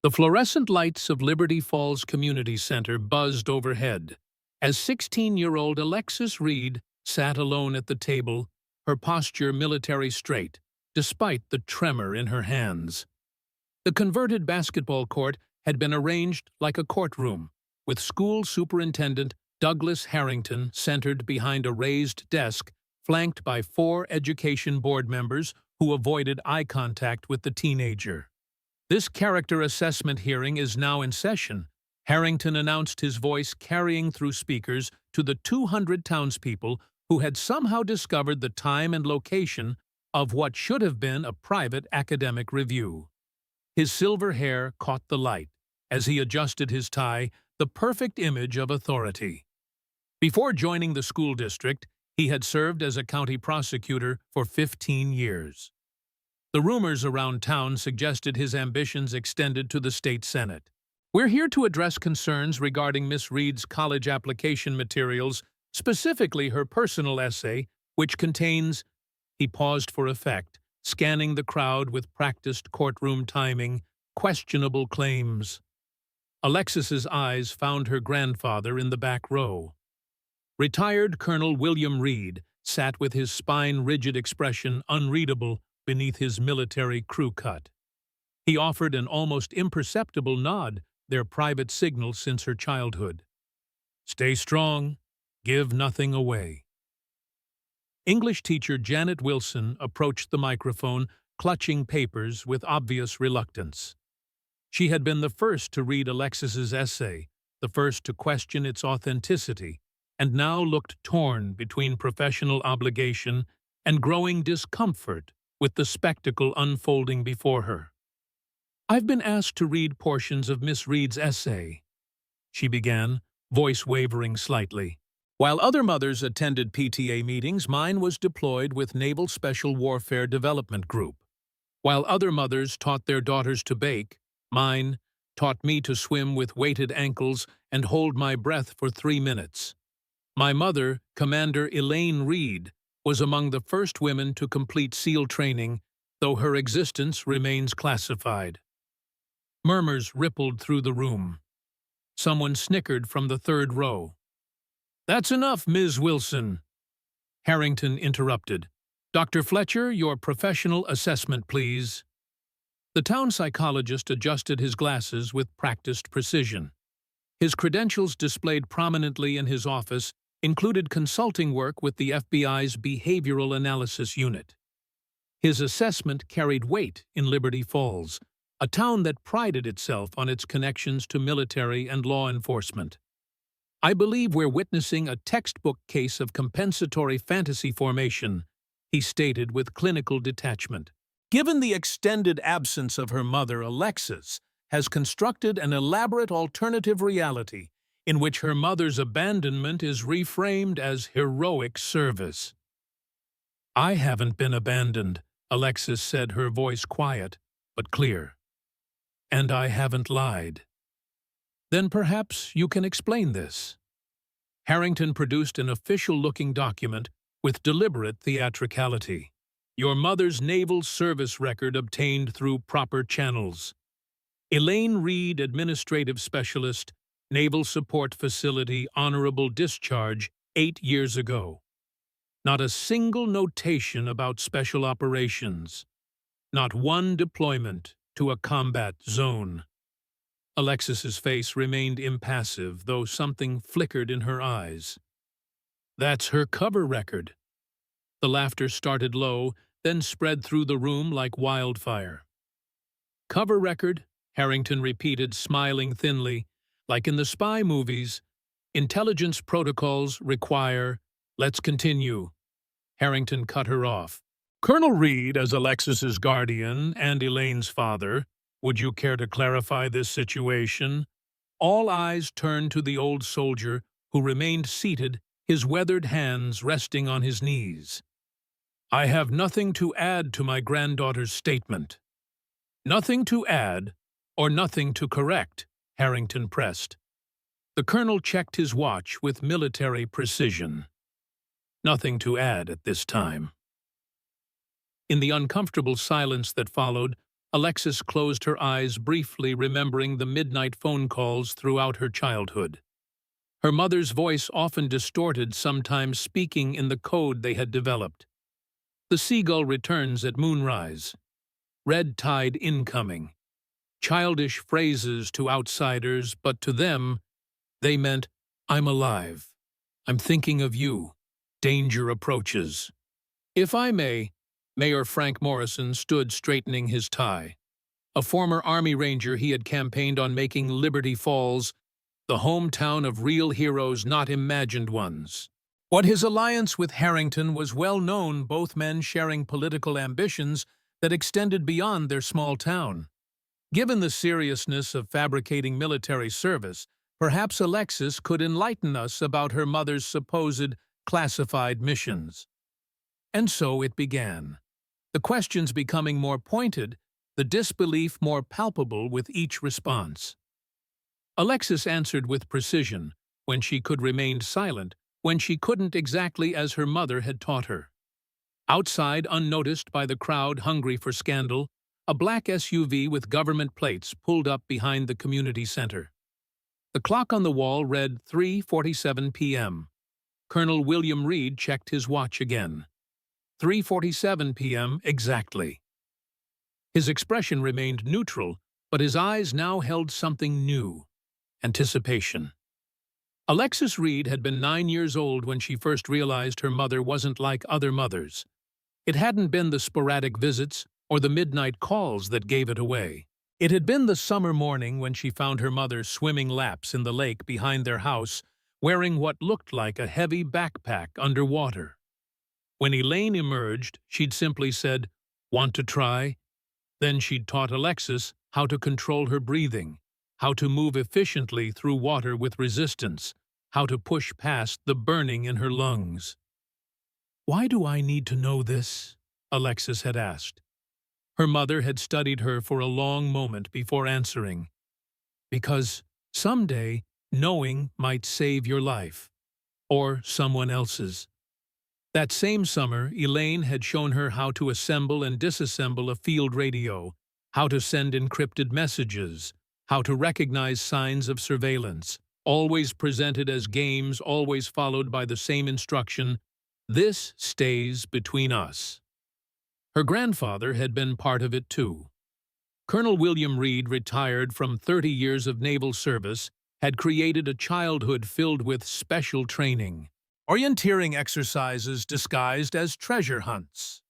The fluorescent lights of Liberty Falls Community Center buzzed overhead as 16-year-old Alexis Reed sat alone at the table, her posture military straight, despite the tremor in her hands. The converted basketball court had been arranged like a courtroom, with School Superintendent Douglas Harrington centered behind a raised desk, flanked by 4 Education Board members who avoided eye contact with the teenager. This character assessment hearing is now in session, Harrington announced, his voice carrying through speakers to the 200 townspeople who had somehow discovered the time and location of what should have been a private academic review. His silver hair caught the light as he adjusted his tie, the perfect image of authority. Before joining the school district, he had served as a county prosecutor for 15 years. The rumors around town suggested his ambitions extended to the state senate. We're here to address concerns regarding Miss Reed's college application materials, specifically her personal essay, which contains— He paused for effect, scanning the crowd with practiced courtroom timing, questionable claims. Alexis's eyes found her grandfather in the back row. Retired Colonel William Reed sat with his spine-rigid expression unreadable beneath his military crew cut. He offered an almost imperceptible nod, their private signal since her childhood. Stay strong, give nothing away. English teacher Janet Wilson approached the microphone, clutching papers with obvious reluctance. She had been the first to read Alexis's essay, the first to question its authenticity, and now looked torn between professional obligation and growing discomfort with the spectacle unfolding before her. "I've been asked to read portions of Miss Reed's essay," she began, voice wavering slightly. "While other mothers attended PTA meetings, mine was deployed with Naval Special Warfare Development Group. While other mothers taught their daughters to bake, mine taught me to swim with weighted ankles and hold my breath for 3 minutes. My mother, Commander Elaine Reed, was among the first women to complete SEAL training, though her existence remains classified." Murmurs rippled through the room. Someone snickered from the third row. "That's enough, Ms. Wilson," Harrington interrupted. "Dr. Fletcher, your professional assessment, please." The town psychologist adjusted his glasses with practiced precision. His credentials displayed prominently in his office included consulting work with the FBI's Behavioral Analysis Unit. His assessment carried weight in Liberty Falls, a town that prided itself on its connections to military and law enforcement. "I believe we're witnessing a textbook case of compensatory fantasy formation," he stated with clinical detachment. Given the extended absence of her mother, Alexis has constructed an elaborate alternative reality in which her mother's abandonment is reframed as heroic service. "I haven't been abandoned," Alexis said, her voice quiet but clear. "And I haven't lied." "Then perhaps you can explain this." Harrington produced an official-looking document with deliberate theatricality. "Your mother's naval service record obtained through proper channels. Elaine Reed, Administrative Specialist, Naval Support Facility, Honorable Discharge, 8 years ago. Not a single notation about special operations. Not one deployment to a combat zone." Alexis's face remained impassive, though something flickered in her eyes. "That's her cover record." The laughter started low, then spread through the room like wildfire. "Cover record," Harrington repeated, smiling thinly. "Like in the spy movies, intelligence protocols require—" "Let's continue." Harrington cut her off. "Colonel Reed, as Alexis's guardian and Elaine's father, would you care to clarify this situation?" All eyes turned to the old soldier, who remained seated, his weathered hands resting on his knees. "I have nothing to add to my granddaughter's statement." "Nothing to add, or nothing to correct," Harrington pressed. The colonel checked his watch with military precision. "Nothing to add at this time." In the uncomfortable silence that followed, Alexis closed her eyes briefly, remembering the midnight phone calls throughout her childhood. Her mother's voice often distorted, sometimes speaking in the code they had developed. The seagull returns at moonrise. Red tide incoming. Childish phrases to outsiders, but to them, they meant, I'm alive. I'm thinking of you. Danger approaches. If I may, Mayor Frank Morrison stood straightening his tie. A former Army Ranger, he had campaigned on making Liberty Falls the hometown of real heroes, not imagined ones. What his alliance with Harrington was well known, both men sharing political ambitions that extended beyond their small town. Given the seriousness of fabricating military service, perhaps Alexis could enlighten us about her mother's supposed classified missions. And so it began. The questions becoming more pointed, the disbelief more palpable with each response. Alexis answered with precision, when she could remain silent, when she couldn't, exactly as her mother had taught her. Outside, unnoticed by the crowd hungry for scandal, a black SUV with government plates pulled up behind the community center. The clock on the wall read 3:47 p.m. Colonel William Reed checked his watch again. 3:47 p.m. exactly. His expression remained neutral, but his eyes now held something new. Anticipation. Alexis Reed had been 9 years old when she first realized her mother wasn't like other mothers. It hadn't been the sporadic visits or the midnight calls that gave it away. It had been the summer morning when she found her mother swimming laps in the lake behind their house, wearing what looked like a heavy backpack underwater. When Elaine emerged, she'd simply said, "Want to try?" Then she'd taught Alexis how to control her breathing, how to move efficiently through water with resistance, how to push past the burning in her lungs. "Why do I need to know this?" Alexis had asked. Her mother had studied her for a long moment before answering. "Because someday knowing might save your life, or someone else's." That same summer, Elaine had shown her how to assemble and disassemble a field radio, how to send encrypted messages, how to recognize signs of surveillance, always presented as games, always followed by the same instruction: "This stays between us." Her grandfather had been part of it too. Colonel William Reed, retired from 30 years of naval service, had created a childhood filled with special training. Orienteering exercises disguised as treasure hunts.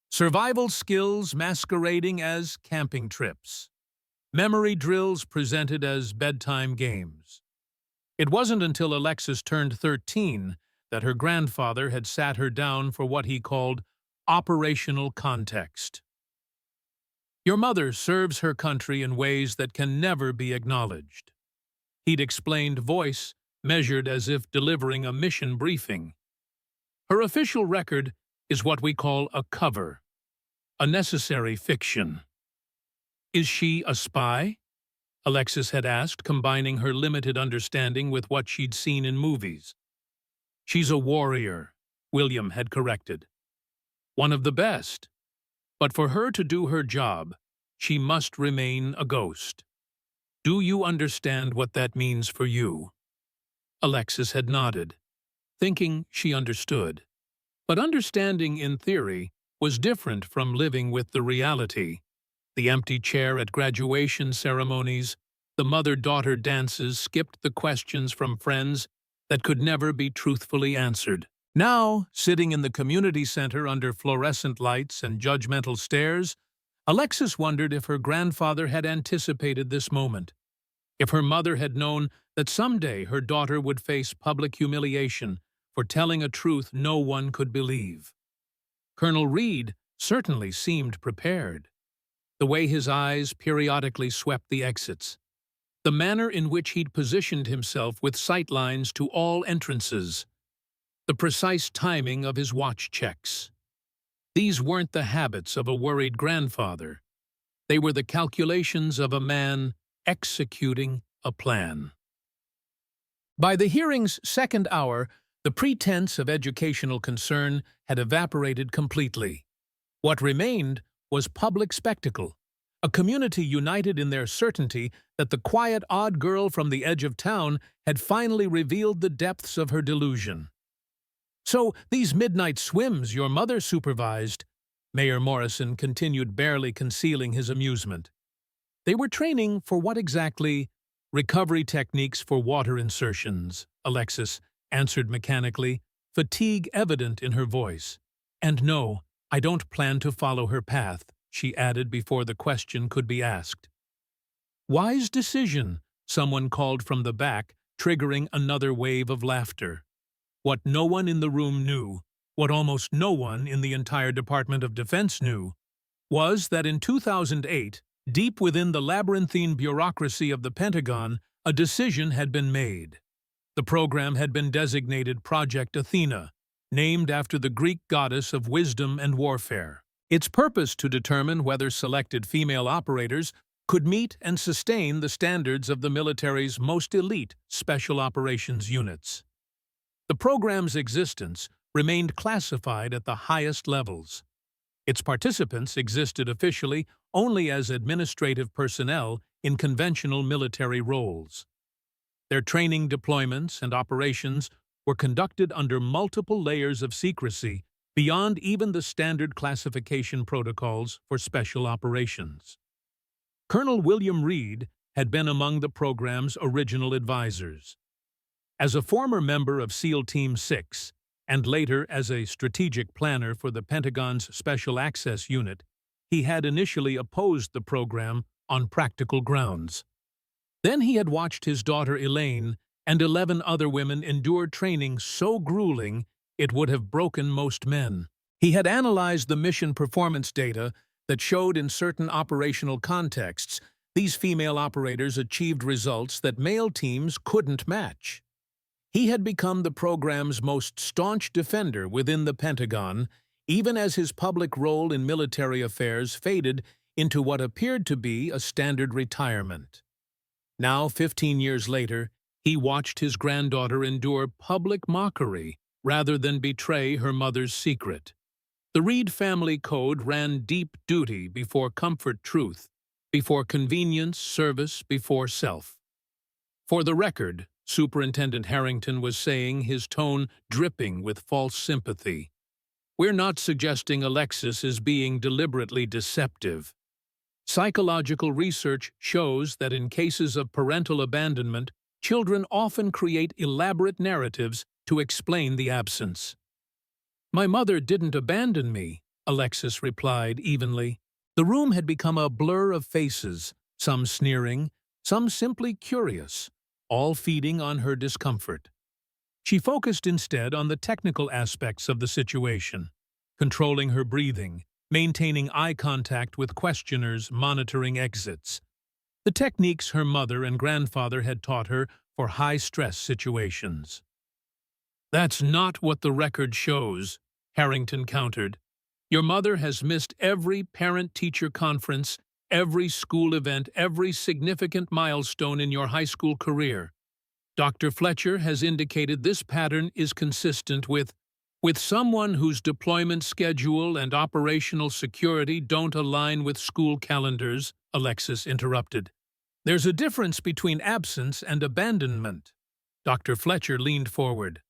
Survival skills masquerading as camping trips. Memory drills presented as bedtime games. It wasn't until Alexis turned 13 that her grandfather had sat her down for what he called operational context. "Your mother serves her country in ways that can never be acknowledged," he'd explained, voice measured as if delivering a mission briefing. "Her official record is what we call a cover, a necessary fiction." "Is she a spy?" Alexis had asked, combining her limited understanding with what she'd seen in movies. "She's a warrior," William had corrected. "One of the best. But for her to do her job, she must remain a ghost. Do you understand what that means for you?" Alexis had nodded, thinking she understood. But understanding in theory was different from living with the reality. The empty chair at graduation ceremonies, the mother-daughter dances skipped the questions from friends that could never be truthfully answered. Now, sitting in the community center under fluorescent lights and judgmental stares, Alexis wondered if her grandfather had anticipated this moment. If her mother had known that someday her daughter would face public humiliation for telling a truth no one could believe. Colonel Reed certainly seemed prepared. The way his eyes periodically swept the exits. The manner in which he'd positioned himself with sightlines to all entrances. The precise timing of his watch checks. These weren't the habits of a worried grandfather. They were the calculations of a man executing a plan. By the hearing's second hour, the pretense of educational concern had evaporated completely. What remained was public spectacle, a community united in their certainty that the quiet, odd girl from the edge of town had finally revealed the depths of her delusion. "So, these midnight swims your mother supervised," Mayor Morrison continued, barely concealing his amusement. "They were training for what exactly?" "Recovery techniques for water insertions," Alexis answered mechanically, fatigue evident in her voice. "And no, I don't plan to follow her path," she added before the question could be asked. "Wise decision," someone called from the back, triggering another wave of laughter. What no one in the room knew, what almost no one in the entire Department of Defense knew, was that in 2008, deep within the labyrinthine bureaucracy of the Pentagon, a decision had been made. The program had been designated Project Athena, named after the Greek goddess of wisdom and warfare. Its purpose to determine whether selected female operators could meet and sustain the standards of the military's most elite special operations units. The program's existence remained classified at the highest levels. Its participants existed officially only as administrative personnel in conventional military roles. Their training, deployments, and operations were conducted under multiple layers of secrecy beyond even the standard classification protocols for special operations. Colonel William Reed had been among the program's original advisors. As a former member of SEAL Team 6, and later as a strategic planner for the Pentagon's Special Access Unit, he had initially opposed the program on practical grounds. Then he had watched his daughter Elaine and 11 other women endure training so grueling it would have broken most men. He had analyzed the mission performance data that showed in certain operational contexts these female operators achieved results that male teams couldn't match. He had become the program's most staunch defender within the Pentagon, even as his public role in military affairs faded into what appeared to be a standard retirement. Now, 15 years later, he watched his granddaughter endure public mockery rather than betray her mother's secret. The Reed family code ran deep duty before comfort truth, before convenience service, before self. For the record, Superintendent Harrington was saying, his tone dripping with false sympathy. "We're not suggesting Alexis is being deliberately deceptive. Psychological research shows that in cases of parental abandonment, children often create elaborate narratives to explain the absence." "My mother didn't abandon me," Alexis replied evenly. The room had become a blur of faces, some sneering, some simply curious, all feeding on her discomfort. She focused instead on the technical aspects of the situation, controlling her breathing, maintaining eye contact with questioners, monitoring exits. The techniques her mother and grandfather had taught her for high-stress situations. "That's not what the record shows," Harrington countered. "Your mother has missed every parent-teacher conference, every school event, every significant milestone in your high school career. Dr. Fletcher has indicated this pattern is consistent with someone whose deployment schedule and operational security don't align with school calendars," Alexis interrupted. "There's a difference between absence and abandonment." Dr. Fletcher leaned forward.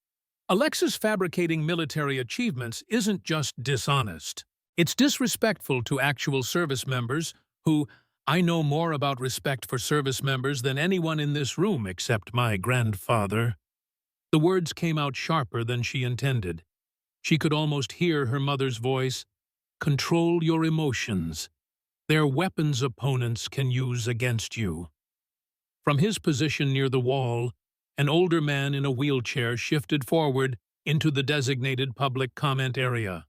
"Alexis fabricating military achievements isn't just dishonest. It's disrespectful to actual service members who, I know more about respect for service members than anyone in this room except my grandfather." The words came out sharper than she intended. She could almost hear her mother's voice. "Control your emotions. They're weapons opponents can use against you." From his position near the wall, an older man in a wheelchair shifted forward into the designated public comment area.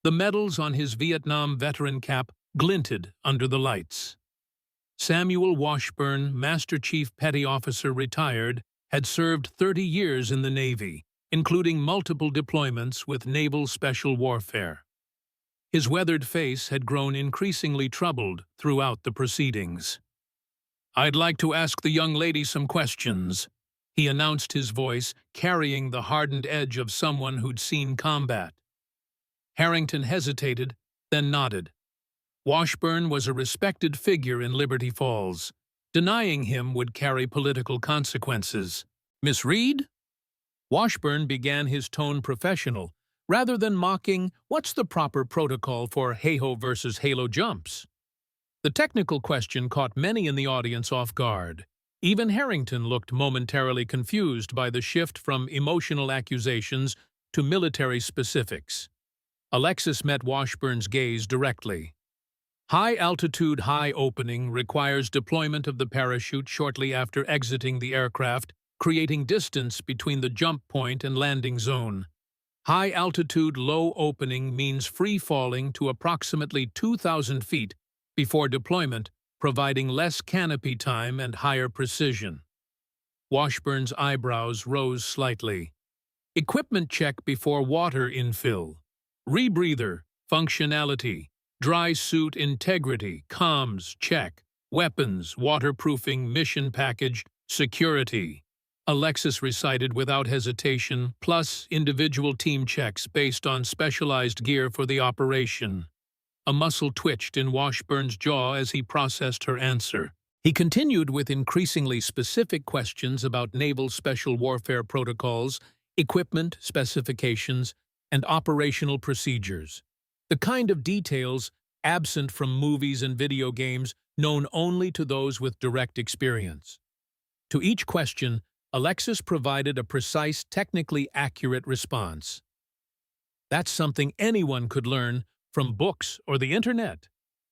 The medals on his Vietnam veteran cap glinted under the lights. Samuel Washburn, Master Chief Petty Officer retired, had served 30 years in the Navy, including multiple deployments with naval special warfare. His weathered face had grown increasingly troubled throughout the proceedings. "I'd like to ask the young lady some questions," he announced, his voice carrying the hardened edge of someone who'd seen combat. Harrington hesitated, then nodded. Washburn was a respected figure in Liberty Falls. Denying him would carry political consequences. Miss Reed? Washburn began his tone professional, rather than mocking, "What's the proper protocol for hey-ho versus halo jumps?" The technical question caught many in the audience off guard. Even Harrington looked momentarily confused by the shift from emotional accusations to military specifics. Alexis met Washburn's gaze directly. High-altitude high opening requires deployment of the parachute shortly after exiting the aircraft, creating distance between the jump point and landing zone. High-altitude low opening means free-falling to approximately 2,000 feet before deployment, providing less canopy time and higher precision. Washburn's eyebrows rose slightly. Equipment check before water infill. Rebreather, functionality. Dry suit integrity, comms, check. Weapons, waterproofing, mission package, security. Alexis recited without hesitation, plus individual team checks based on specialized gear for the operation. A muscle twitched in Washburn's jaw as he processed her answer. He continued with increasingly specific questions about naval special warfare protocols, equipment specifications, and operational procedures. The kind of details absent from movies and video games known only to those with direct experience. To each question, Alexis provided a precise, technically accurate response. "That's something anyone could learn from books or the internet,"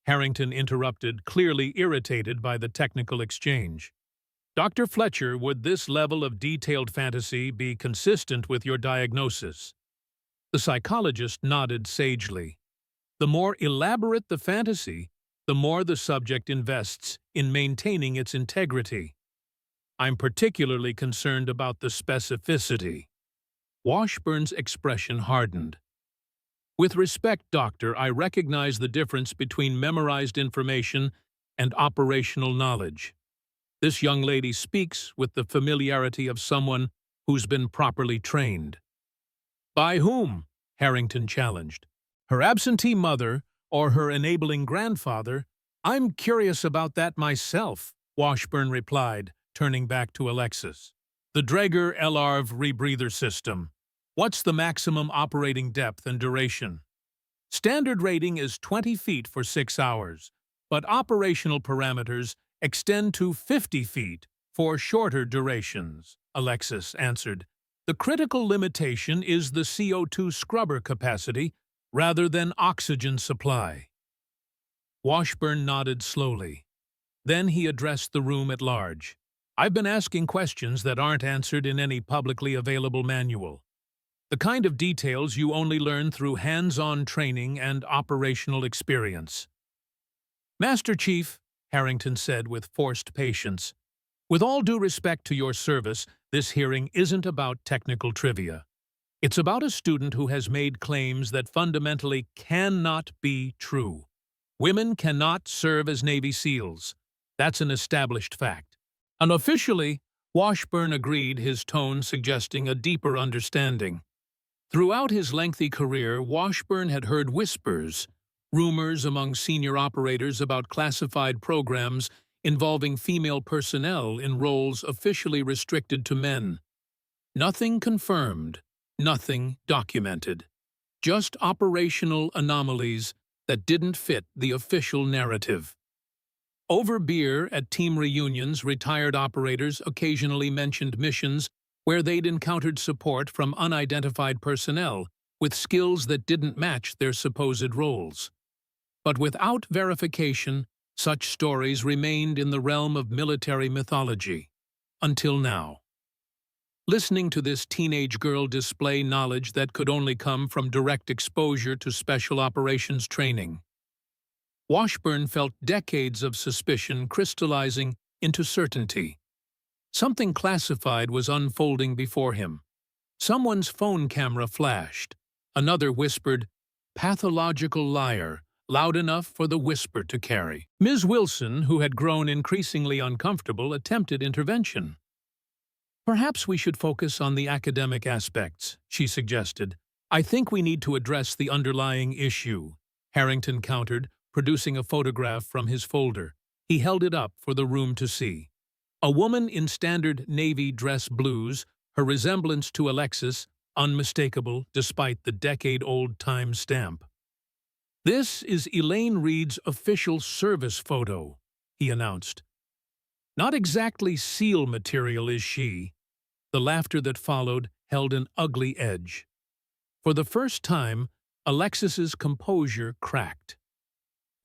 Harrington interrupted, clearly irritated by the technical exchange. "Dr. Fletcher, would this level of detailed fantasy be consistent with your diagnosis?" The psychologist nodded sagely. The more elaborate the fantasy, the more the subject invests in maintaining its integrity. "I'm particularly concerned about the specificity." Washburn's expression hardened. "With respect, Doctor, I recognize the difference between memorized information and operational knowledge. This young lady speaks with the familiarity of someone who's been properly trained." "By whom?" Harrington challenged. "Her absentee mother or her enabling grandfather? I'm curious about that myself," Washburn replied, turning back to Alexis. "The Draeger LRV rebreather system. What's the maximum operating depth and duration?" "Standard rating is 20 feet for 6 hours, but operational parameters extend to 50 feet for shorter durations," Alexis answered. "The critical limitation is the CO2 scrubber capacity rather than oxygen supply." Washburn nodded slowly. Then he addressed the room at large. "I've been asking questions that aren't answered in any publicly available manual. The kind of details you only learn through hands-on training and operational experience." "Master Chief," Harrington said with forced patience, "with all due respect to your service, this hearing isn't about technical trivia. It's about a student who has made claims that fundamentally cannot be true. Women cannot serve as Navy SEALs. That's an established fact." Unofficially, Washburn agreed, his tone suggesting a deeper understanding. Throughout his lengthy career, Washburn had heard whispers, rumors among senior operators about classified programs involving female personnel in roles officially restricted to men. Nothing confirmed, nothing documented. Just operational anomalies that didn't fit the official narrative. Over beer at team reunions, retired operators occasionally mentioned missions where they'd encountered support from unidentified personnel with skills that didn't match their supposed roles. But without verification, such stories remained in the realm of military mythology. Until now. Listening to this teenage girl display knowledge that could only come from direct exposure to special operations training, Washburn felt decades of suspicion crystallizing into certainty. Something classified was unfolding before him. Someone's phone camera flashed. Another whispered, "Pathological liar," loud enough for the whisper to carry. Ms. Wilson, who had grown increasingly uncomfortable, attempted intervention. "Perhaps we should focus on the academic aspects," she suggested. "I think we need to address the underlying issue," Harrington countered, producing a photograph from his folder. He held it up for the room to see. A woman in standard navy dress blues, her resemblance to Alexis unmistakable despite the decade-old time stamp. "This is Elaine Reed's official service photo," he announced. "Not exactly SEAL material, is she?" The laughter that followed held an ugly edge. For the first time, Alexis's composure cracked.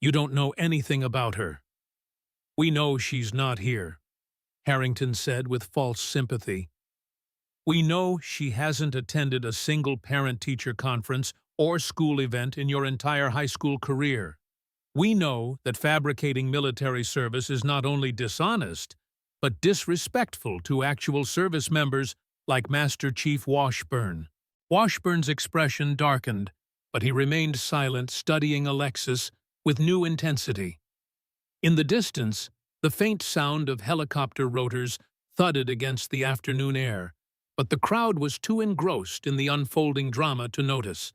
"You don't know anything about her." "We know she's not here," Harrington said with false sympathy. "We know she hasn't attended a single parent-teacher conference or school event in your entire high school career. We know that fabricating military service is not only dishonest, but disrespectful to actual service members like Master Chief Washburn." Washburn's expression darkened, but he remained silent, studying Alexis with new intensity. In the distance, the faint sound of helicopter rotors thudded against the afternoon air, but the crowd was too engrossed in the unfolding drama to notice.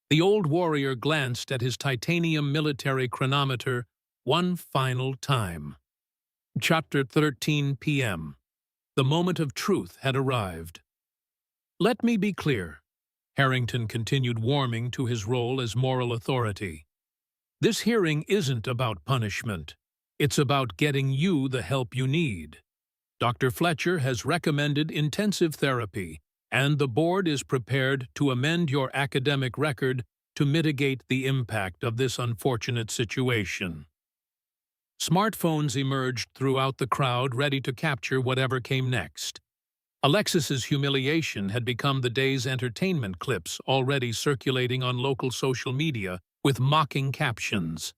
The old warrior glanced at his titanium military chronometer one final time. Chapter 13 p.m. The moment of truth had arrived. "Let me be clear," Harrington continued, warming to his role as moral authority. "This hearing isn't about punishment. It's about getting you the help you need. Dr. Fletcher has recommended intensive therapy, and the board is prepared to amend your academic record to mitigate the impact of this unfortunate situation." Smartphones emerged throughout the crowd, ready to capture whatever came next. Alexis's humiliation had become the day's entertainment clips, already circulating on local social media with mocking captions.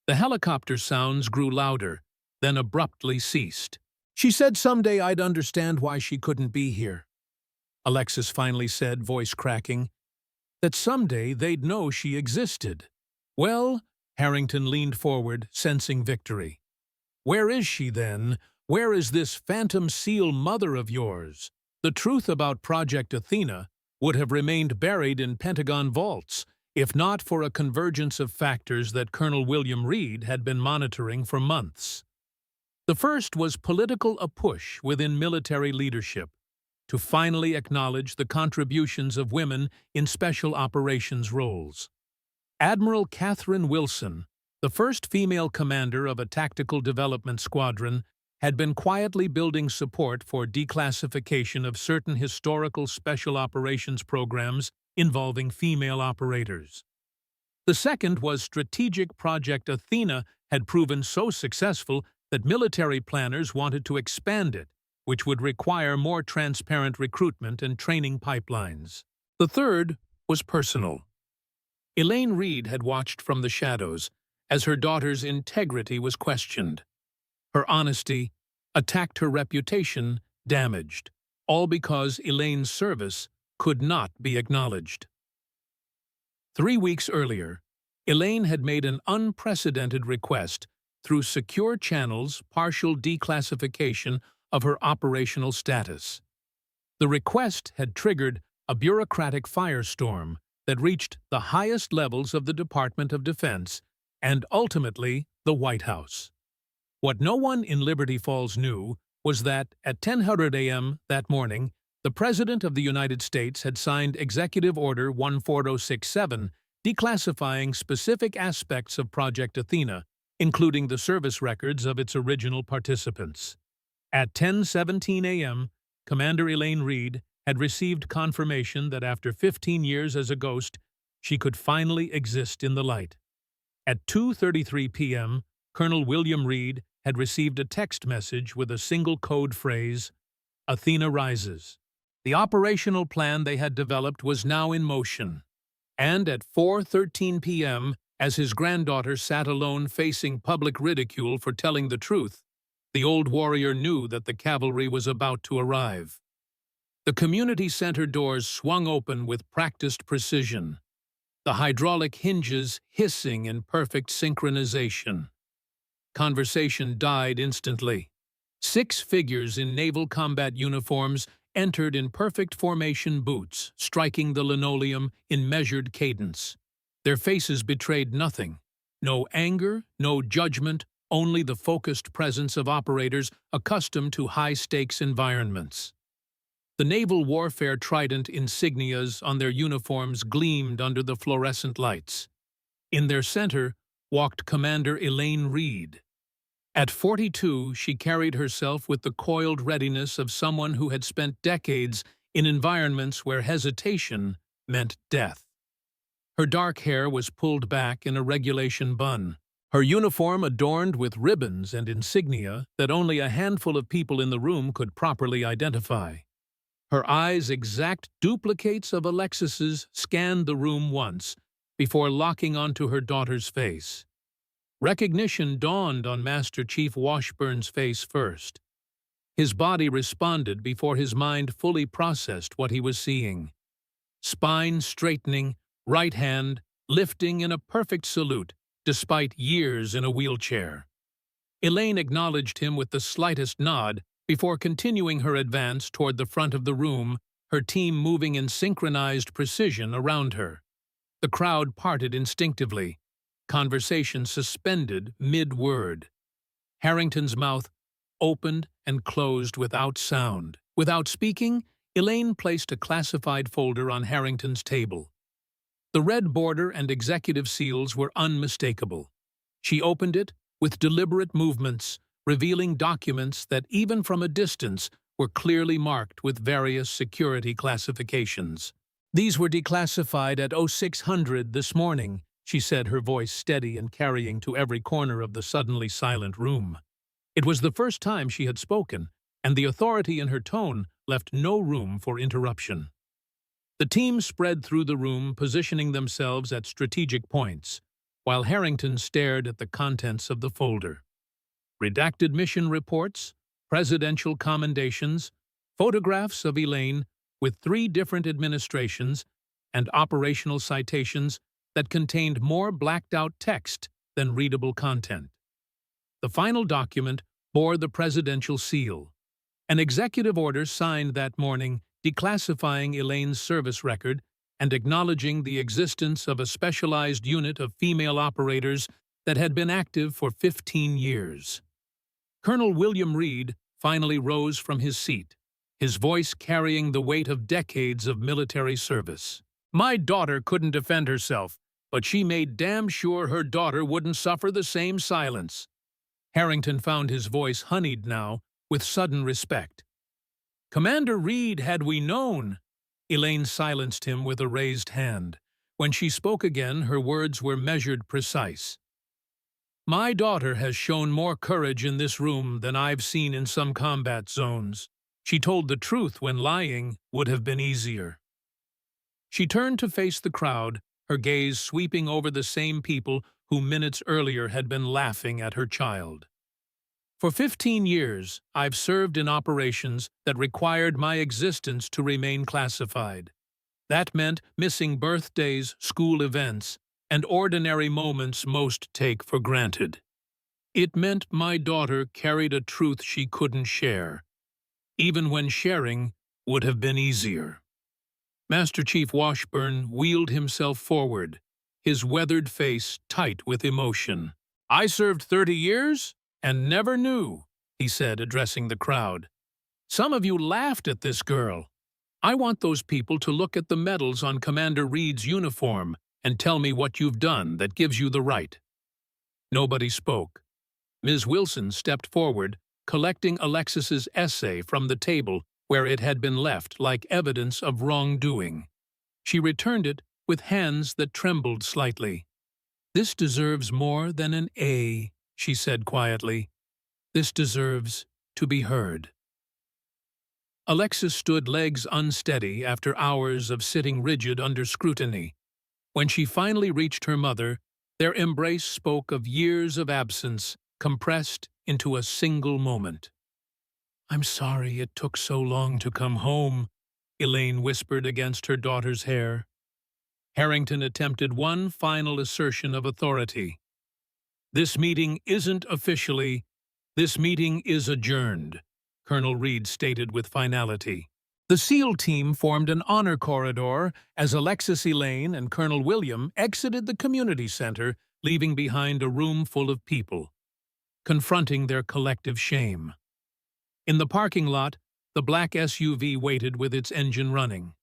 The helicopter sounds grew louder, then abruptly ceased. "She said someday I'd understand why she couldn't be here," Alexis finally said, voice cracking. "That someday they'd know she existed." "Well," Harrington leaned forward, sensing victory. "Where is she, then? Where is this phantom SEAL mother of yours?" The truth about Project Athena would have remained buried in Pentagon vaults, if not for a convergence of factors that Colonel William Reed had been monitoring for months. The first was a push within military leadership to finally acknowledge the contributions of women in special operations roles. Admiral Catherine Wilson, the first female commander of a tactical development squadron, had been quietly building support for declassification of certain historical special operations programs involving female operators. The second was strategic Project Athena had proven so successful that military planners wanted to expand it, which would require more transparent recruitment and training pipelines. The third was personal. Elaine Reed had watched from the shadows as her daughter's integrity was questioned. Her honesty attacked, her reputation damaged, all because Elaine's service could not be acknowledged. 3 weeks earlier, Elaine had made an unprecedented request through secure channels, partial declassification of her operational status. The request had triggered a bureaucratic firestorm that reached the highest levels of the Department of Defense and ultimately the White House. What no one in Liberty Falls knew was that at 10:00 a.m. that morning, the President of the United States had signed Executive Order 14067, declassifying specific aspects of Project Athena, including the service records of its original participants. At 10:17 a.m., Commander Elaine Reed had received confirmation that after 15 years as a ghost, she could finally exist in the light. At 2:33 p.m., Colonel William Reed had received a text message with a single code phrase, "Athena rises." The operational plan they had developed was now in motion. And at 4:13 p.m., as his granddaughter sat alone facing public ridicule for telling the truth, the old warrior knew that the cavalry was about to arrive. The community center doors swung open with practiced precision, the hydraulic hinges hissing in perfect synchronization. Conversation died instantly. 6 figures in naval combat uniforms entered in perfect formation boots, striking the linoleum in measured cadence. Their faces betrayed nothing, No anger, no judgment, only the focused presence of operators accustomed to high-stakes environments. The naval warfare trident insignias on their uniforms gleamed under the fluorescent lights. In their center walked Commander Elaine Reed. At 42, she carried herself with the coiled readiness of someone who had spent decades in environments where hesitation meant death. Her dark hair was pulled back in a regulation bun, her uniform adorned with ribbons and insignia that only a handful of people in the room could properly identify. Her eyes, exact duplicates of Alexis's, scanned the room once before locking onto her daughter's face. Recognition dawned on Master Chief Washburn's face first. His body responded before his mind fully processed what he was seeing. Spine straightening, right hand lifting in a perfect salute, despite years in a wheelchair. Elaine acknowledged him with the slightest nod before continuing her advance toward the front of the room, her team moving in synchronized precision around her. The crowd parted instinctively, conversation suspended mid-word. Harrington's mouth opened and closed without sound. Without speaking, Elaine placed a classified folder on Harrington's table. The red border and executive seals were unmistakable. She opened it with deliberate movements, revealing documents that, even from a distance, were clearly marked with various security classifications. "These were declassified at 0600 this morning," she said, her voice steady and carrying to every corner of the suddenly silent room. It was the first time she had spoken, and the authority in her tone left no room for interruption. The team spread through the room, positioning themselves at strategic points, while Harrington stared at the contents of the folder. Redacted mission reports, presidential commendations, photographs of Elaine with 3 different administrations, and operational citations that contained more blacked-out text than readable content. The final document bore the presidential seal, an executive order signed that morning declassifying Elaine's service record and acknowledging the existence of a specialized unit of female operators that had been active for 15 years. Colonel William Reed finally rose from his seat, his voice carrying the weight of decades of military service. "My daughter couldn't defend herself, but she made damn sure her daughter wouldn't suffer the same silence." Harrington found his voice honeyed now with sudden respect. "Commander Reed, had we known—" Elaine silenced him with a raised hand. When she spoke again, her words were measured, precise. "My daughter has shown more courage in this room than I've seen in some combat zones. She told the truth when lying would have been easier." She turned to face the crowd, her gaze sweeping over the same people who minutes earlier had been laughing at her child. "For 15 years, I've served in operations that required my existence to remain classified. That meant missing birthdays, school events, and ordinary moments most take for granted. It meant my daughter carried a truth she couldn't share, even when sharing would have been easier." Master Chief Washburn wheeled himself forward, his weathered face tight with emotion. "I served 30 years and never knew," he said, addressing the crowd. "Some of you laughed at this girl. I want those people to look at the medals on Commander Reed's uniform and tell me what you've done that gives you the right." Nobody spoke. Ms. Wilson stepped forward, collecting Alexis's essay from the table where it had been left like evidence of wrongdoing. She returned it with hands that trembled slightly. "This deserves more than an A," she said quietly. "This deserves to be heard." Alexis stood legs unsteady after hours of sitting rigid under scrutiny. When she finally reached her mother, their embrace spoke of years of absence compressed into a single moment. "I'm sorry it took so long to come home," Elaine whispered against her daughter's hair. Harrington attempted one final assertion of authority. "This meeting isn't officially. This meeting is adjourned," Colonel Reed stated with finality. The SEAL team formed an honor corridor as Alexis, Elaine, and Colonel William exited the community center leaving behind a room full of people, confronting their collective shame. In the parking lot, the black SUV waited with its engine running.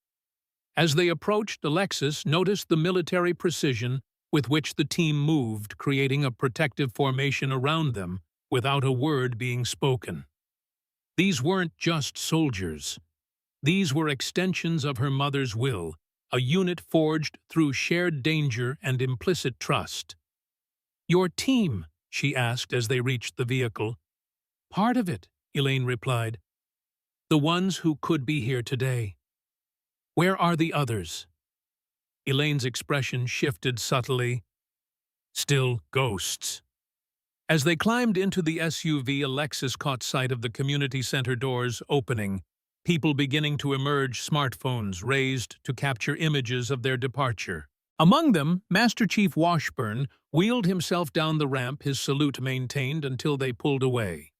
As they approached, Alexis noticed the military precision with which the team moved, creating a protective formation around them without a word being spoken. These weren't just soldiers. These were extensions of her mother's will, a unit forged through shared danger and implicit trust. "Your team?" she asked as they reached the vehicle. "Part of it," Elaine replied. "The ones who could be here today." "Where are the others?" Elaine's expression shifted subtly. "Still ghosts." As they climbed into the SUV, Alexis caught sight of the community center doors opening, people beginning to emerge, smartphones raised to capture images of their departure. Among them, Master Chief Washburn wheeled himself down the ramp, his salute maintained until they pulled away.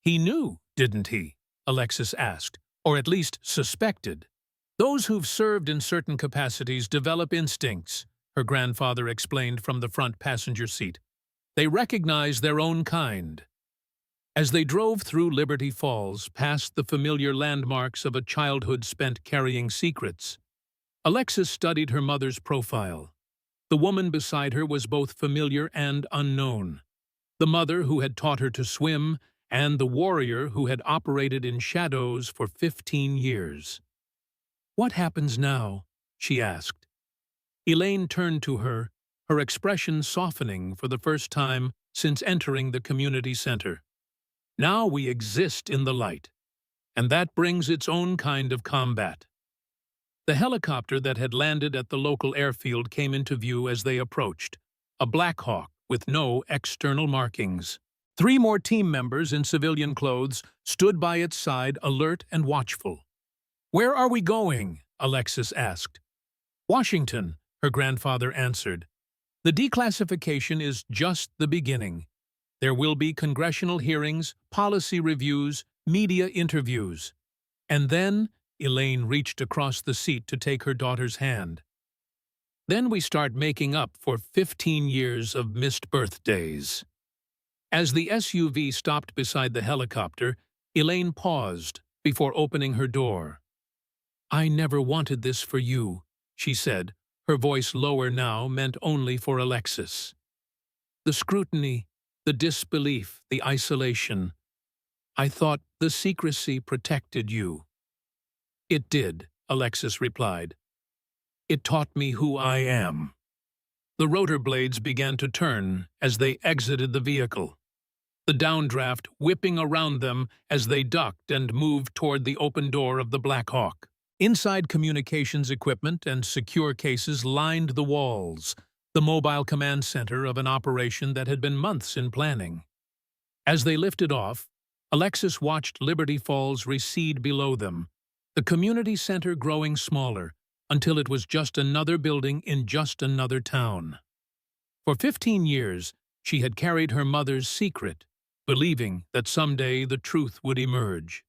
"He knew, didn't he?" Alexis asked, "or at least suspected." "Those who've served in certain capacities develop instincts," her grandfather explained from the front passenger seat. "They recognize their own kind." As they drove through Liberty Falls, past the familiar landmarks of a childhood spent carrying secrets, Alexis studied her mother's profile. The woman beside her was both familiar and unknown. The mother who had taught her to swim, and the warrior who had operated in shadows for 15 years. "What happens now?" she asked. Elaine turned to her, her expression softening for the first time since entering the community center. "Now we exist in the light, and that brings its own kind of combat." The helicopter that had landed at the local airfield came into view as they approached, a Black Hawk with no external markings. 3 more team members in civilian clothes stood by its side, alert and watchful. "Where are we going?" Alexis asked. "Washington," her grandfather answered. "The declassification is just the beginning. There will be congressional hearings, policy reviews, media interviews. And then," Elaine reached across the seat to take her daughter's hand, "then we start making up for 15 years of missed birthdays." As the SUV stopped beside the helicopter, Elaine paused before opening her door. "I never wanted this for you," she said, her voice lower now, meant only for Alexis. "The scrutiny, the disbelief, the isolation. I thought the secrecy protected you." "It did," Alexis replied. "It taught me who I am." The rotor blades began to turn as they exited the vehicle, the downdraft whipping around them as they ducked and moved toward the open door of the Black Hawk. Inside, communications equipment and secure cases lined the walls, the mobile command center of an operation that had been months in planning. As they lifted off, Alexis watched Liberty Falls recede below them, the community center growing smaller, until it was just another building in just another town. For 15 years, she had carried her mother's secret, believing that someday the truth would emerge.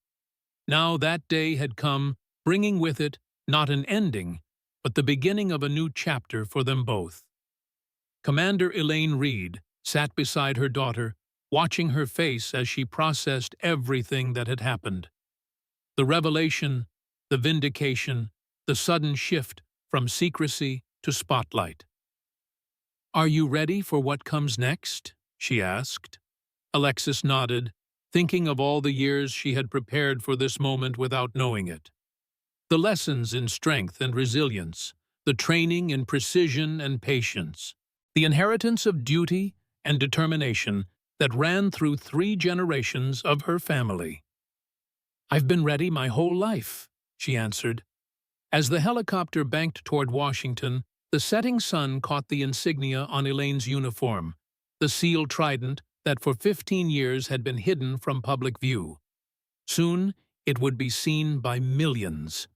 Now that day had come, bringing with it not an ending, but the beginning of a new chapter for them both. Commander Elaine Reed sat beside her daughter, watching her face as she processed everything that had happened. The revelation, the vindication, the sudden shift from secrecy to spotlight. "Are you ready for what comes next?" she asked. Alexis nodded, thinking of all the years she had prepared for this moment without knowing it. The lessons in strength and resilience, the training in precision and patience, the inheritance of duty and determination that ran through 3 generations of her family. "I've been ready my whole life," she answered. As the helicopter banked toward Washington, the setting sun caught the insignia on Elaine's uniform, the seal trident that for 15 years had been hidden from public view. Soon, it would be seen by millions.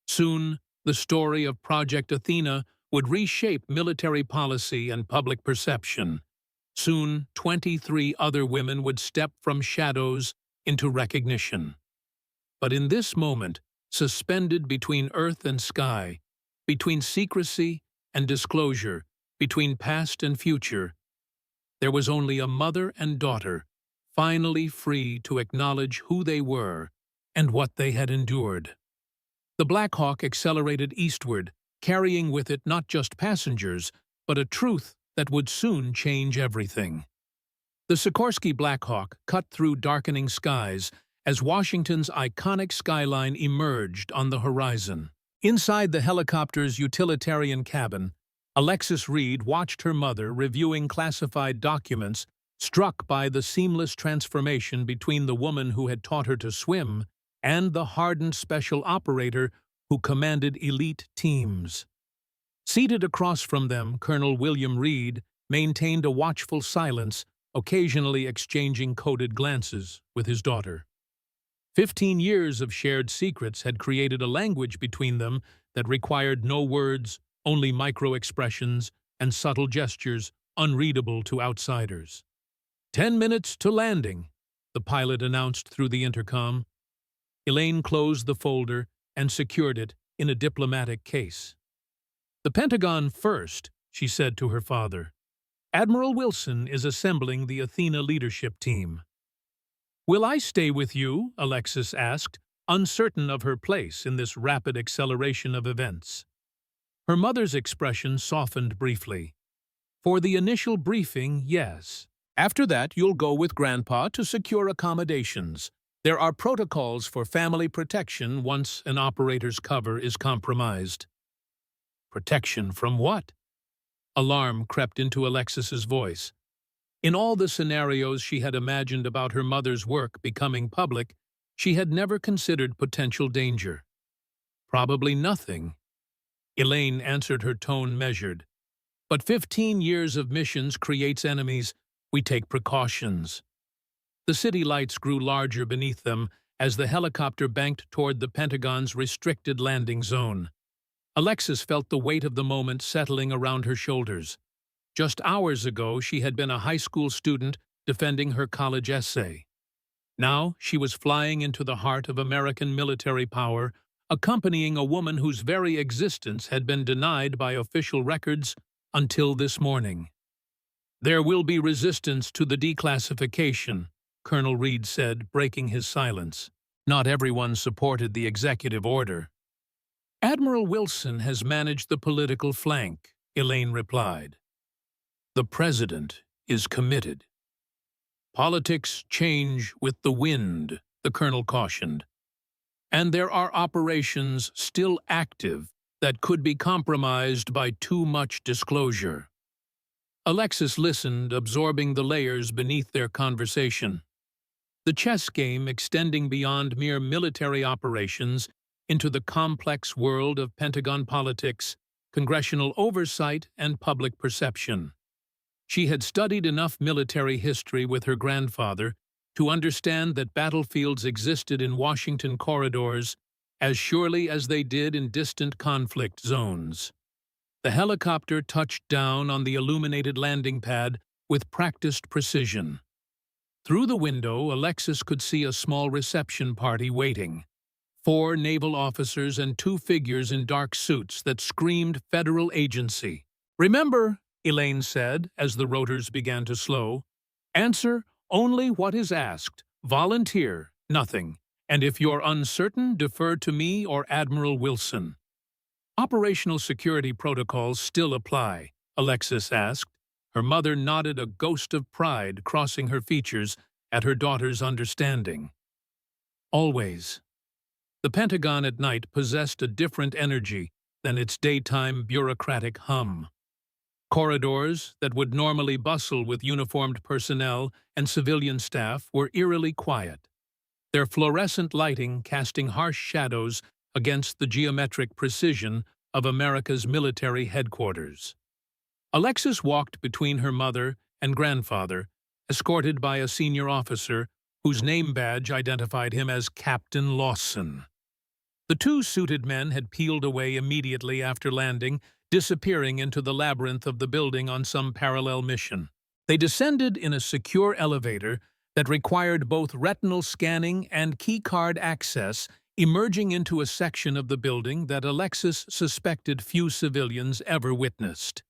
Soon, the story of Project Athena would reshape military policy and public perception. Soon, 23 other women would step from shadows into recognition. But in this moment, suspended between earth and sky, between secrecy and disclosure, between past and future, there was only a mother and daughter, finally free to acknowledge who they were and what they had endured. The Black Hawk accelerated eastward, carrying with it not just passengers, but a truth that would soon change everything. The Sikorsky Black Hawk cut through darkening skies as Washington's iconic skyline emerged on the horizon. Inside the helicopter's utilitarian cabin, Alexis Reed watched her mother reviewing classified documents, struck by the seamless transformation between the woman who had taught her to swim and the hardened special operator who commanded elite teams. Seated across from them, Colonel William Reed maintained a watchful silence, occasionally exchanging coded glances with his daughter. 15 years of shared secrets had created a language between them that required no words, only micro-expressions and subtle gestures unreadable to outsiders. 10 minutes to landing, the pilot announced through the intercom. Elaine closed the folder and secured it in a diplomatic case. "The Pentagon first," she said to her father. "Admiral Wilson is assembling the Athena leadership team." "Will I stay with you?" Alexis asked, uncertain of her place in this rapid acceleration of events. Her mother's expression softened briefly. "For the initial briefing, yes. After that, you'll go with Grandpa to secure accommodations. There are protocols for family protection once an operator's cover is compromised." Protection from what? Alarm crept into Alexis's voice. In all the scenarios she had imagined about her mother's work becoming public, she had never considered potential danger. Probably nothing. Elaine answered, her tone measured. "But 15 years of missions creates enemies. We take precautions." The city lights grew larger beneath them as the helicopter banked toward the Pentagon's restricted landing zone. Alexis felt the weight of the moment settling around her shoulders. Just hours ago, she had been a high school student defending her college essay. Now she was flying into the heart of American military power, accompanying a woman whose very existence had been denied by official records until this morning. "There will be resistance to the declassification," Colonel Reed said, breaking his silence. Not everyone supported the executive order. "Admiral Wilson has managed the political flank," Elaine replied. "The president is committed." "Politics change with the wind," the colonel cautioned. "And there are operations still active that could be compromised by too much disclosure." Alexis listened, absorbing the layers beneath their conversation. The chess game extending beyond mere military operations into the complex world of Pentagon politics, congressional oversight, and public perception. She had studied enough military history with her grandfather to understand that battlefields existed in Washington corridors as surely as they did in distant conflict zones. The helicopter touched down on the illuminated landing pad with practiced precision. Through the window, Alexis could see a small reception party waiting. 4 naval officers and 2 figures in dark suits that screamed federal agency. "Remember," Elaine said as the rotors began to slow, "answer only what is asked. Volunteer, nothing. And if you're uncertain, defer to me or Admiral Wilson." "Operational security protocols still apply?" Alexis asked. Her mother nodded, a ghost of pride crossing her features at her daughter's understanding. "Always." The Pentagon at night possessed a different energy than its daytime bureaucratic hum. Corridors that would normally bustle with uniformed personnel and civilian staff were eerily quiet, their fluorescent lighting casting harsh shadows against the geometric precision of America's military headquarters. Alexis walked between her mother and grandfather, escorted by a senior officer whose name badge identified him as Captain Lawson. The 2 suited men had peeled away immediately after landing, disappearing into the labyrinth of the building on some parallel mission. They descended in a secure elevator that required both retinal scanning and keycard access, emerging into a section of the building that Alexis suspected few civilians ever witnessed.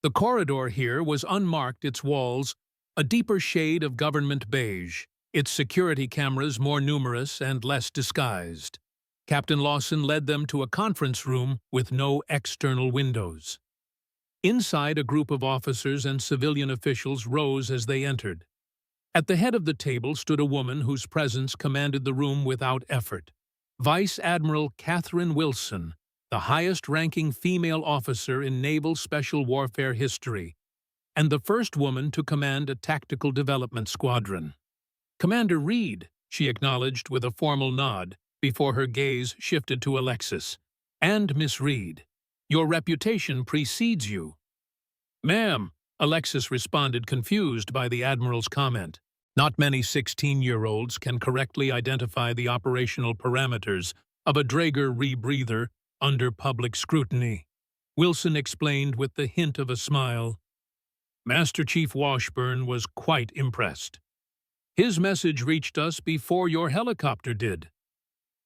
The corridor here was unmarked, its walls a deeper shade of government beige, its security cameras more numerous and less disguised. Captain Lawson led them to a conference room with no external windows. Inside, a group of officers and civilian officials rose as they entered. At the head of the table stood a woman whose presence commanded the room without effort. Vice Admiral Catherine Wilson, the highest-ranking female officer in naval special warfare history, and the first woman to command a tactical development squadron. "Commander Reed," she acknowledged with a formal nod before her gaze shifted to Alexis. "And Miss Reed, your reputation precedes you." "Ma'am," Alexis responded, confused by the Admiral's comment. Not many 16-year-olds can correctly identify the operational parameters of a Draeger rebreather under public scrutiny. Wilson explained with the hint of a smile. "Master Chief Washburn was quite impressed. His message reached us before your helicopter did."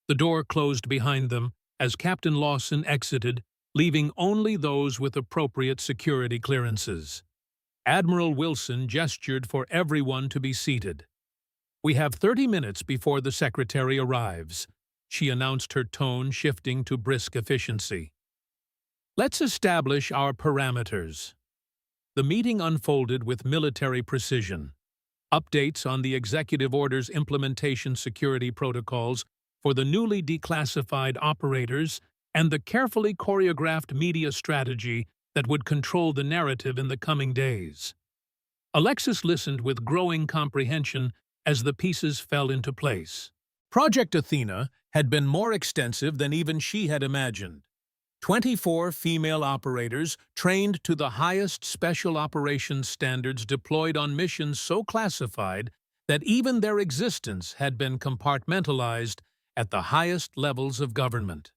The door closed behind them as Captain Lawson exited, leaving only those with appropriate security clearances. Admiral Wilson gestured for everyone to be seated. "We have 30 minutes before the Secretary arrives," she announced, her tone shifting to brisk efficiency. "Let's establish our parameters." The meeting unfolded with military precision. Updates on the executive order's implementation security protocols for the newly declassified operators and the carefully choreographed media strategy that would control the narrative in the coming days. Alexis listened with growing comprehension as the pieces fell into place. Project Athena had been more extensive than even she had imagined. 24 female operators trained to the highest special operations standards deployed on missions so classified that even their existence had been compartmentalized at the highest levels of government.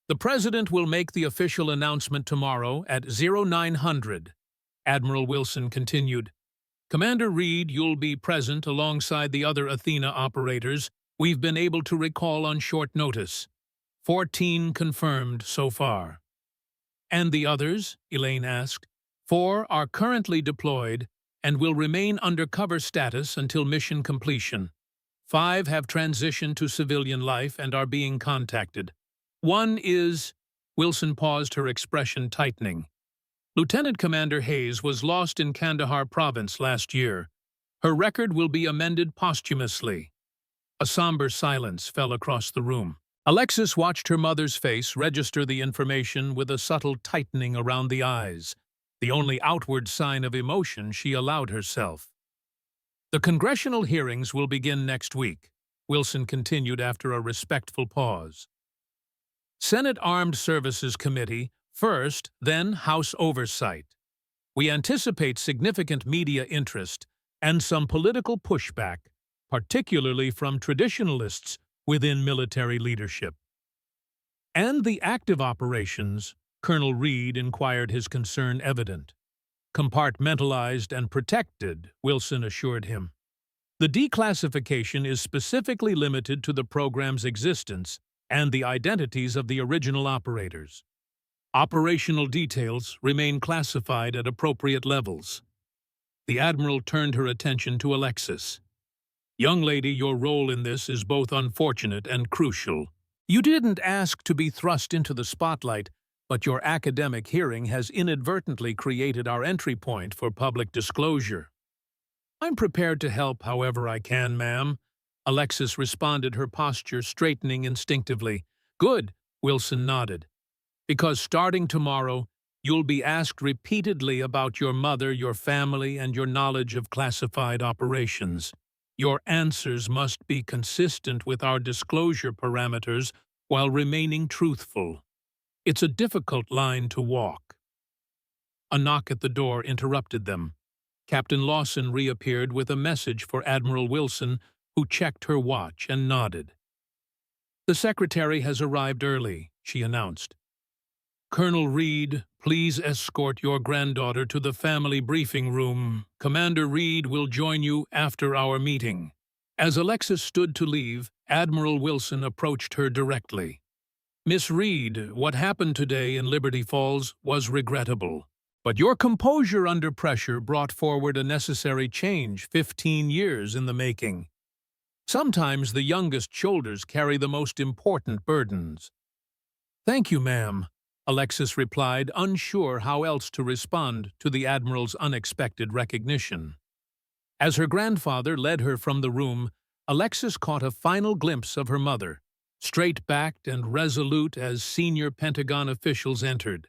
"The President will make the official announcement tomorrow at 0900, Admiral Wilson continued. "Commander Reed, you'll be present alongside the other Athena operators we've been able to recall on short notice. 14 confirmed so far." "And the others?" Elaine asked. "4 are currently deployed and will remain under cover status until mission completion. 5 have transitioned to civilian life and are being contacted. 1 is—" Wilson paused, her expression tightening. "Lieutenant Commander Hayes was lost in Kandahar province last year. Her record will be amended posthumously." A somber silence fell across the room. Alexis watched her mother's face register the information with a subtle tightening around the eyes, the only outward sign of emotion she allowed herself. "The congressional hearings will begin next week," Wilson continued after a respectful pause. "Senate Armed Services Committee first, then House Oversight. We anticipate significant media interest and some political pushback, particularly from traditionalists within military leadership." "And the active operations?" Colonel Reed inquired, his concern evident. "Compartmentalized and protected," Wilson assured him. "The declassification is specifically limited to the program's existence and the identities of the original operators. Operational details remain classified at appropriate levels." The Admiral turned her attention to Alexis. "Young lady, your role in this is both unfortunate and crucial. You didn't ask to be thrust into the spotlight, but your academic hearing has inadvertently created our entry point for public disclosure." "I'm prepared to help however I can, ma'am," Alexis responded, her posture straightening instinctively. "Good," Wilson nodded. "Because starting tomorrow, you'll be asked repeatedly about your mother, your family, and your knowledge of classified operations. Your answers must be consistent with our disclosure parameters while remaining truthful. It's a difficult line to walk." A knock at the door interrupted them. Captain Lawson reappeared with a message for Admiral Wilson, who checked her watch and nodded. "The Secretary has arrived early," she announced. "Colonel Reed, please escort your granddaughter to the family briefing room. Commander Reed will join you after our meeting." As Alexis stood to leave, Admiral Wilson approached her directly. "Miss Reed, what happened today in Liberty Falls was regrettable. But your composure under pressure brought forward a necessary change 15 years in the making. Sometimes the youngest shoulders carry the most important burdens. Thank you, ma'am, Alexis replied, unsure how else to respond to the Admiral's unexpected recognition. As her grandfather led her from the room, Alexis caught a final glimpse of her mother, straight-backed and resolute as senior Pentagon officials entered.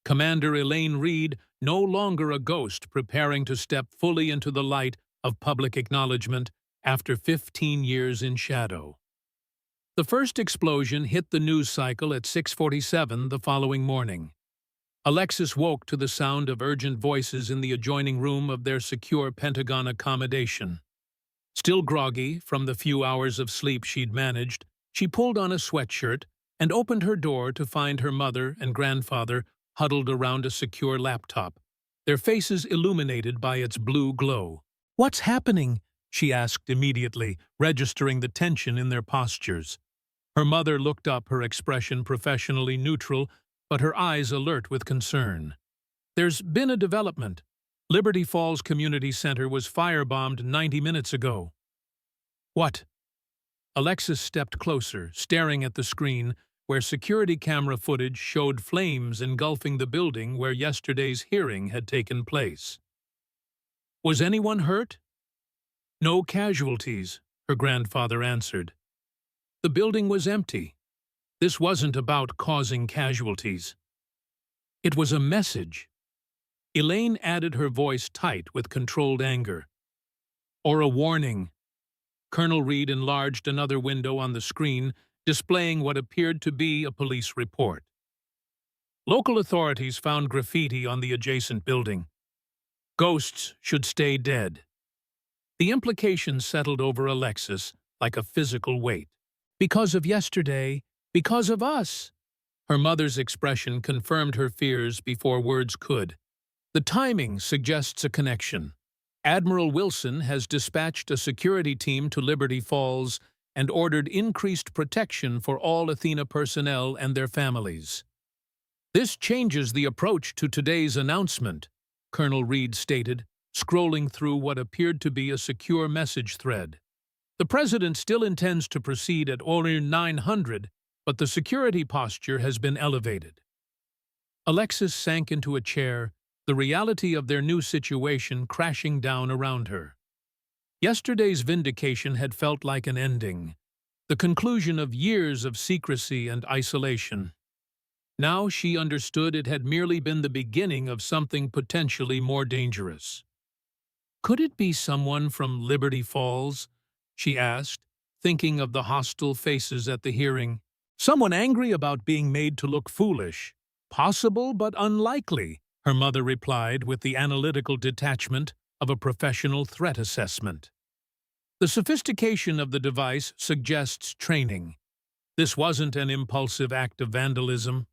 Commander Elaine Reed, no longer a ghost preparing to step fully into the light of public acknowledgement after 15 years in shadow. The first explosion hit the news cycle at 6:47 the following morning. Alexis woke to the sound of urgent voices in the adjoining room of their secure Pentagon accommodation. Still groggy from the few hours of sleep she'd managed, she pulled on a sweatshirt and opened her door to find her mother and grandfather huddled around a secure laptop, their faces illuminated by its blue glow. "What's happening?" she asked immediately, registering the tension in their postures. Her mother looked up, her expression professionally neutral, but her eyes alert with concern. "There's been a development. Liberty Falls Community Center was firebombed 90 minutes ago." "What?" Alexis stepped closer, staring at the screen where security camera footage showed flames engulfing the building where yesterday's hearing had taken place. "Was anyone hurt?" "No casualties," her grandfather answered. The building was empty. This wasn't about causing casualties. It was a message. Elaine added her voice tight with controlled anger. "Or a warning." Colonel Reed enlarged another window on the screen, displaying what appeared to be a police report. Local authorities found graffiti on the adjacent building. "Ghosts should stay dead." The implications settled over Alexis like a physical weight. "Because of yesterday, because of us." Her mother's expression confirmed her fears before words could. The timing suggests a connection. Admiral Wilson has dispatched a security team to Liberty Falls and ordered increased protection for all Athena personnel and their families. "This changes the approach to today's announcement," Colonel Reed stated, scrolling through what appeared to be a secure message thread. "The President still intends to proceed at Order 900, but the security posture has been elevated." Alexis sank into a chair, the reality of their new situation crashing down around her. Yesterday's vindication had felt like an ending, the conclusion of years of secrecy and isolation. Now she understood it had merely been the beginning of something potentially more dangerous. "Could it be someone from Liberty Falls?" she asked, thinking of the hostile faces at the hearing. "Someone angry about being made to look foolish. Possible but unlikely," her mother replied with the analytical detachment of a professional threat assessment. The sophistication of the device suggests training. This wasn't an impulsive act of vandalism.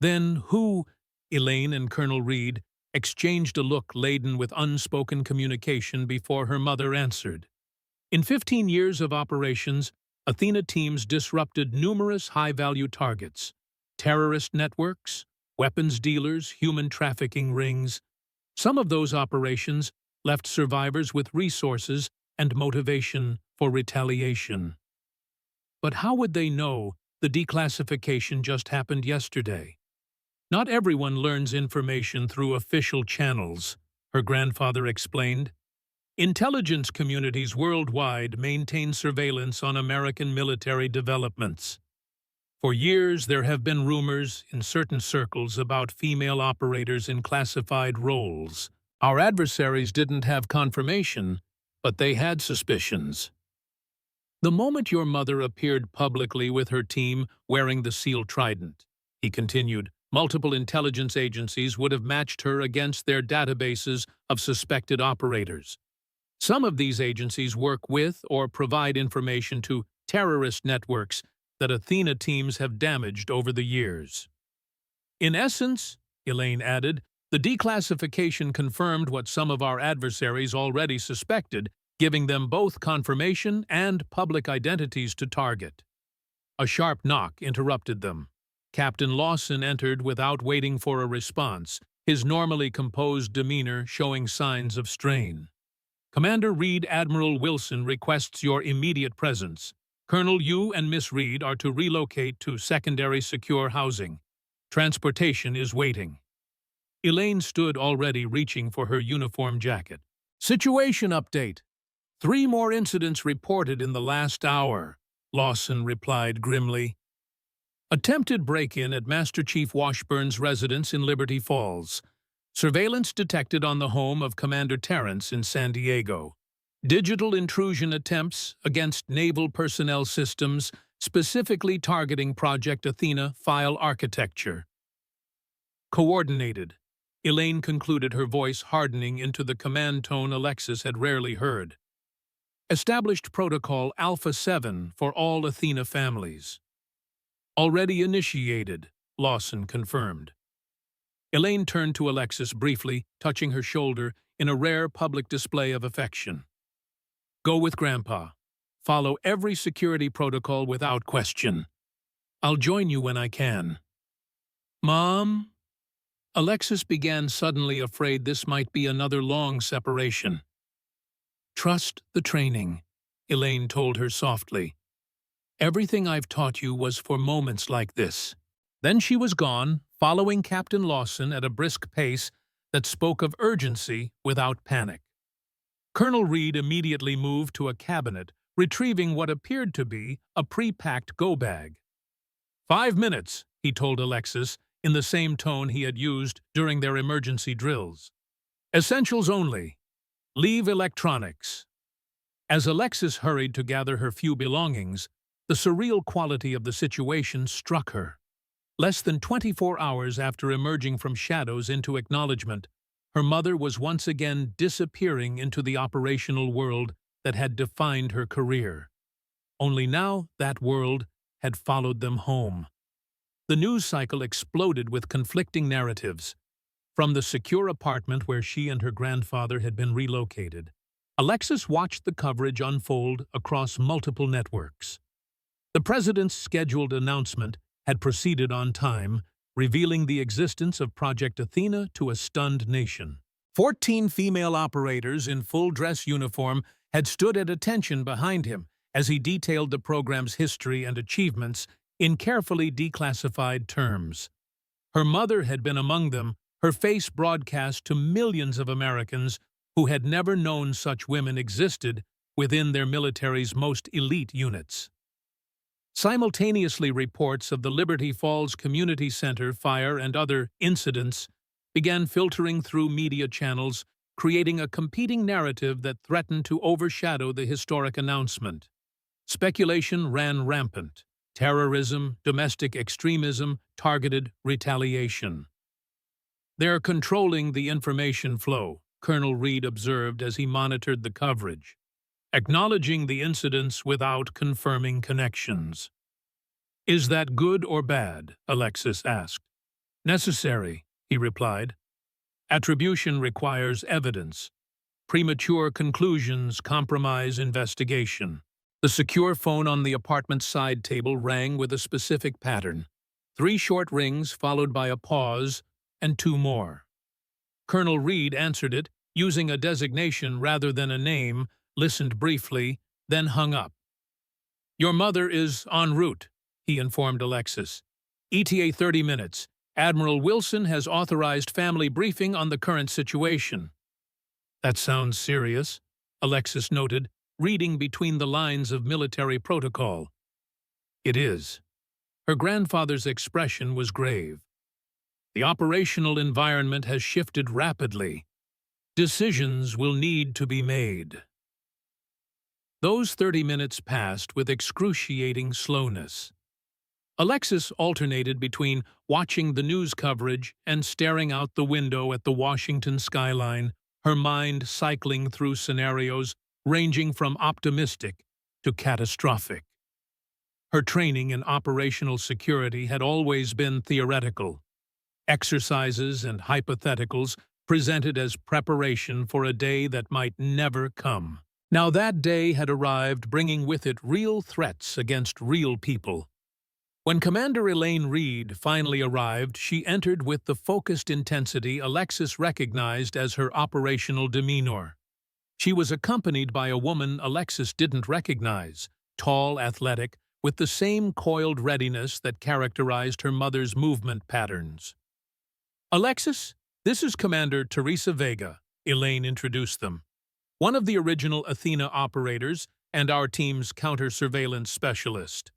"Then who?" Elaine and Colonel Reed exchanged a look laden with unspoken communication before her mother answered. In 15 years of operations, Athena teams disrupted numerous high-value targets: terrorist networks, weapons dealers, human trafficking rings. Some of those operations left survivors with resources and motivation for retaliation. But how would they know the declassification just happened yesterday? "Not everyone learns information through official channels," her grandfather explained. "Intelligence communities worldwide maintain surveillance on American military developments. For years, there have been rumors in certain circles about female operators in classified roles. Our adversaries didn't have confirmation, but they had suspicions. The moment your mother appeared publicly with her team wearing the seal trident," he continued, "multiple intelligence agencies would have matched her against their databases of suspected operators. Some of these agencies work with or provide information to terrorist networks that Athena teams have damaged over the years." "In essence," Elaine added, "the declassification confirmed what some of our adversaries already suspected, giving them both confirmation and public identities to target." A sharp knock interrupted them. Captain Lawson entered without waiting for a response, his normally composed demeanor showing signs of strain. "Commander Reed, Admiral Wilson requests your immediate presence. Colonel, you and Miss Reed are to relocate to secondary secure housing. Transportation is waiting." Elaine stood already reaching for her uniform jacket. "Situation update. 3 more incidents reported in the last hour," Lawson replied grimly. "Attempted break-in at Master Chief Washburn's residence in Liberty Falls. Surveillance detected on the home of Commander Terrence in San Diego. Digital intrusion attempts against naval personnel systems, specifically targeting Project Athena file architecture. Coordinated." Elaine concluded, her voice hardening into the command tone Alexis had rarely heard. "Established protocol Alpha 7 for all Athena families." "Already initiated," Lawson confirmed. Elaine turned to Alexis briefly, touching her shoulder in a rare public display of affection. "Go with Grandpa. Follow every security protocol without question. I'll join you when I can." "Mom?" Alexis began, suddenly afraid this might be another long separation. "Trust the training," Elaine told her softly. "Everything I've taught you was for moments like this." Then she was gone, following Captain Lawson at a brisk pace that spoke of urgency without panic. Colonel Reed immediately moved to a cabinet, retrieving what appeared to be a pre-packed go-bag. "5 minutes," he told Alexis, in the same tone he had used during their emergency drills. "Essentials only. Leave electronics." As Alexis hurried to gather her few belongings, the surreal quality of the situation struck her. Less than 24 hours after emerging from shadows into acknowledgement, her mother was once again disappearing into the operational world that had defined her career. Only now that world had followed them home. The news cycle exploded with conflicting narratives. From the secure apartment where she and her grandfather had been relocated, Alexis watched the coverage unfold across multiple networks. The president's scheduled announcement had proceeded on time, revealing the existence of Project Athena to a stunned nation. 14 female operators in full dress uniform had stood at attention behind him as he detailed the program's history and achievements in carefully declassified terms. Her mother had been among them, her face broadcast to millions of Americans who had never known such women existed within their military's most elite units. Simultaneously, reports of the Liberty Falls Community Center fire and other incidents began filtering through media channels, creating a competing narrative that threatened to overshadow the historic announcement. Speculation ran rampant. Terrorism, domestic extremism, targeted retaliation. "They're controlling the information flow," Colonel Reed observed as he monitored the coverage, "acknowledging the incidents without confirming connections." "Is that good or bad?" Alexis asked. "Necessary," he replied. "Attribution requires evidence. Premature conclusions compromise investigation." The secure phone on the apartment's side table rang with a specific pattern. 3 short rings followed by a pause, and 2 more. Colonel Reed answered it, using a designation rather than a name, listened briefly, then hung up. "Your mother is en route," he informed Alexis. "ETA 30 minutes. Admiral Wilson has authorized family briefing on the current situation." "That sounds serious," Alexis noted, reading between the lines of military protocol. "It is." Her grandfather's expression was grave. "The operational environment has shifted rapidly. Decisions will need to be made." Those 30 minutes passed with excruciating slowness. Alexis alternated between watching the news coverage and staring out the window at the Washington skyline, her mind cycling through scenarios ranging from optimistic to catastrophic. Her training in operational security had always been theoretical. Exercises and hypotheticals presented as preparation for a day that might never come. Now that day had arrived, bringing with it real threats against real people. When Commander Elaine Reed finally arrived, she entered with the focused intensity Alexis recognized as her operational demeanor. She was accompanied by a woman Alexis didn't recognize, tall, athletic, with the same coiled readiness that characterized her mother's movement patterns. "Alexis, this is Commander Teresa Vega," Elaine introduced them. "One of the original Athena operators and our team's counter-surveillance specialist."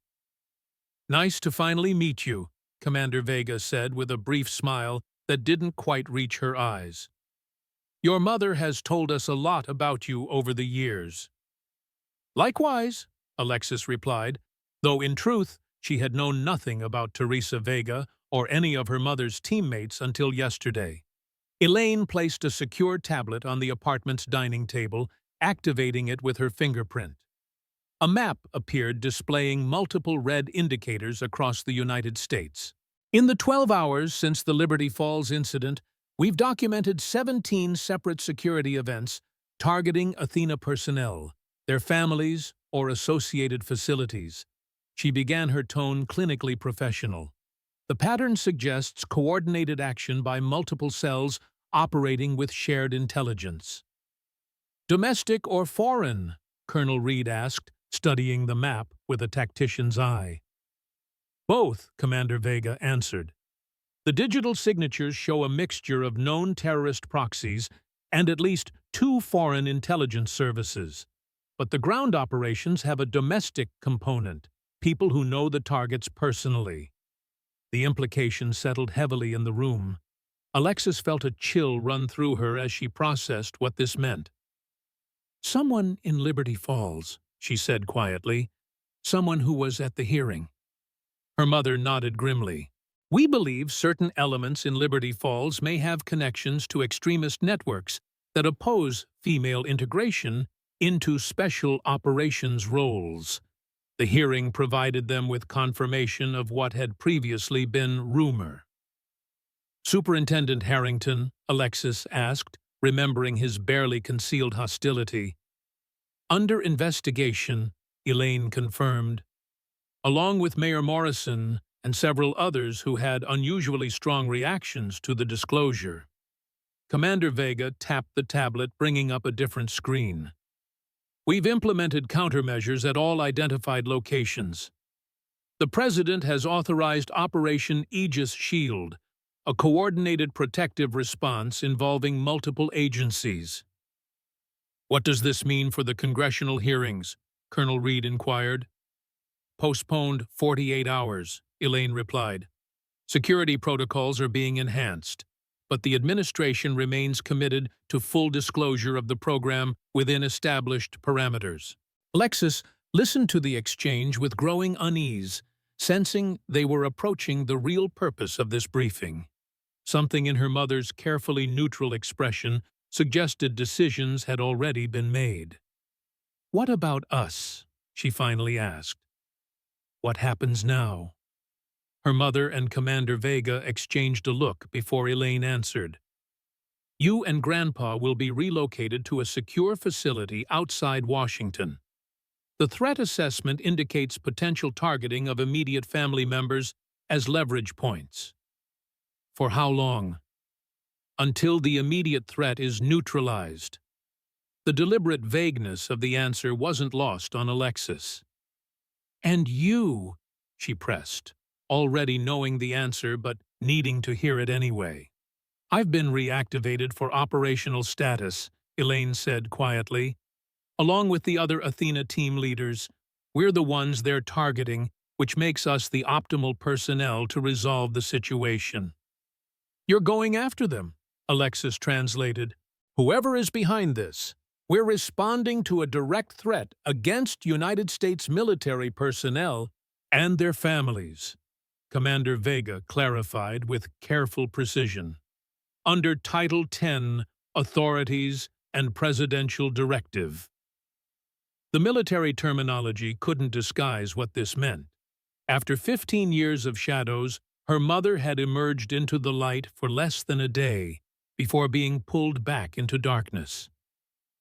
"Nice to finally meet you," Commander Vega said with a brief smile that didn't quite reach her eyes. "Your mother has told us a lot about you over the years." "Likewise," Alexis replied, though in truth she had known nothing about Teresa Vega or any of her mother's teammates until yesterday. Elaine placed a secure tablet on the apartment's dining table, activating it with her fingerprint. A map appeared displaying multiple red indicators across the United States. "In the 12 hours since the Liberty Falls incident, we've documented 17 separate security events targeting Athena personnel, their families, or associated facilities." She began her tone clinically professional. "The pattern suggests coordinated action by multiple cells operating with shared intelligence." "Domestic or foreign?" Colonel Reed asked, studying the map with a tactician's eye. "Both," Commander Vega answered. "The digital signatures show a mixture of known terrorist proxies and at least 2 foreign intelligence services. But the ground operations have a domestic component, people who know the targets personally." The implication settled heavily in the room. Alexis felt a chill run through her as she processed what this meant. "Someone in Liberty Falls," she said quietly. "Someone who was at the hearing." Her mother nodded grimly. "We believe certain elements in Liberty Falls may have connections to extremist networks that oppose female integration into special operations roles." The hearing provided them with confirmation of what had previously been rumor. "Superintendent Harrington," Alexis asked, remembering his barely concealed hostility. "Under investigation," Elaine confirmed, "along with Mayor Morrison and several others who had unusually strong reactions to the disclosure." Commander Vega tapped the tablet, bringing up a different screen. "We've implemented countermeasures at all identified locations. The President has authorized Operation Aegis Shield, a coordinated protective response involving multiple agencies." "What does this mean for the congressional hearings?" Colonel Reed inquired. "Postponed 48 hours, Elaine replied. "Security protocols are being enhanced, but the administration remains committed to full disclosure of the program within established parameters." Alexis listened to the exchange with growing unease, sensing they were approaching the real purpose of this briefing. Something in her mother's carefully neutral expression suggested decisions had already been made. "What about us?" she finally asked. "What happens now?" Her mother and Commander Vega exchanged a look before Elaine answered. "You and Grandpa will be relocated to a secure facility outside Washington. The threat assessment indicates potential targeting of immediate family members as leverage points." "For how long?" "Until the immediate threat is neutralized." The deliberate vagueness of the answer wasn't lost on Alexis. "And you?" she pressed, already knowing the answer but needing to hear it anyway. "I've been reactivated for operational status," Elaine said quietly. "Along with the other Athena team leaders, we're the ones they're targeting, which makes us the optimal personnel to resolve the situation." "You're going after them," Alexis translated. "Whoever is behind this, we're responding to a direct threat against United States military personnel and their families," Commander Vega clarified with careful precision. "Under Title 10, Authorities and Presidential Directive." The military terminology couldn't disguise what this meant. After 15 years of shadows, her mother had emerged into the light for less than a day before being pulled back into darkness.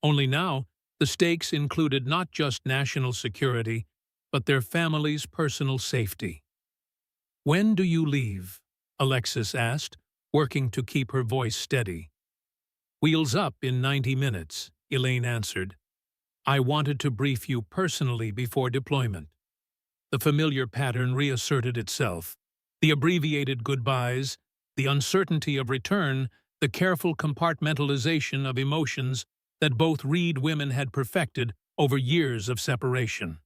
Only now, the stakes included not just national security, but their family's personal safety. "When do you leave?" Alexis asked, working to keep her voice steady. "Wheels up in 90 minutes," Elaine answered. "I wanted to brief you personally before deployment." The familiar pattern reasserted itself. The abbreviated goodbyes, the uncertainty of return, the careful compartmentalization of emotions that both Reed women had perfected over years of separation.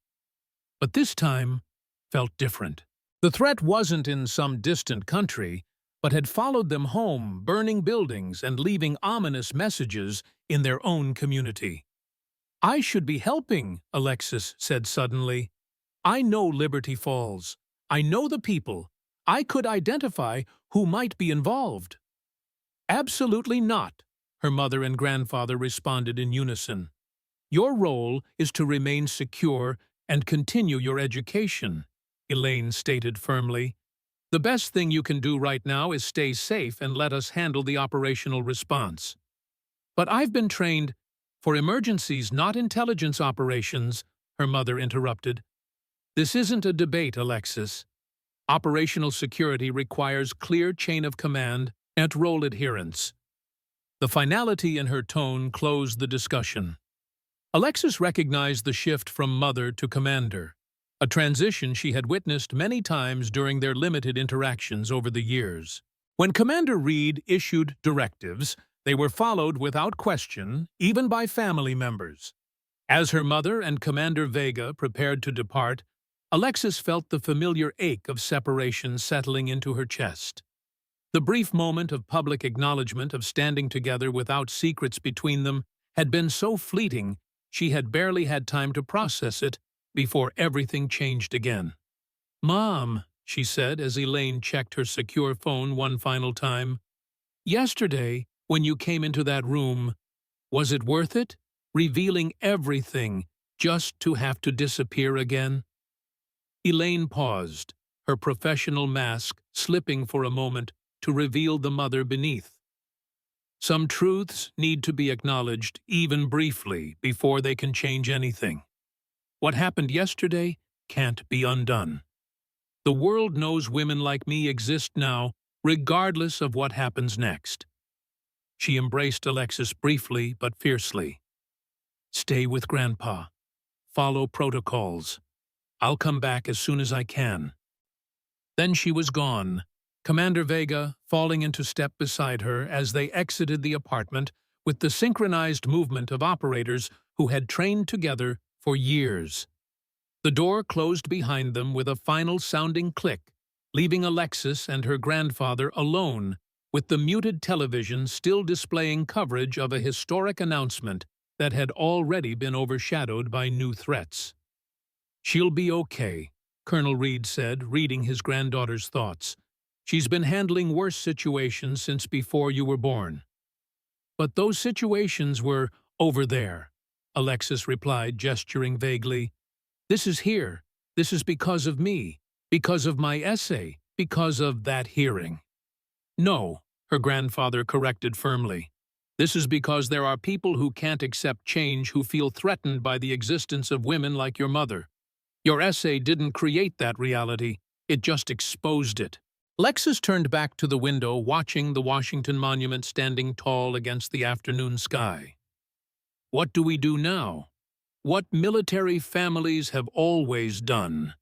But this time felt different. The threat wasn't in some distant country, but had followed them home, burning buildings and leaving ominous messages in their own community. "I should be helping," Alexis said suddenly. "I know Liberty Falls. I know the people. I could identify who might be involved." "Absolutely not," her mother and grandfather responded in unison. "Your role is to remain secure and continue your education," Elaine stated firmly. "The best thing you can do right now is stay safe and let us handle the operational response." "But I've been trained for emergencies, not intelligence operations," her mother interrupted. "This isn't a debate, Alexis. Operational security requires clear chain of command and role adherence." The finality in her tone closed the discussion. Alexis recognized the shift from mother to commander, a transition she had witnessed many times during their limited interactions over the years. When Commander Reed issued directives, they were followed without question, even by family members. As her mother and Commander Vega prepared to depart, Alexis felt the familiar ache of separation settling into her chest. The brief moment of public acknowledgement of standing together without secrets between them had been so fleeting she had barely had time to process it before everything changed again. "Mom," she said as Elaine checked her secure phone one final time, "yesterday, when you came into that room, was it worth it? Revealing everything just to have to disappear again?" Elaine paused, her professional mask slipping for a moment to reveal the mother beneath. Some truths need to be acknowledged, even briefly, before they can change anything. What happened yesterday can't be undone. The world knows women like me exist now, regardless of what happens next. She embraced Alexis briefly but fiercely. "Stay with Grandpa. Follow protocols. I'll come back as soon as I can." Then she was gone, Commander Vega falling into step beside her as they exited the apartment with the synchronized movement of operators who had trained together for years. The door closed behind them with a final sounding click, leaving Alexis and her grandfather alone, with the muted television still displaying coverage of a historic announcement that had already been overshadowed by new threats. "She'll be okay," Colonel Reed said, reading his granddaughter's thoughts. "She's been handling worse situations since before you were born." "But those situations were over there," Alexis replied, gesturing vaguely. "This is here. This is because of me, because of my essay, because of that hearing." "No," her grandfather corrected firmly. "This is because there are people who can't accept change, who feel threatened by the existence of women like your mother. Your essay didn't create that reality, it just exposed it." Lexus turned back to the window, watching the Washington Monument standing tall against the afternoon sky. "What do we do now? What military families have always done?"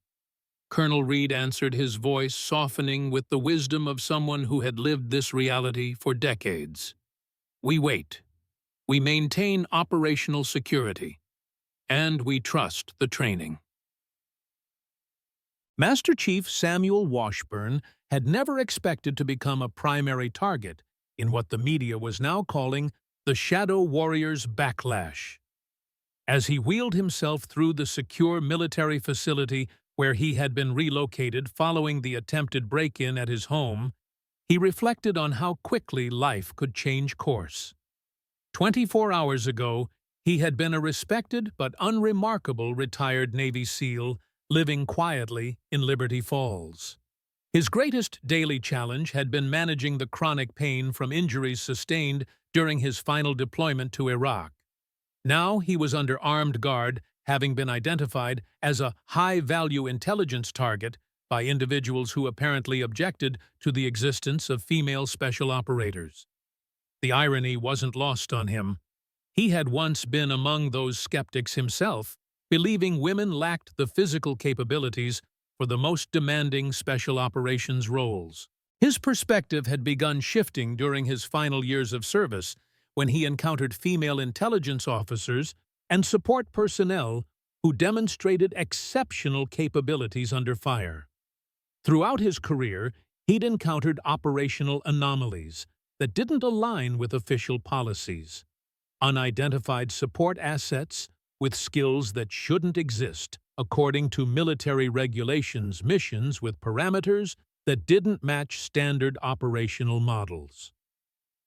Colonel Reed answered, his voice softening with the wisdom of someone who had lived this reality for decades. "We wait. We maintain operational security. And we trust the training." Master Chief Samuel Washburn had never expected to become a primary target in what the media was now calling the Shadow Warriors' backlash. As he wheeled himself through the secure military facility where he had been relocated following the attempted break-in at his home, he reflected on how quickly life could change course. 24 hours ago, he had been a respected but unremarkable retired Navy SEAL living quietly in Liberty Falls. His greatest daily challenge had been managing the chronic pain from injuries sustained during his final deployment to Iraq. Now he was under armed guard, having been identified as a high-value intelligence target by individuals who apparently objected to the existence of female special operators. The irony wasn't lost on him. He had once been among those skeptics himself, believing women lacked the physical capabilities for the most demanding special operations roles. His perspective had begun shifting during his final years of service when he encountered female intelligence officers and support personnel who demonstrated exceptional capabilities under fire. Throughout his career, he'd encountered operational anomalies that didn't align with official policies, unidentified support assets with skills that shouldn't exist, according to military regulations, missions with parameters that didn't match standard operational models.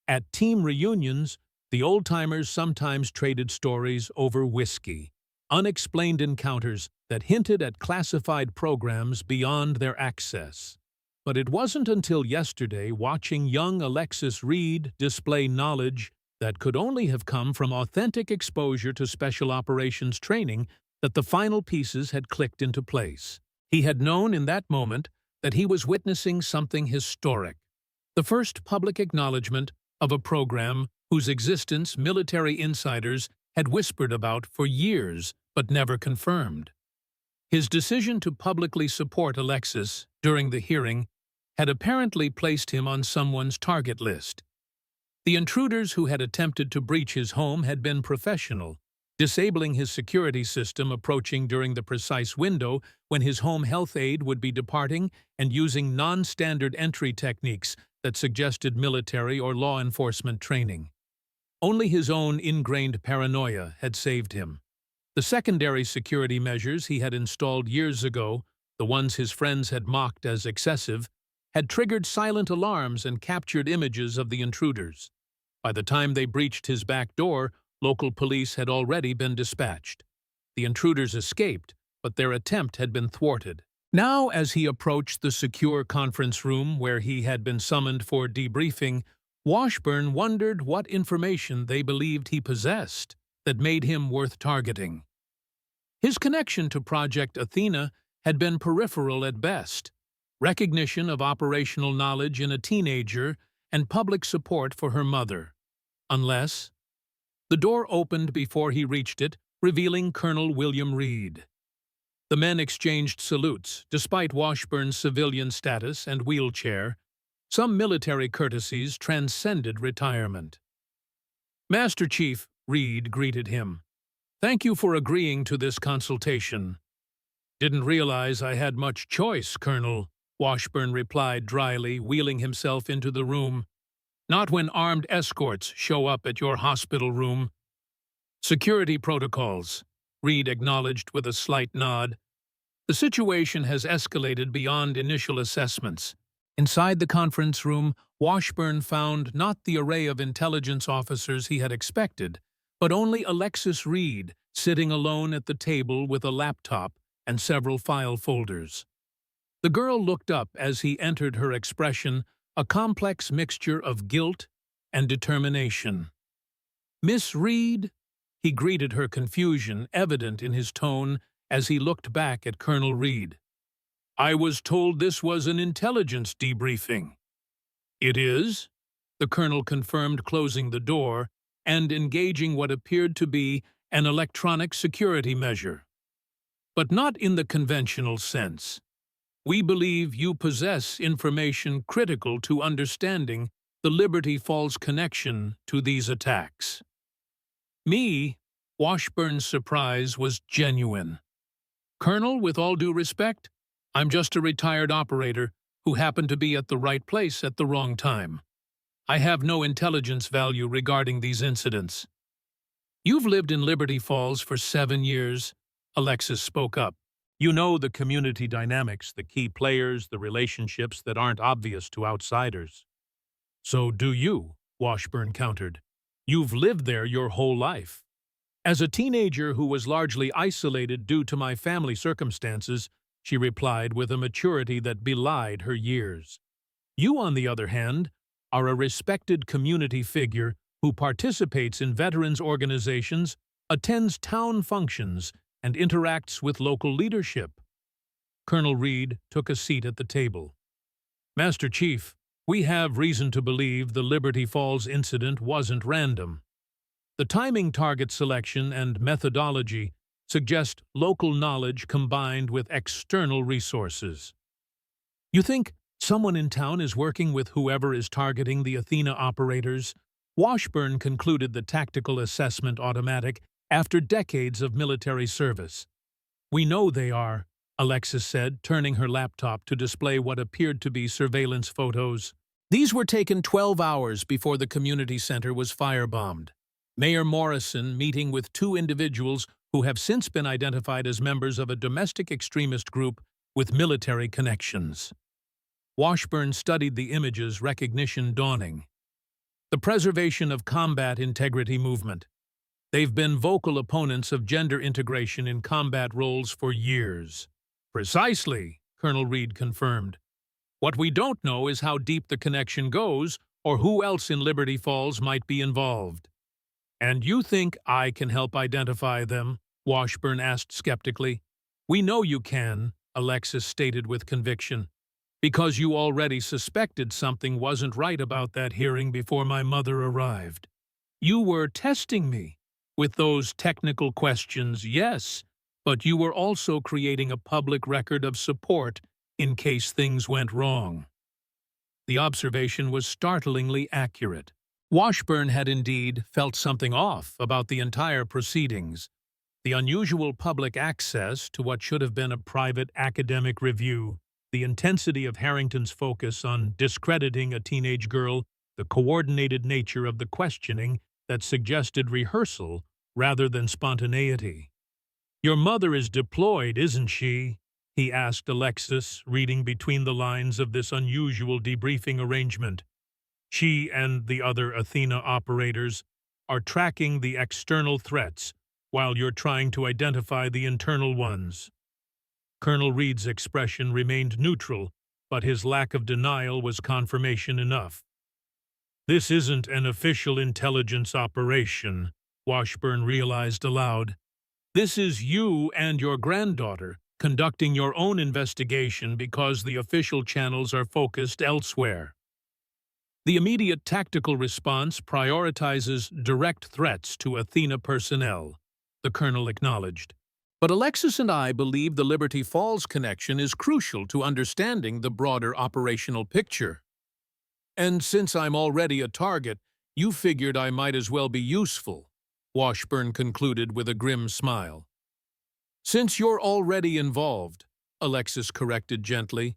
At team reunions, the old-timers sometimes traded stories over whiskey, unexplained encounters that hinted at classified programs beyond their access. But it wasn't until yesterday, watching young Alexis Reed display knowledge that could only have come from authentic exposure to special operations training, that the final pieces had clicked into place. He had known in that moment that he was witnessing something historic, the first public acknowledgement of a program whose existence military insiders had whispered about for years but never confirmed. His decision to publicly support Alexis during the hearing had apparently placed him on someone's target list. The intruders who had attempted to breach his home had been professional, disabling his security system approaching during the precise window when his home health aide would be departing, and using non-standard entry techniques that suggested military or law enforcement training. Only his own ingrained paranoia had saved him. The secondary security measures he had installed years ago, the ones his friends had mocked as excessive, had triggered silent alarms and captured images of the intruders. By the time they breached his back door, local police had already been dispatched. The intruders escaped, but their attempt had been thwarted. Now, as he approached the secure conference room where he had been summoned for debriefing, Washburn wondered what information they believed he possessed that made him worth targeting. His connection to Project Athena had been peripheral at best, recognition of operational knowledge in a teenager and public support for her mother. Unless... The door opened before he reached it, revealing Colonel William Reed. The men exchanged salutes, despite Washburn's civilian status and wheelchair. Some military courtesies transcended retirement. "Master Chief," Reed greeted him, "thank you for agreeing to this consultation." "Didn't realize I had much choice, Colonel," Washburn replied dryly, wheeling himself into the room. "Not when armed escorts show up at your hospital room." "Security protocols," Reed acknowledged with a slight nod. "The situation has escalated beyond initial assessments." Inside the conference room, Washburn found not the array of intelligence officers he had expected, but only Alexis Reed sitting alone at the table with a laptop and several file folders. The girl looked up as he entered, her expression a complex mixture of guilt and determination. "Miss Reed?" He greeted her, confusion evident in his tone as he looked back at Colonel Reed. "I was told this was an intelligence debriefing." "It is," the colonel confirmed, closing the door and engaging what appeared to be an electronic security measure. "But not in the conventional sense. We believe you possess information critical to understanding the Liberty Falls connection to these attacks." "Me?" Washburn's surprise was genuine. "Colonel, with all due respect, I'm just a retired operator who happened to be at the right place at the wrong time. I have no intelligence value regarding these incidents." "You've lived in Liberty Falls for 7 years," Alexis spoke up. "You know the community dynamics, the key players, the relationships that aren't obvious to outsiders." "So do you," Washburn countered. "You've lived there your whole life." "As a teenager who was largely isolated due to my family circumstances," she replied with a maturity that belied her years. "You, on the other hand, are a respected community figure who participates in veterans organizations, attends town functions, and interacts with local leadership." Colonel Reed took a seat at the table. Master Chief, we have reason to believe the Liberty Falls incident wasn't random. The timing, target selection, and methodology suggest local knowledge combined with external resources. You think someone in town is working with whoever is targeting the Athena operators? Washburn concluded the tactical assessment automatic after decades of military service. We know they are, Alexis said, turning her laptop to display what appeared to be surveillance photos. These were taken 12 hours before the community center was firebombed. Mayor Morrison meeting with two individuals who have since been identified as members of a domestic extremist group with military connections. Washburn studied the images, recognition dawning. The preservation of combat integrity movement. They've been vocal opponents of gender integration in combat roles for years. Precisely, Colonel Reed confirmed. What we don't know is how deep the connection goes or who else in Liberty Falls might be involved. And you think I can help identify them? Washburn asked skeptically. We know you can, Alexis stated with conviction, because you already suspected something wasn't right about that hearing before my mother arrived. You were testing me with those technical questions, yes, but you were also creating a public record of support in case things went wrong. The observation was startlingly accurate. Washburn had indeed felt something off about the entire proceedings. The unusual public access to what should have been a private academic review, the intensity of Harrington's focus on discrediting a teenage girl, the coordinated nature of the questioning that suggested rehearsal rather than spontaneity. Your mother is deployed, isn't she? He asked Alexis, reading between the lines of this unusual debriefing arrangement. She and the other Athena operators are tracking the external threats while you're trying to identify the internal ones. Colonel Reed's expression remained neutral, but his lack of denial was confirmation enough. This isn't an official intelligence operation, Washburn realized aloud. This is you and your granddaughter conducting your own investigation because the official channels are focused elsewhere. The immediate tactical response prioritizes direct threats to Athena personnel, the colonel acknowledged. But Alexis and I believe the Liberty Falls connection is crucial to understanding the broader operational picture. And since I'm already a target, you figured I might as well be useful, Washburn concluded with a grim smile. Since you're already involved, Alexis corrected gently,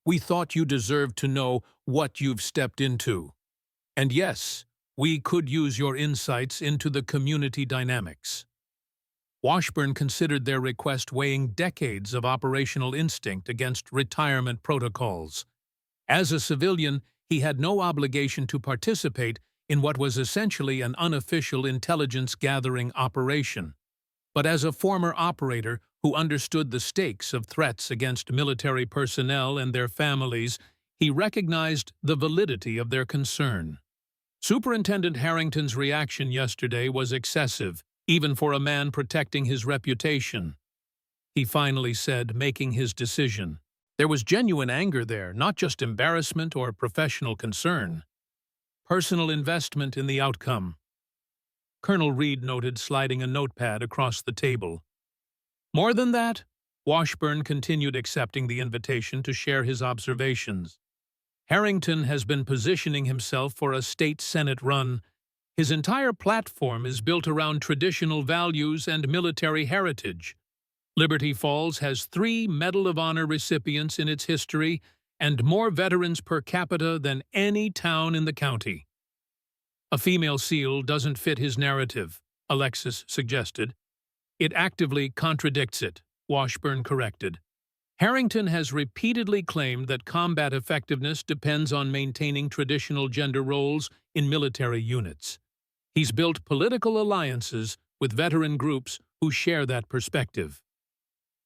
we thought you deserved to know what you've stepped into. And yes, we could use your insights into the community dynamics. Washburn considered their request weighing decades of operational instinct against retirement protocols. As a civilian, he had no obligation to participate in what was essentially an unofficial intelligence-gathering operation. But as a former operator who understood the stakes of threats against military personnel and their families, he recognized the validity of their concern. Superintendent Harrington's reaction yesterday was excessive, even for a man protecting his reputation. He finally said, making his decision. There was genuine anger there, not just embarrassment or professional concern. Personal investment in the outcome. Colonel Reed noted, sliding a notepad across the table. More than that, Washburn continued, accepting the invitation to share his observations. Harrington has been positioning himself for a state Senate run. His entire platform is built around traditional values and military heritage. Liberty Falls has 3 Medal of Honor recipients in its history and more veterans per capita than any town in the county. A female SEAL doesn't fit his narrative, Alexis suggested. It actively contradicts it, Washburn corrected. Harrington has repeatedly claimed that combat effectiveness depends on maintaining traditional gender roles in military units. He's built political alliances with veteran groups who share that perspective.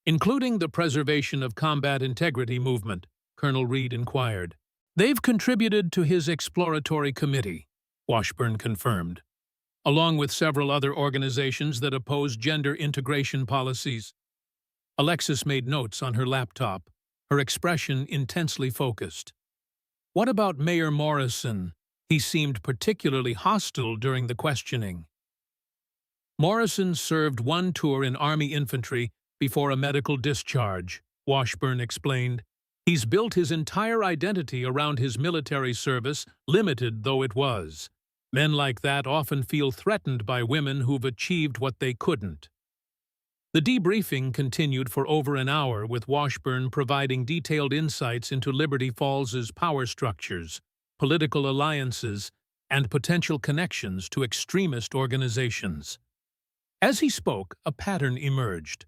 Including the Preservation of Combat Integrity movement, Colonel Reed inquired. They've contributed to his exploratory committee, Washburn confirmed, along with several other organizations that oppose gender integration policies. Alexis made notes on her laptop, her expression intensely focused. What about Mayor Morrison? He seemed particularly hostile during the questioning. Morrison served one tour in Army infantry before a medical discharge, Washburn explained. He's built his entire identity around his military service, limited though it was. Men like that often feel threatened by women who've achieved what they couldn't. The debriefing continued for over an hour, with Washburn providing detailed insights into Liberty Falls's power structures, political alliances, and potential connections to extremist organizations. As he spoke, a pattern emerged.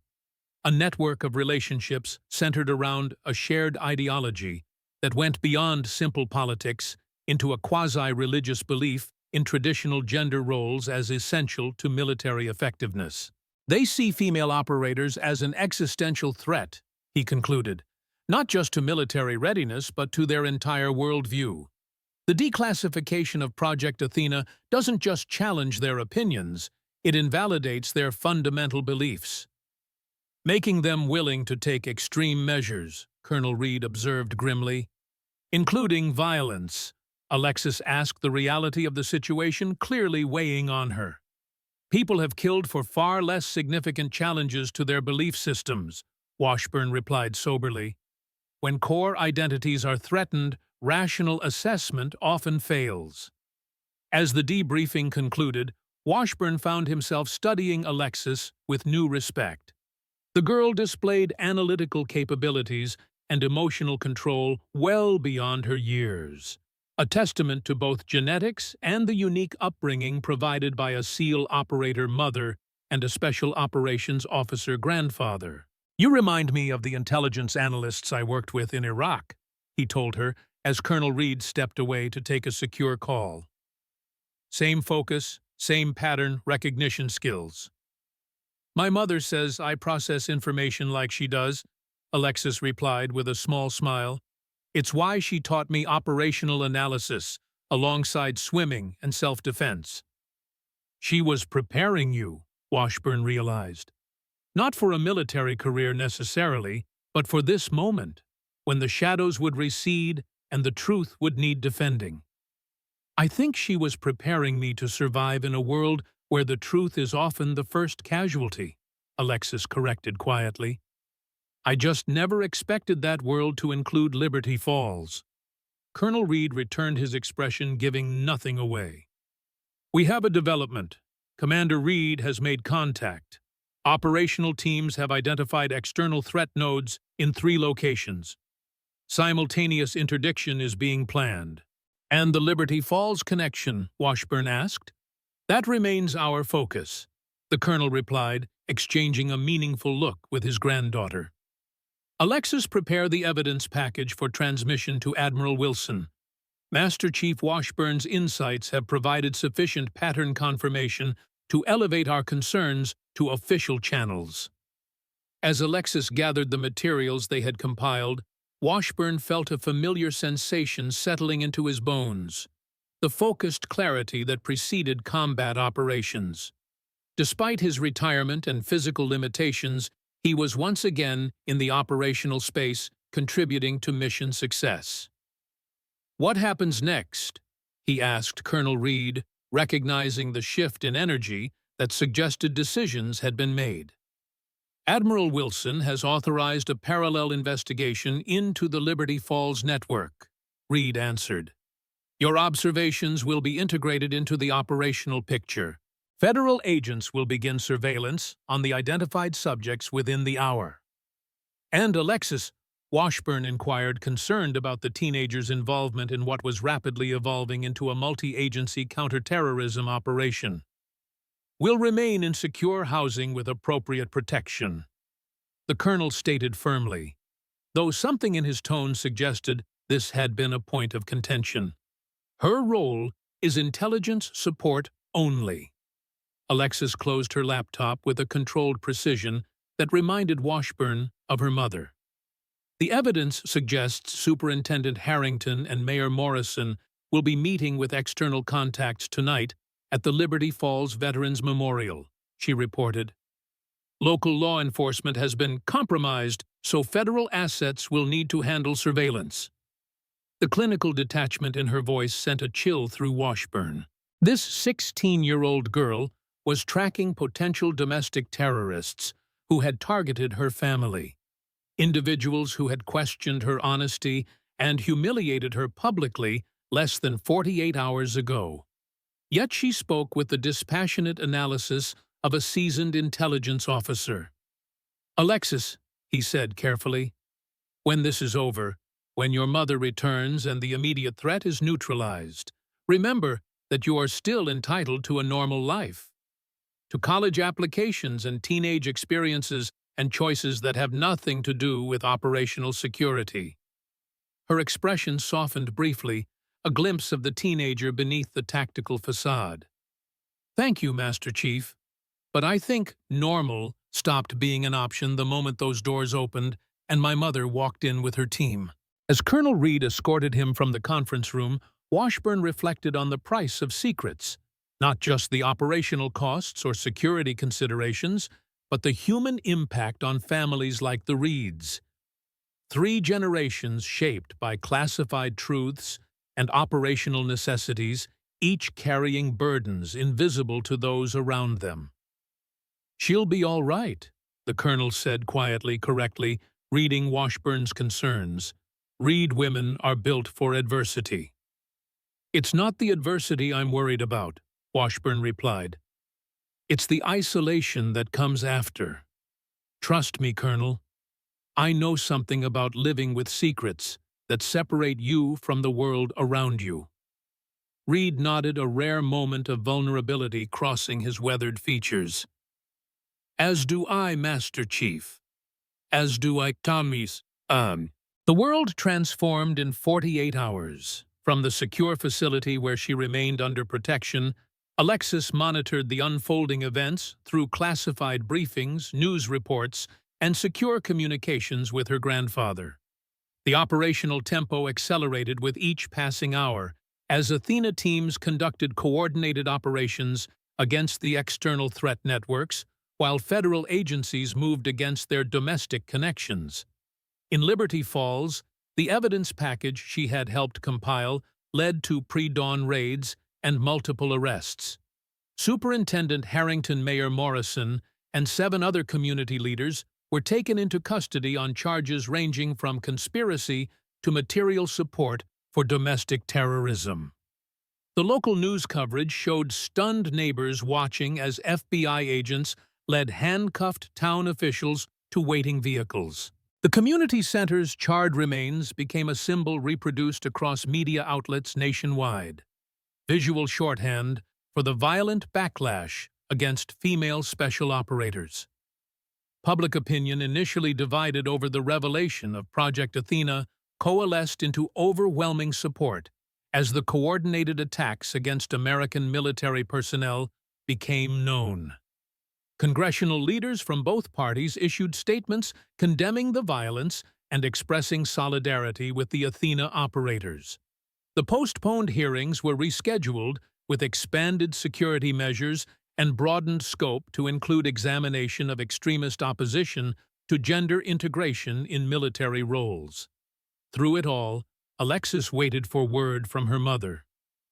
A network of relationships centered around a shared ideology that went beyond simple politics into a quasi-religious belief in traditional gender roles as essential to military effectiveness. They see female operators as an existential threat, he concluded, not just to military readiness but to their entire worldview. The declassification of Project Athena doesn't just challenge their opinions, it invalidates their fundamental beliefs, making them willing to take extreme measures, Colonel Reed observed grimly. Including violence, Alexis asked, the reality of the situation clearly weighing on her. People have killed for far less significant challenges to their belief systems, Washburn replied soberly. When core identities are threatened, rational assessment often fails. As the debriefing concluded, Washburn found himself studying Alexis with new respect. The girl displayed analytical capabilities and emotional control well beyond her years, a testament to both genetics and the unique upbringing provided by a SEAL operator mother and a Special Operations Officer grandfather. You remind me of the intelligence analysts I worked with in Iraq, he told her as Colonel Reed stepped away to take a secure call. Same focus, same pattern recognition skills. My mother says I process information like she does, Alexis replied with a small smile. It's why she taught me operational analysis, alongside swimming and self-defense. She was preparing you, Washburn realized. Not for a military career necessarily, but for this moment, when the shadows would recede and the truth would need defending. I think she was preparing me to survive in a world where the truth is often the first casualty, Alexis corrected quietly. I just never expected that world to include Liberty Falls. Colonel Reed returned his expression, giving nothing away. We have a development. Commander Reed has made contact. Operational teams have identified external threat nodes in 3 locations. Simultaneous interdiction is being planned. And the Liberty Falls connection, Washburn asked. That remains our focus, the colonel replied, exchanging a meaningful look with his granddaughter. Alexis prepared the evidence package for transmission to Admiral Wilson. Master Chief Washburn's insights have provided sufficient pattern confirmation to elevate our concerns to official channels. As Alexis gathered the materials they had compiled, Washburn felt a familiar sensation settling into his bones, the focused clarity that preceded combat operations. Despite his retirement and physical limitations, he was once again in the operational space, contributing to mission success. What happens next? He asked Colonel Reed, recognizing the shift in energy that suggested decisions had been made. Admiral Wilson has authorized a parallel investigation into the Liberty Falls network, Reed answered. Your observations will be integrated into the operational picture. Federal agents will begin surveillance on the identified subjects within the hour. And Alexis, Washburn inquired, concerned about the teenager's involvement in what was rapidly evolving into a multi-agency counterterrorism operation. Will remain in secure housing with appropriate protection, the colonel stated firmly, though something in his tone suggested this had been a point of contention. Her role is intelligence support only. Alexis closed her laptop with a controlled precision that reminded Washburn of her mother. The evidence suggests Superintendent Harrington and Mayor Morrison will be meeting with external contacts tonight at the Liberty Falls Veterans Memorial, she reported. Local law enforcement has been compromised, so federal assets will need to handle surveillance. The clinical detachment in her voice sent a chill through Washburn. This 16-year-old girl was tracking potential domestic terrorists who had targeted her family, individuals who had questioned her honesty and humiliated her publicly less than 48 hours ago. Yet she spoke with the dispassionate analysis of a seasoned intelligence officer. "Alexis," he said carefully, "when this is over, when your mother returns and the immediate threat is neutralized, remember that you are still entitled to a normal life, to college applications and teenage experiences and choices that have nothing to do with operational security." Her expression softened briefly, a glimpse of the teenager beneath the tactical facade. "Thank you, Master Chief, but I think normal stopped being an option the moment those doors opened and my mother walked in with her team." As Colonel Reed escorted him from the conference room, Washburn reflected on the price of secrets, not just the operational costs or security considerations, but the human impact on families like the Reeds. 3 generations shaped by classified truths and operational necessities, each carrying burdens invisible to those around them. "She'll be all right," the colonel said quietly, correctly, reading Washburn's concerns. "Reed women are built for adversity." "It's not the adversity I'm worried about," Washburn replied. "It's the isolation that comes after. Trust me, Colonel. I know something about living with secrets that separate you from the world around you." Reed nodded, a rare moment of vulnerability crossing his weathered features. "As do I, Master Chief. As do I, Tommy's. The world transformed in 48 hours. From the secure facility where she remained under protection, Alexis monitored the unfolding events through classified briefings, news reports, and secure communications with her grandfather. The operational tempo accelerated with each passing hour as Athena teams conducted coordinated operations against the external threat networks, while federal agencies moved against their domestic connections. In Liberty Falls, the evidence package she had helped compile led to pre-dawn raids and multiple arrests. Superintendent Harrington Mayor Morrison and 7 other community leaders were taken into custody on charges ranging from conspiracy to material support for domestic terrorism. The local news coverage showed stunned neighbors watching as FBI agents led handcuffed town officials to waiting vehicles. The community center's charred remains became a symbol reproduced across media outlets nationwide, visual shorthand for the violent backlash against female special operators. Public opinion, initially divided over the revelation of Project Athena, coalesced into overwhelming support as the coordinated attacks against American military personnel became known. Congressional leaders from both parties issued statements condemning the violence and expressing solidarity with the Athena operators. The postponed hearings were rescheduled with expanded security measures and broadened scope to include examination of extremist opposition to gender integration in military roles. Through it all, Alexis waited for word from her mother.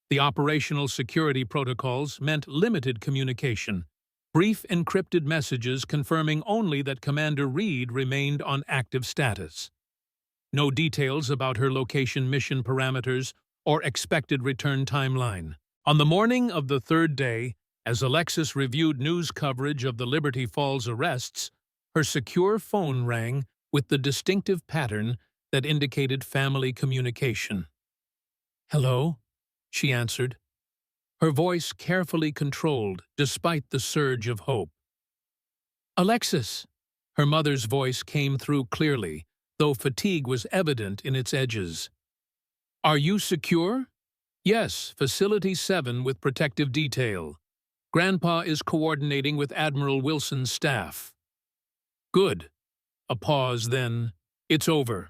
The operational security protocols meant limited communication, brief encrypted messages confirming only that Commander Reed remained on active status. No details about her location, mission parameters, or expected return timeline. On the morning of the 3rd day, as Alexis reviewed news coverage of the Liberty Falls arrests, her secure phone rang with the distinctive pattern that indicated family communication. "Hello?" she answered, her voice carefully controlled despite the surge of hope. "Alexis!" Her mother's voice came through clearly, though fatigue was evident in its edges. "Are you secure?" "Yes, Facility 7 with protective detail. Grandpa is coordinating with Admiral Wilson's staff." "Good." A pause, then, "It's over.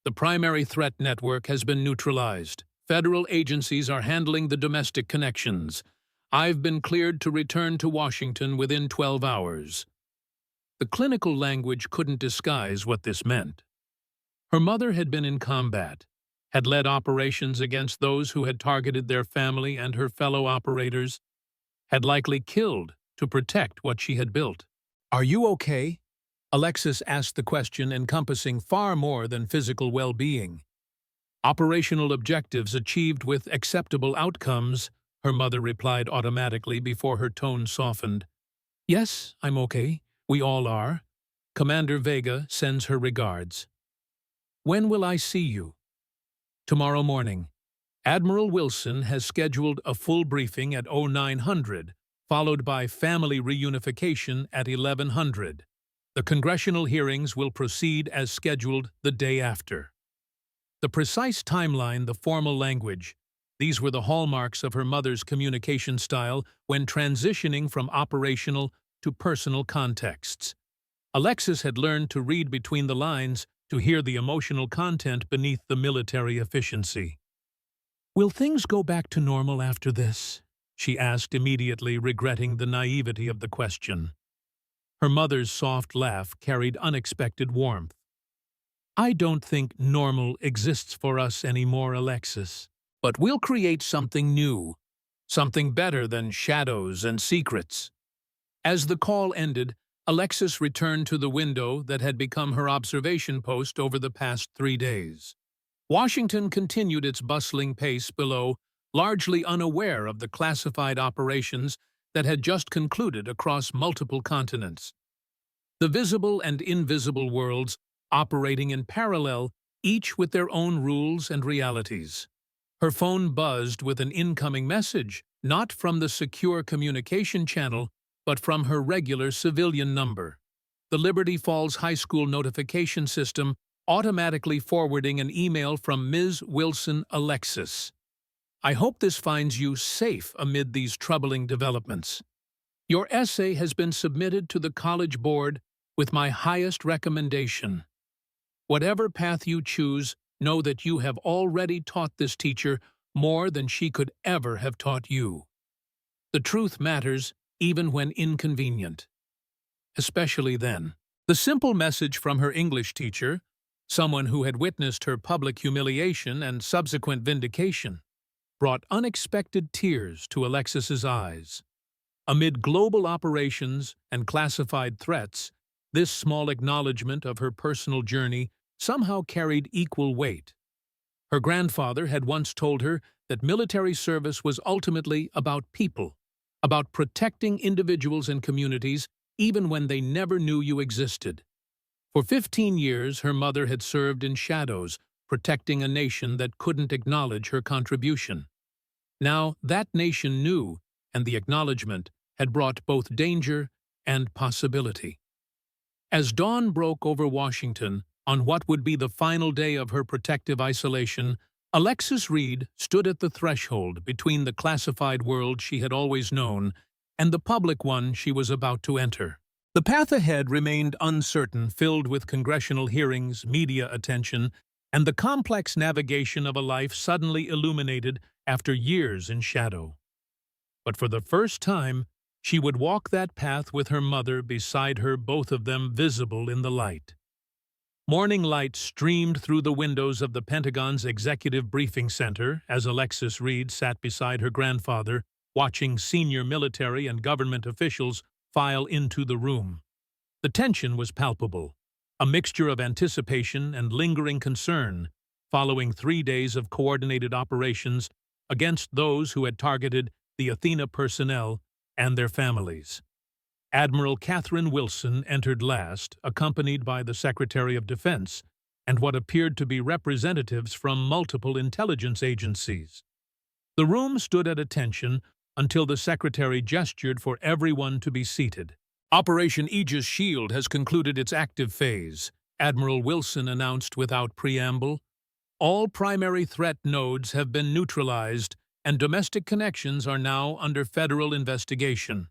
The primary threat network has been neutralized. Federal agencies are handling the domestic connections. I've been cleared to return to Washington within 12 hours." The clinical language couldn't disguise what this meant. Her mother had been in combat, had led operations against those who had targeted their family and her fellow operators, had likely killed to protect what she had built. "Are you okay?" Alexis asked the question encompassing far more than physical well-being. "Operational objectives achieved with acceptable outcomes," her mother replied automatically before her tone softened. "Yes, I'm okay. We all are. Commander Vega sends her regards." "When will I see you?" "Tomorrow morning. Admiral Wilson has scheduled a full briefing at 0900, followed by family reunification at 1100. The congressional hearings will proceed as scheduled the day after." The precise timeline, the formal language, these were the hallmarks of her mother's communication style when transitioning from operational to personal contexts. Alexis had learned to read between the lines, to hear the emotional content beneath the military efficiency. "Will things go back to normal after this?" she asked, immediately regretting the naivety of the question. Her mother's soft laugh carried unexpected warmth. "I don't think normal exists for us anymore, Alexis. But we'll create something new, something better than shadows and secrets." As the call ended, Alexis returned to the window that had become her observation post over the past 3 days. Washington continued its bustling pace below, largely unaware of the classified operations that had just concluded across multiple continents. The visible and invisible worlds operating in parallel, each with their own rules and realities. Her phone buzzed with an incoming message, not from the secure communication channel, but from her regular civilian number. The Liberty Falls High School notification system automatically forwarding an email from Ms. Wilson Alexis. "I hope this finds you safe amid these troubling developments. Your essay has been submitted to the College Board with my highest recommendation. Whatever path you choose, know that you have already taught this teacher more than she could ever have taught you. The truth matters, even when inconvenient. Especially then." The simple message from her English teacher, someone who had witnessed her public humiliation and subsequent vindication, brought unexpected tears to Alexis's eyes. Amid global operations and classified threats, this small acknowledgement of her personal journey somehow carried equal weight. Her grandfather had once told her that military service was ultimately about people, about protecting individuals and communities even when they never knew you existed. For 15 years, her mother had served in shadows, protecting a nation that couldn't acknowledge her contribution. Now that nation knew, and the acknowledgement had brought both danger and possibility. As dawn broke over Washington, on what would be the final day of her protective isolation, Alexis Reed stood at the threshold between the classified world she had always known and the public one she was about to enter. The path ahead remained uncertain, filled with congressional hearings, media attention, and the complex navigation of a life suddenly illuminated after years in shadow. But for the first time, she would walk that path with her mother beside her, both of them visible in the light. Morning light streamed through the windows of the Pentagon's Executive Briefing Center as Alexis Reed sat beside her grandfather, watching senior military and government officials file into the room. The tension was palpable, a mixture of anticipation and lingering concern, following 3 days of coordinated operations against those who had targeted the Athena personnel and their families. Admiral Catherine Wilson entered last, accompanied by the Secretary of Defense and what appeared to be representatives from multiple intelligence agencies. The room stood at attention until the Secretary gestured for everyone to be seated. "Operation Aegis Shield has concluded its active phase," Admiral Wilson announced without preamble. "All primary threat nodes have been neutralized, and domestic connections are now under federal investigation.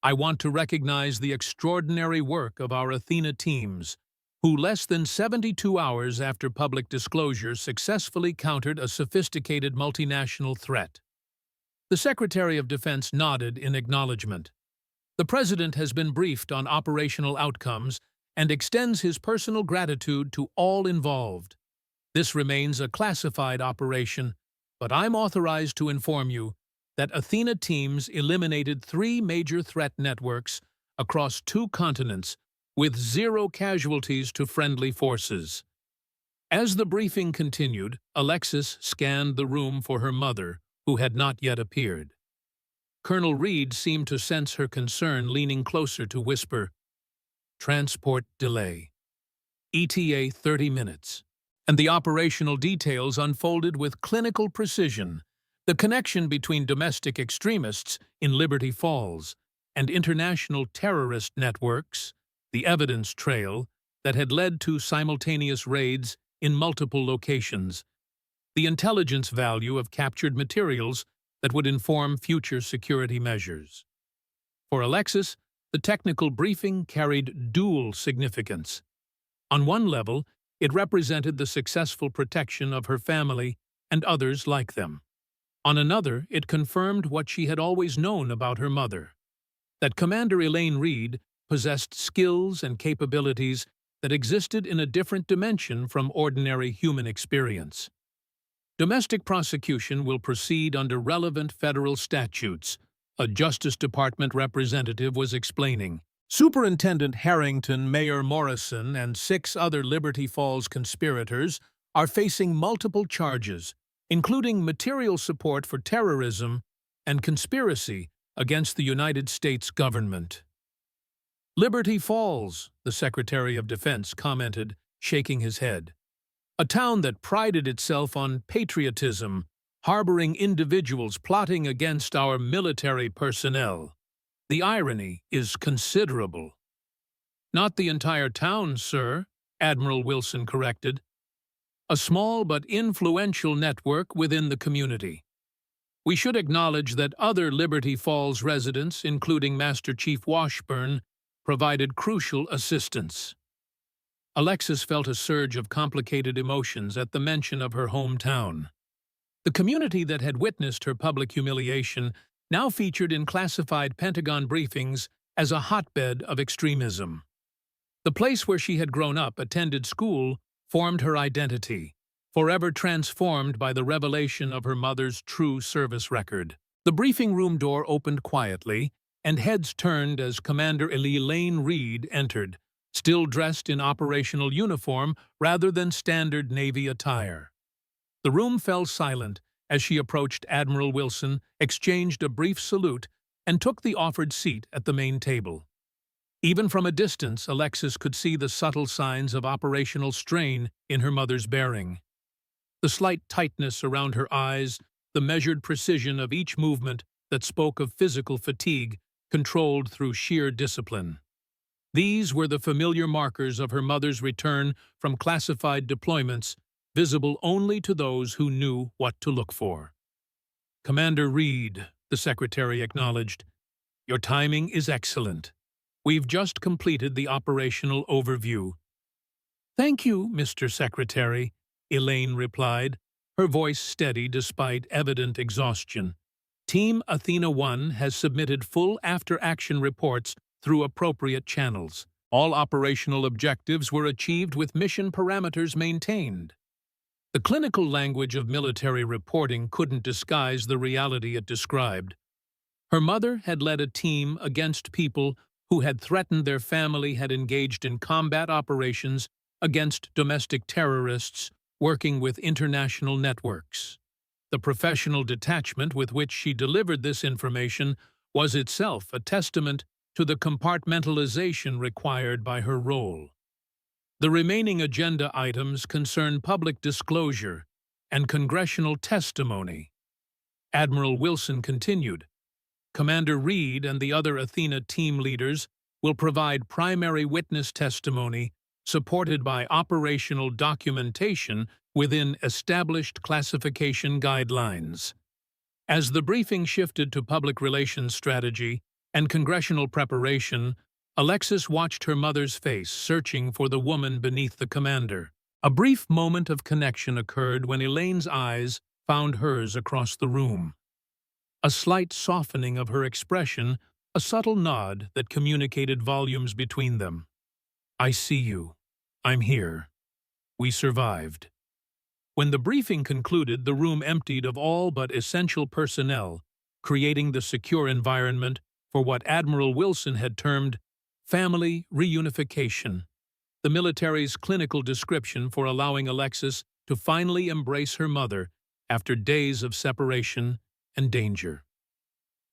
I want to recognize the extraordinary work of our Athena teams, who less than 72 hours after public disclosure successfully countered a sophisticated multinational threat." The Secretary of Defense nodded in acknowledgement. The President has been briefed on operational outcomes and extends his personal gratitude to all involved. This remains a classified operation, but I'm authorized to inform you that Athena teams eliminated 3 major threat networks across 2 continents with 0 casualties to friendly forces. As the briefing continued, Alexis scanned the room for her mother, who had not yet appeared. Colonel Reed seemed to sense her concern, leaning closer to whisper, "Transport delay. ETA 30 minutes." And the operational details unfolded with clinical precision. The connection between domestic extremists in Liberty Falls and international terrorist networks, the evidence trail that had led to simultaneous raids in multiple locations, the intelligence value of captured materials that would inform future security measures. For Alexis, the technical briefing carried dual significance. On one level, it represented the successful protection of her family and others like them. On another, it confirmed what she had always known about her mother, that Commander Elaine Reed possessed skills and capabilities that existed in a different dimension from ordinary human experience. Domestic prosecution will proceed under relevant federal statutes, a Justice Department representative was explaining. Superintendent Harrington, Mayor Morrison, and 6 other Liberty Falls conspirators are facing multiple charges, including material support for terrorism and conspiracy against the United States government. "Liberty Falls," the Secretary of Defense commented, shaking his head. "A town that prided itself on patriotism, harboring individuals plotting against our military personnel. The irony is considerable." "Not the entire town, sir," Admiral Wilson corrected. "A small but influential network within the community. We should acknowledge that other Liberty Falls residents, including Master Chief Washburn, provided crucial assistance." Alexis felt a surge of complicated emotions at the mention of her hometown. The community that had witnessed her public humiliation now featured in classified Pentagon briefings as a hotbed of extremism. The place where she had grown up, attended school, formed her identity, forever transformed by the revelation of her mother's true service record. The briefing room door opened quietly, and heads turned as Commander Elaine Reed entered, still dressed in operational uniform rather than standard Navy attire. The room fell silent as she approached Admiral Wilson, exchanged a brief salute, and took the offered seat at the main table. Even from a distance, Alexis could see the subtle signs of operational strain in her mother's bearing. The slight tightness around her eyes, the measured precision of each movement that spoke of physical fatigue, controlled through sheer discipline. These were the familiar markers of her mother's return from classified deployments, visible only to those who knew what to look for. "Commander Reed," the Secretary acknowledged, "your timing is excellent. We've just completed the operational overview." "Thank you, Mr. Secretary," Elaine replied, her voice steady despite evident exhaustion. "Team Athena 1 has submitted full after-action reports through appropriate channels. All operational objectives were achieved with mission parameters maintained." The clinical language of military reporting couldn't disguise the reality it described. Her mother had led a team against people who had threatened their family, had engaged in combat operations against domestic terrorists, working with international networks. The professional detachment with which she delivered this information was itself a testament to the compartmentalization required by her role. The remaining agenda items concern public disclosure and congressional testimony. Admiral Wilson continued, "Commander Reed and the other Athena team leaders will provide primary witness testimony supported by operational documentation within established classification guidelines." As the briefing shifted to public relations strategy and congressional preparation, Alexis watched her mother's face, searching for the woman beneath the commander. A brief moment of connection occurred when Elaine's eyes found hers across the room. A slight softening of her expression a subtle nod that communicated volumes between them. "I see you. I'm here. We survived." When the briefing concluded, the room emptied of all but essential personnel, creating the secure environment for what Admiral Wilson had termed family reunification, the military's clinical description for allowing Alexis to finally embrace her mother after days of separation and danger.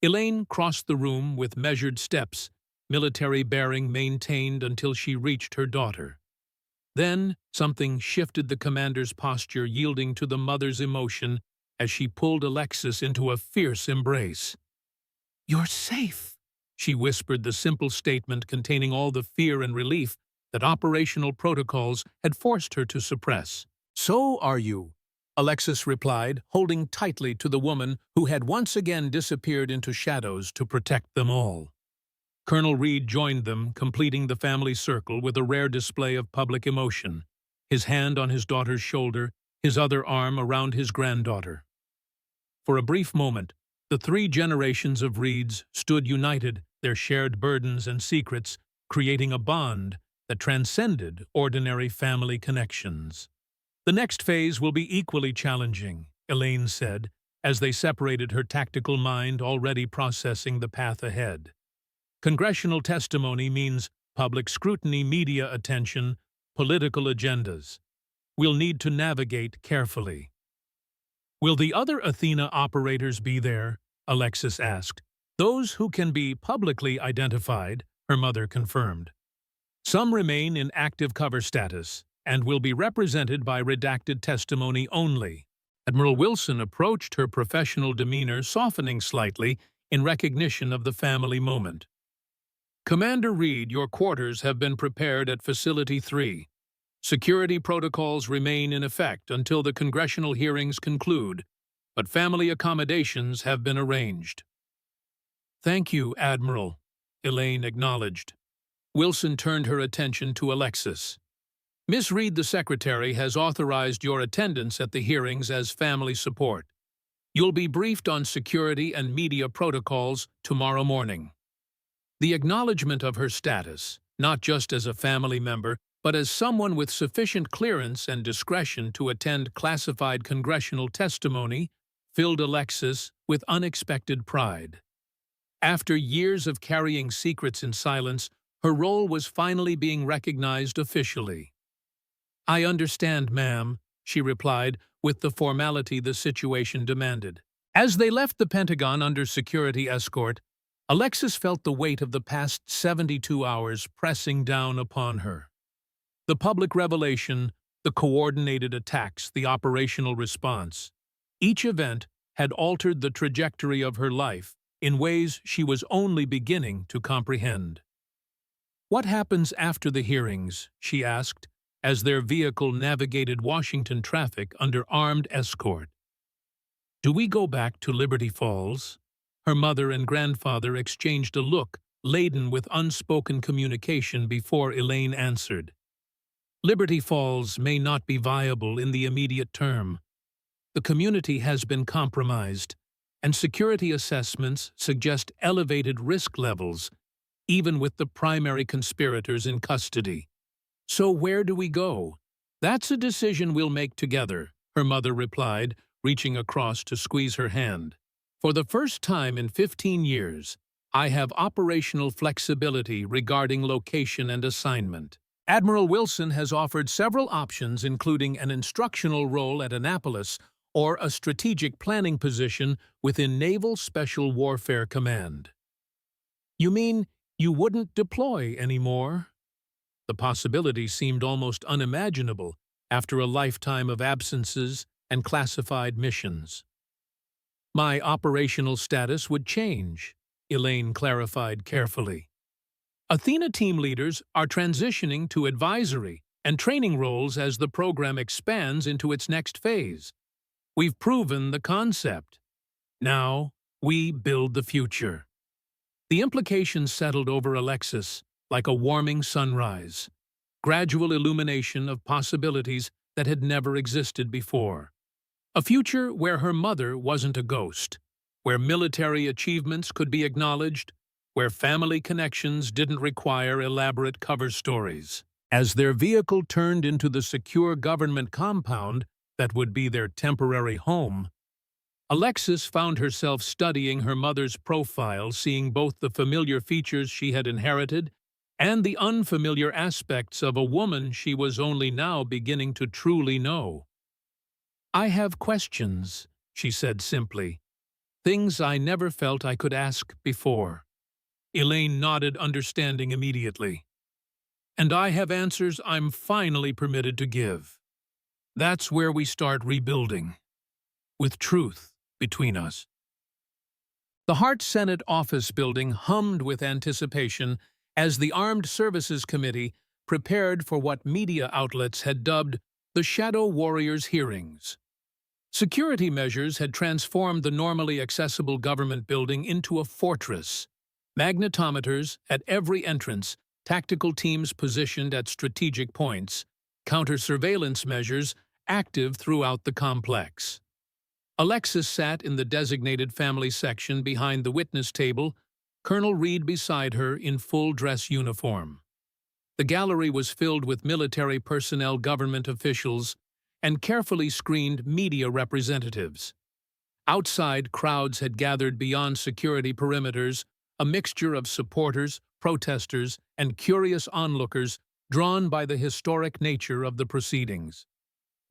Elaine crossed the room with measured steps, military bearing maintained until she reached her daughter. Then something shifted the commander's posture, yielding to the mother's emotion as she pulled Alexis into a fierce embrace. "You're safe," she whispered, the simple statement containing all the fear and relief that operational protocols had forced her to suppress. "So are you," Alexis replied, holding tightly to the woman who had once again disappeared into shadows to protect them all. Colonel Reed joined them, completing the family circle with a rare display of public emotion, his hand on his daughter's shoulder, his other arm around his granddaughter. For a brief moment, the three generations of Reeds stood united, their shared burdens and secrets creating a bond that transcended ordinary family connections. "The next phase will be equally challenging," Elaine said, as they separated, her tactical mind already processing the path ahead. "Congressional testimony means public scrutiny, media attention, political agendas. We'll need to navigate carefully." "Will the other Athena operators be there?" Alexis asked. "Those who can be publicly identified," her mother confirmed. "Some remain in active cover status and will be represented by redacted testimony only." Admiral Wilson approached, her professional demeanor softening slightly in recognition of the family moment. "Commander Reed, your quarters have been prepared at Facility 3. Security protocols remain in effect until the congressional hearings conclude, but family accommodations have been arranged." "Thank you, Admiral," Elaine acknowledged. Wilson turned her attention to Alexis. "Miss Reed, the secretary, has authorized your attendance at the hearings as family support. You'll be briefed on security and media protocols tomorrow morning." The acknowledgement of her status, not just as a family member, but as someone with sufficient clearance and discretion to attend classified congressional testimony, filled Alexis with unexpected pride. After years of carrying secrets in silence, her role was finally being recognized officially. "I understand, ma'am," she replied, with the formality the situation demanded. As they left the Pentagon under security escort, Alexis felt the weight of the past 72 hours pressing down upon her. The public revelation, the coordinated attacks, the operational response. Each event had altered the trajectory of her life in ways she was only beginning to comprehend. "What happens after the hearings?" she asked, as their vehicle navigated Washington traffic under armed escort. "Do we go back to Liberty Falls?" Her mother and grandfather exchanged a look laden with unspoken communication before Elaine answered. "Liberty Falls may not be viable in the immediate term. The community has been compromised, and security assessments suggest elevated risk levels, even with the primary conspirators in custody. So where do we go?" "That's a decision we'll make together," her mother replied, reaching across to squeeze her hand. "For the first time in 15 years, I have operational flexibility regarding location and assignment. Admiral Wilson has offered several options, including an instructional role at Annapolis or a strategic planning position within Naval Special Warfare Command." "You mean you wouldn't deploy anymore?" The possibility seemed almost unimaginable after a lifetime of absences and classified missions. "My operational status would change," Elaine clarified carefully. "Athena team leaders are transitioning to advisory and training roles as the program expands into its next phase. We've proven the concept. Now, we build the future." The implications settled over Alexis like a warming sunrise, gradual illumination of possibilities that had never existed before. A future where her mother wasn't a ghost, where military achievements could be acknowledged, where family connections didn't require elaborate cover stories. As their vehicle turned into the secure government compound that would be their temporary home, Alexis found herself studying her mother's profile, seeing both the familiar features she had inherited and the unfamiliar aspects of a woman she was only now beginning to truly know. "I have questions," she said simply. "Things I never felt I could ask before." Elaine nodded, understanding immediately. "And I have answers I'm finally permitted to give. That's where we start rebuilding, with truth between us." The Hart Senate office building hummed with anticipation as the Armed Services Committee prepared for what media outlets had dubbed the Shadow Warriors hearings. Security measures had transformed the normally accessible government building into a fortress. Magnetometers at every entrance, tactical teams positioned at strategic points, counter-surveillance measures active throughout the complex. Alexis sat in the designated family section behind the witness table, Colonel Reed beside her in full dress uniform. The gallery was filled with military personnel, government officials, and carefully screened media representatives. Outside, crowds had gathered beyond security perimeters, a mixture of supporters, protesters, and curious onlookers drawn by the historic nature of the proceedings.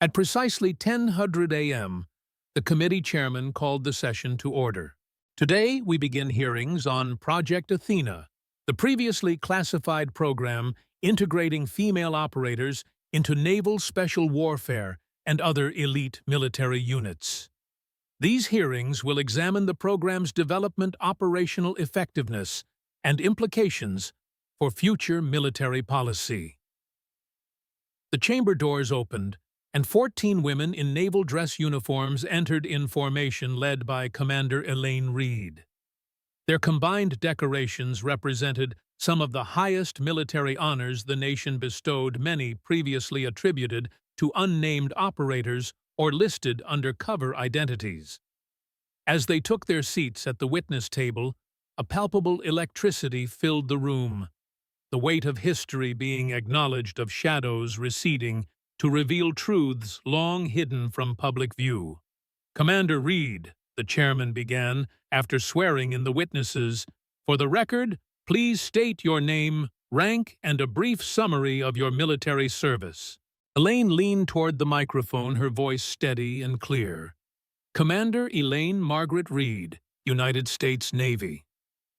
At precisely 10:00 a.m., the committee chairman called the session to order. "Today, we begin hearings on Project Athena, the previously classified program integrating female operators into naval special warfare and other elite military units. These hearings will examine the program's development, operational effectiveness, and implications for future military policy." The chamber doors opened, and 14 women in naval dress uniforms entered in formation led by Commander Elaine Reed. Their combined decorations represented some of the highest military honors the nation bestowed, many previously attributed to unnamed operators or listed under cover identities. As they took their seats at the witness table, a palpable electricity filled the room, the weight of history being acknowledged, of shadows receding to reveal truths long hidden from public view. "Commander Reed," the chairman began, after swearing in the witnesses, "for the record, please state your name, rank, and a brief summary of your military service." Elaine leaned toward the microphone, her voice steady and clear. "Commander Elaine Margaret Reed, United States Navy.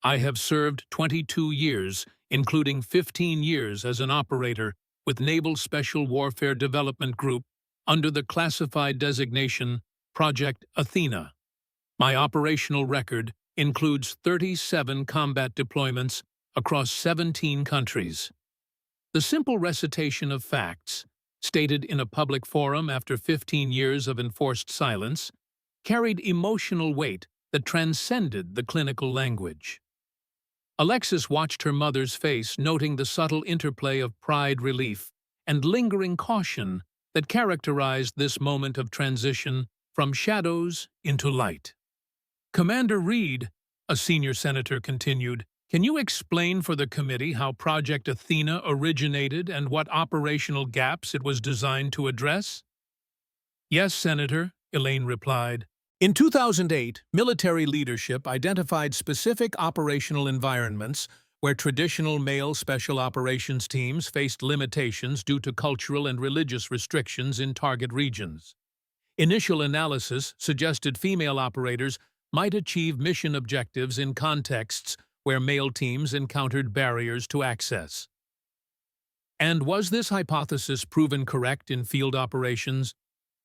I have served 22 years, including 15 years as an operator with Naval Special Warfare Development Group under the classified designation Project Athena. My operational record includes 37 combat deployments across 17 countries." The simple recitation of facts, stated in a public forum after 15 years of enforced silence, carried emotional weight that transcended the clinical language. Alexis watched her mother's face, noting the subtle interplay of pride, relief, and lingering caution that characterized this moment of transition from shadows into light. "Commander Reed," a senior senator continued, "can you explain for the committee how Project Athena originated and what operational gaps it was designed to address?" "Yes, Senator," Elaine replied. "In 2008, military leadership identified specific operational environments where traditional male special operations teams faced limitations due to cultural and religious restrictions in target regions. Initial analysis suggested female operators might achieve mission objectives in contexts where male teams encountered barriers to access." And was this hypothesis proven correct in field operations?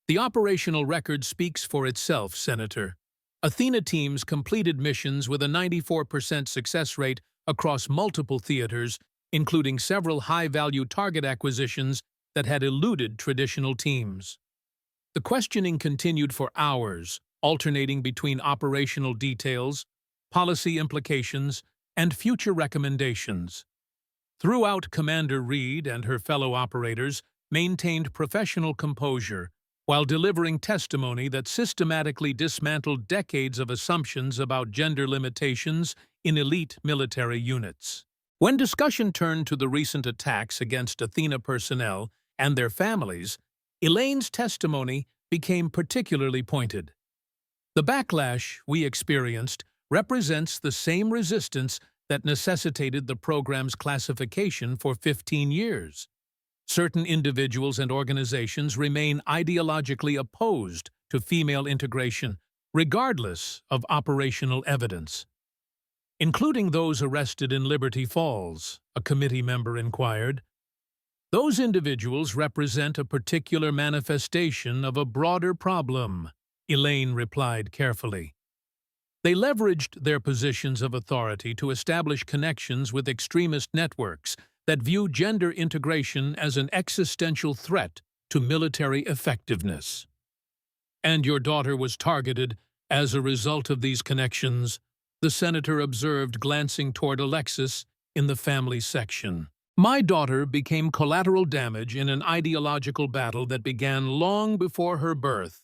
The operational record speaks for itself, Senator. Athena teams completed missions with a 94% success rate across multiple theaters, including several high-value target acquisitions that had eluded traditional teams. The questioning continued for hours, alternating between operational details, policy implications, and future recommendations. Throughout, Commander Reed and her fellow operators maintained professional composure while delivering testimony that systematically dismantled decades of assumptions about gender limitations in elite military units. When discussion turned to the recent attacks against Athena personnel and their families, Elaine's testimony became particularly pointed. The backlash we experienced represents the same resistance that necessitated the program's classification for 15 years. Certain individuals and organizations remain ideologically opposed to female integration, regardless of operational evidence. Including those arrested in Liberty Falls, a committee member inquired. Those individuals represent a particular manifestation of a broader problem, Elaine replied carefully. They leveraged their positions of authority to establish connections with extremist networks that view gender integration as an existential threat to military effectiveness. And your daughter was targeted as a result of these connections, the senator observed, glancing toward Alexis in the family section. My daughter became collateral damage in an ideological battle that began long before her birth.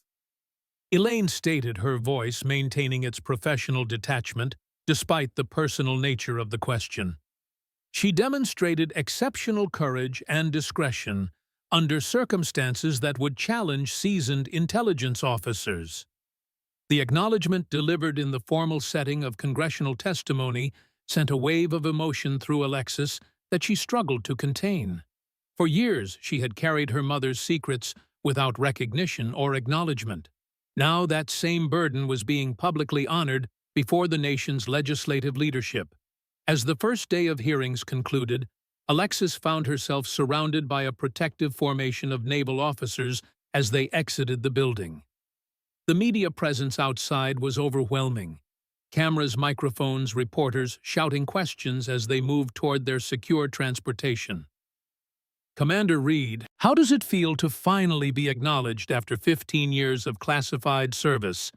Elaine stated, her voice maintaining its professional detachment despite the personal nature of the question. She demonstrated exceptional courage and discretion under circumstances that would challenge seasoned intelligence officers. The acknowledgement delivered in the formal setting of congressional testimony sent a wave of emotion through Alexis that she struggled to contain. For years, she had carried her mother's secrets without recognition or acknowledgement. Now that same burden was being publicly honored before the nation's legislative leadership. As the first day of hearings concluded, Alexis found herself surrounded by a protective formation of naval officers as they exited the building. The media presence outside was overwhelming. Cameras, microphones, reporters shouting questions as they moved toward their secure transportation. Commander Reed, how does it feel to finally be acknowledged after 15 years of classified service?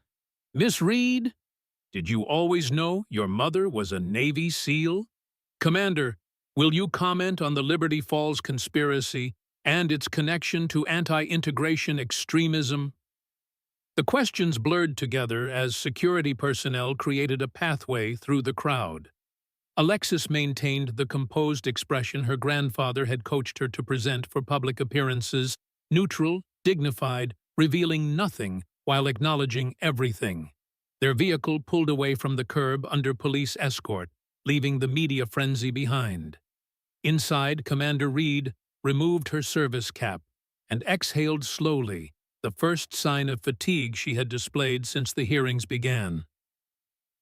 Miss Reed, did you always know your mother was a Navy SEAL? Commander, will you comment on the Liberty Falls conspiracy and its connection to anti-integration extremism? The questions blurred together as security personnel created a pathway through the crowd. Alexis maintained the composed expression her grandfather had coached her to present for public appearances, neutral, dignified, revealing nothing while acknowledging everything. Their vehicle pulled away from the curb under police escort, leaving the media frenzy behind. Inside, Commander Reed removed her service cap and exhaled slowly, the first sign of fatigue she had displayed since the hearings began.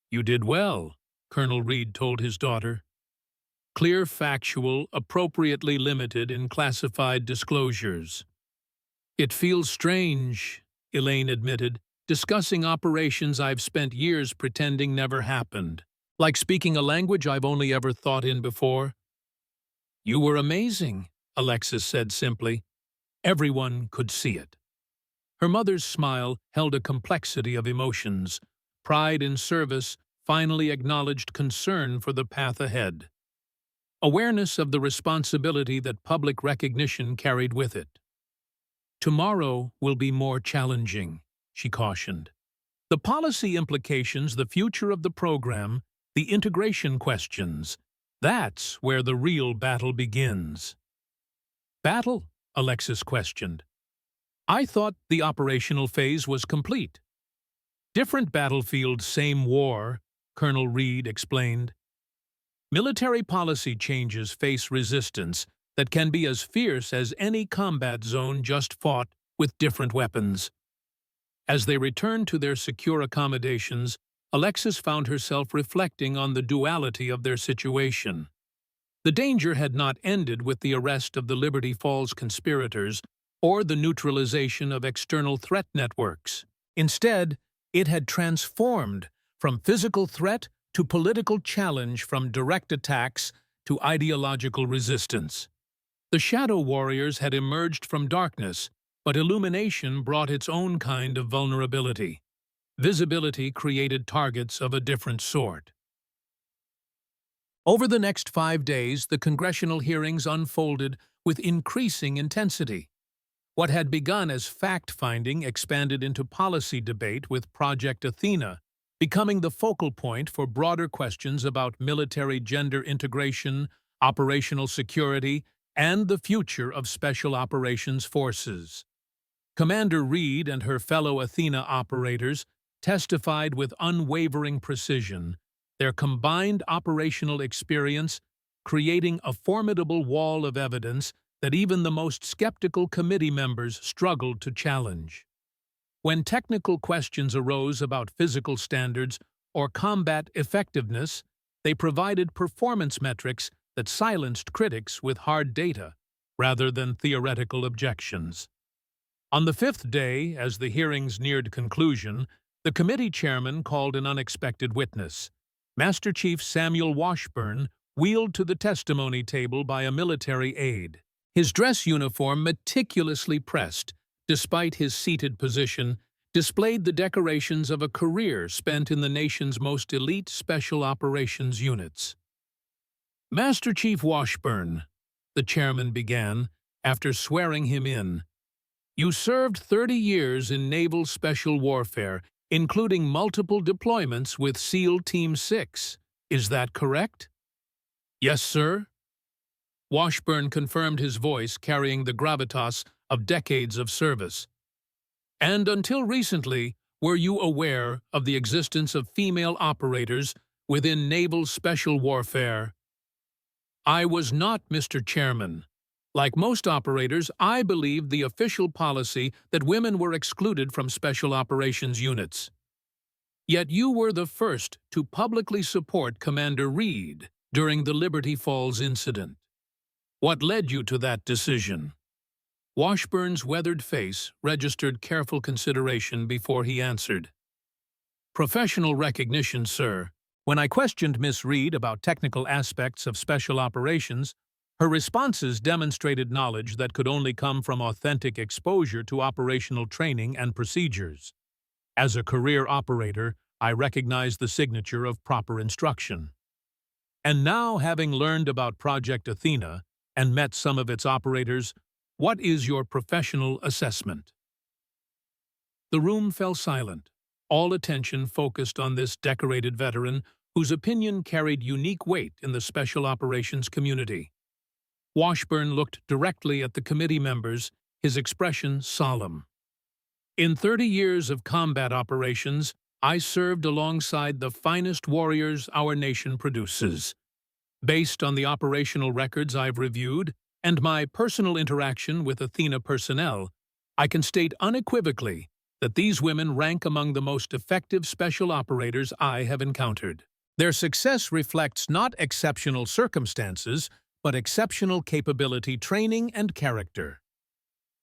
You did well, Colonel Reed told his daughter. Clear, factual, appropriately limited in classified disclosures. It feels strange, Elaine admitted, discussing operations I've spent years pretending never happened, like speaking a language I've only ever thought in before. You were amazing, Alexis said simply. Everyone could see it. Her mother's smile held a complexity of emotions, pride in service, finally acknowledged concern for the path ahead. Awareness of the responsibility that public recognition carried with it. Tomorrow will be more challenging, she cautioned. The policy implications, the future of the program, the integration questions, that's where the real battle begins. Battle? Alexis questioned. I thought the operational phase was complete. Different battlefield, same war, Colonel Reed explained. Military policy changes face resistance that can be as fierce as any combat zone just fought with different weapons. As they returned to their secure accommodations, Alexis found herself reflecting on the duality of their situation. The danger had not ended with the arrest of the Liberty Falls conspirators or the neutralization of external threat networks. Instead, it had transformed from physical threat to political challenge, from direct attacks to ideological resistance. The shadow warriors had emerged from darkness, but illumination brought its own kind of vulnerability. Visibility created targets of a different sort. Over the next 5 days, the congressional hearings unfolded with increasing intensity. What had begun as fact-finding expanded into policy debate, with Project Athena becoming the focal point for broader questions about military gender integration, operational security, and the future of Special Operations Forces. Commander Reed and her fellow Athena operators testified with unwavering precision, their combined operational experience creating a formidable wall of evidence that even the most skeptical committee members struggled to challenge. When technical questions arose about physical standards or combat effectiveness, they provided performance metrics that silenced critics with hard data, rather than theoretical objections. On the fifth day, as the hearings neared conclusion, the committee chairman called an unexpected witness. Master Chief Samuel Washburn, wheeled to the testimony table by a military aide. His dress uniform, meticulously pressed, despite his seated position, displayed the decorations of a career spent in the nation's most elite special operations units. Master Chief Washburn, the chairman began, after swearing him in, you served 30 years in naval special warfare, including multiple deployments with SEAL Team 6. Is that correct? Yes, sir. Washburn confirmed, his voice carrying the gravitas of decades of service. And until recently, were you aware of the existence of female operators within naval special warfare? I was not, Mr. Chairman. Like most operators, I believed the official policy that women were excluded from special operations units. Yet you were the first to publicly support Commander Reed during the Liberty Falls incident. What led you to that decision? Washburn's weathered face registered careful consideration before he answered. Professional recognition, sir. When I questioned Miss Reed about technical aspects of special operations, her responses demonstrated knowledge that could only come from authentic exposure to operational training and procedures. As a career operator, I recognized the signature of proper instruction. And now, having learned about Project Athena and met some of its operators, what is your professional assessment? The room fell silent, all attention focused on this decorated veteran whose opinion carried unique weight in the special operations community. Washburn looked directly at the committee members, his expression solemn. In 30 years of combat operations, I served alongside the finest warriors our nation produces. Based on the operational records I've reviewed and my personal interaction with Athena personnel, I can state unequivocally that these women rank among the most effective special operators I have encountered. Their success reflects not exceptional circumstances, but exceptional capability, training, and character.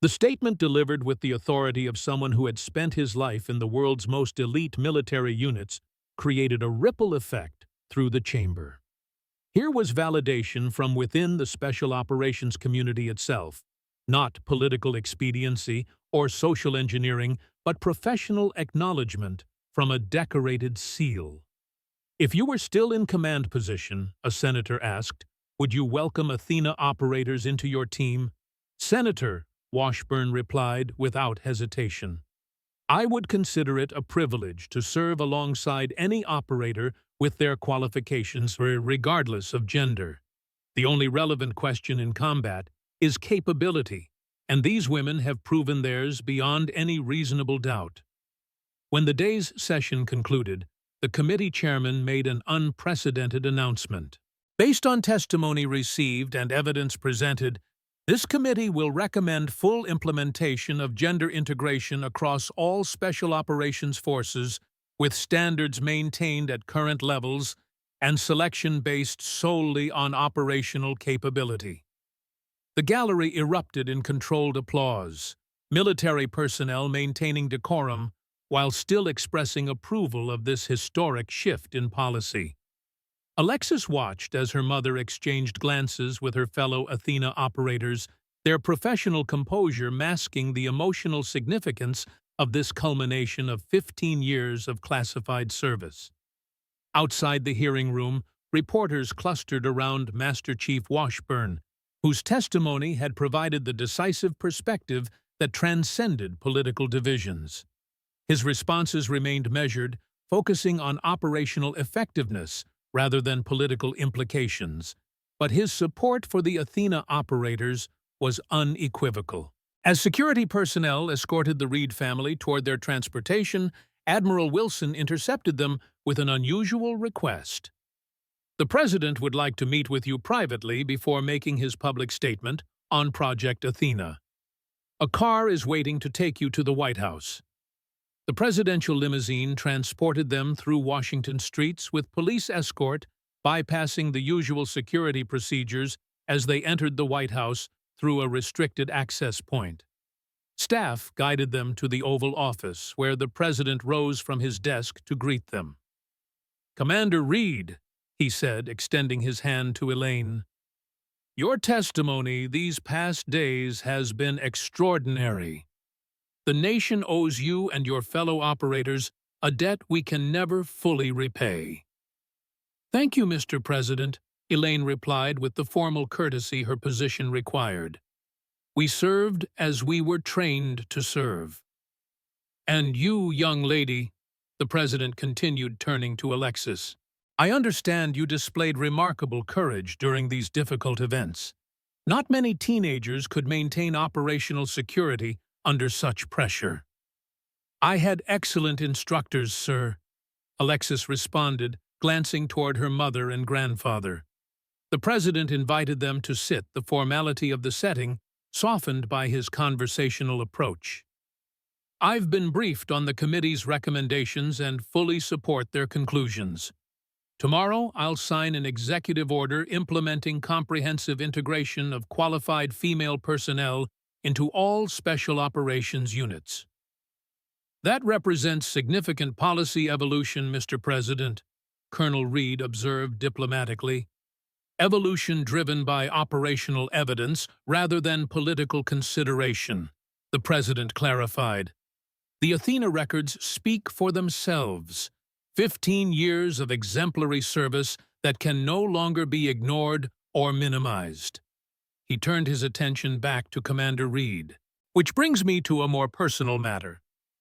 The statement, delivered with the authority of someone who had spent his life in the world's most elite military units, created a ripple effect through the chamber. Here was validation from within the special operations community itself, not political expediency or social engineering, but professional acknowledgement from a decorated SEAL. If you were still in command position, a senator asked, would you welcome Athena operators into your team? Senator, Washburn replied without hesitation. I would consider it a privilege to serve alongside any operator with their qualifications, regardless of gender. The only relevant question in combat is capability, and these women have proven theirs beyond any reasonable doubt. When the day's session concluded, the committee chairman made an unprecedented announcement. Based on testimony received and evidence presented, this committee will recommend full implementation of gender integration across all special operations forces, with standards maintained at current levels and selection based solely on operational capability. The gallery erupted in controlled applause, military personnel maintaining decorum while still expressing approval of this historic shift in policy. Alexis watched as her mother exchanged glances with her fellow Athena operators, their professional composure masking the emotional significance of this culmination of 15 years of classified service. Outside the hearing room, reporters clustered around Master Chief Washburn, whose testimony had provided the decisive perspective that transcended political divisions. His responses remained measured, focusing on operational effectiveness rather than political implications. But his support for the Athena operators was unequivocal. As security personnel escorted the Reed family toward their transportation, Admiral Wilson intercepted them with an unusual request. "The President would like to meet with you privately before making his public statement on Project Athena. A car is waiting to take you to the White House." The presidential limousine transported them through Washington streets with police escort, bypassing the usual security procedures as they entered the White House through a restricted access point. Staff guided them to the Oval Office, where the president rose from his desk to greet them. "Commander Reed," he said, extending his hand to Elaine, "your testimony these past days has been extraordinary. The nation owes you and your fellow operators a debt we can never fully repay." "Thank you, Mr. President," Elaine replied with the formal courtesy her position required. "We served as we were trained to serve." "And you, young lady," the president continued, turning to Alexis, "I understand you displayed remarkable courage during these difficult events. Not many teenagers could maintain operational security under such pressure." "I had excellent instructors, sir," Alexis responded, glancing toward her mother and grandfather. The president invited them to sit, the formality of the setting softened by his conversational approach. "I've been briefed on the committee's recommendations and fully support their conclusions. Tomorrow, I'll sign an executive order implementing comprehensive integration of qualified female personnel into all special operations units." "That represents significant policy evolution, Mr. President," Colonel Reed observed diplomatically. "Evolution driven by operational evidence rather than political consideration," the president clarified. "The Athena records speak for themselves. 15 years of exemplary service that can no longer be ignored or minimized." He turned his attention back to Commander Reed. "Which brings me to a more personal matter.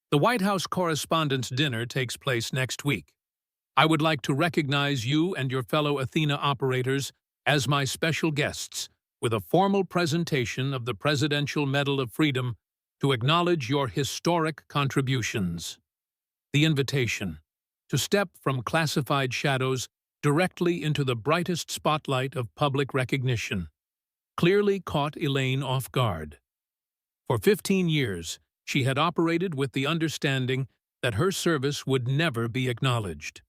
The White House Correspondents' Dinner takes place next week. I would like to recognize you and your fellow Athena operators as my special guests with a formal presentation of the Presidential Medal of Freedom to acknowledge your historic contributions." The invitation, to step from classified shadows directly into the brightest spotlight of public recognition, clearly caught Elaine off guard. For 15 years, she had operated with the understanding that her service would never be acknowledged.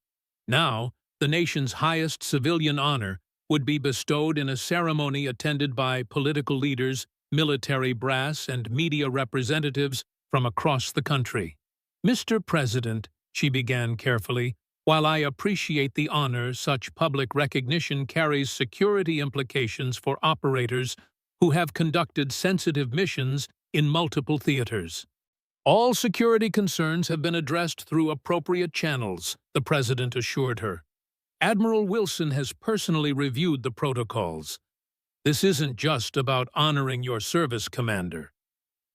Now, the nation's highest civilian honor would be bestowed in a ceremony attended by political leaders, military brass, and media representatives from across the country. "Mr. President," she began carefully, "while I appreciate the honor, such public recognition carries security implications for operators who have conducted sensitive missions in multiple theaters. All security concerns have been addressed through appropriate channels," the president assured her. "Admiral Wilson has personally reviewed the protocols. This isn't just about honoring your service, Commander.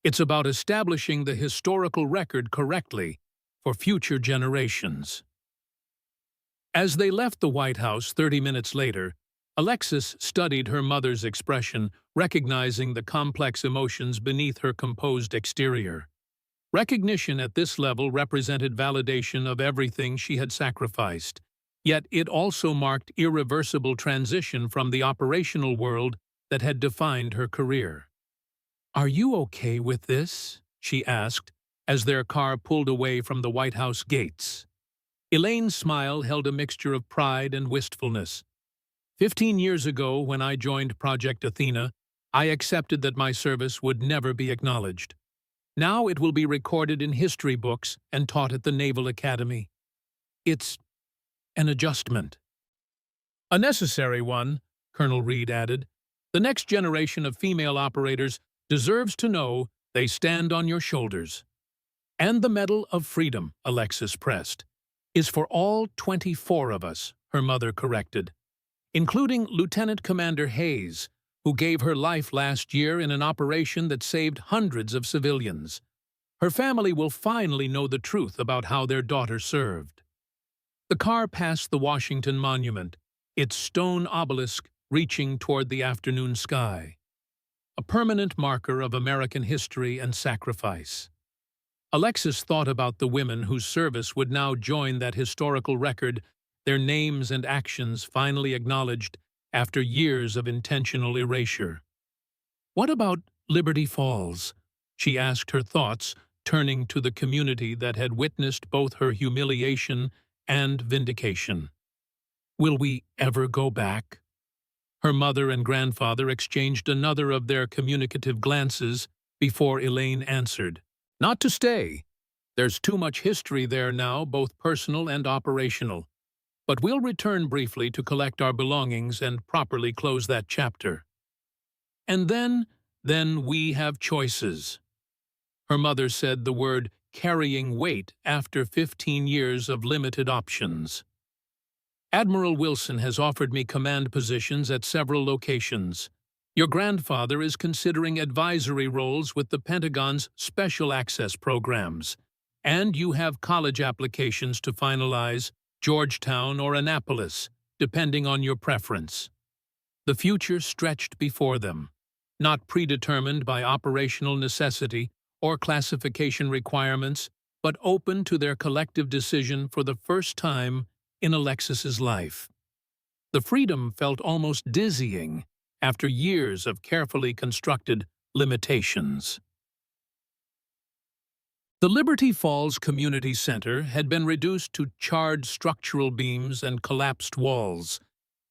It's about establishing the historical record correctly for future generations." As they left the White House 30 minutes later, Alexis studied her mother's expression, recognizing the complex emotions beneath her composed exterior. Recognition at this level represented validation of everything she had sacrificed, yet it also marked irreversible transition from the operational world that had defined her career. "Are you okay with this?" she asked, as their car pulled away from the White House gates. Elaine's smile held a mixture of pride and wistfulness. 15 years ago, when I joined Project Athena, I accepted that my service would never be acknowledged. Now it will be recorded in history books and taught at the Naval Academy. It's an adjustment. A necessary one, Colonel Reed added. The next generation of female operators deserves to know they stand on your shoulders. And the Medal of Freedom, Alexis pressed, is for all 24 of us, her mother corrected, including Lieutenant Commander Hayes, who gave her life last year in an operation that saved hundreds of civilians. Her family will finally know the truth about how their daughter served. The car passed the Washington Monument, its stone obelisk reaching toward the afternoon sky, a permanent marker of American history and sacrifice. Alexis thought about the women whose service would now join that historical record, their names and actions finally acknowledged after years of intentional erasure. What about Liberty Falls? She asked her thoughts, turning to the community that had witnessed both her humiliation and vindication. Will we ever go back? Her mother and grandfather exchanged another of their communicative glances before Elaine answered. Not to stay. There's too much history there now, both personal and operational. But we'll return briefly to collect our belongings and properly close that chapter. And then we have choices. Her mother said the word carrying weight after 15 years of limited options. Admiral Wilson has offered me command positions at several locations. Your grandfather is considering advisory roles with the Pentagon's Special Access programs. And you have college applications to finalize, Georgetown or Annapolis, depending on your preference. The future stretched before them, not predetermined by operational necessity or classification requirements, but open to their collective decision for the first time in Alexis's life. The freedom felt almost dizzying after years of carefully constructed limitations. The Liberty Falls Community Center had been reduced to charred structural beams and collapsed walls,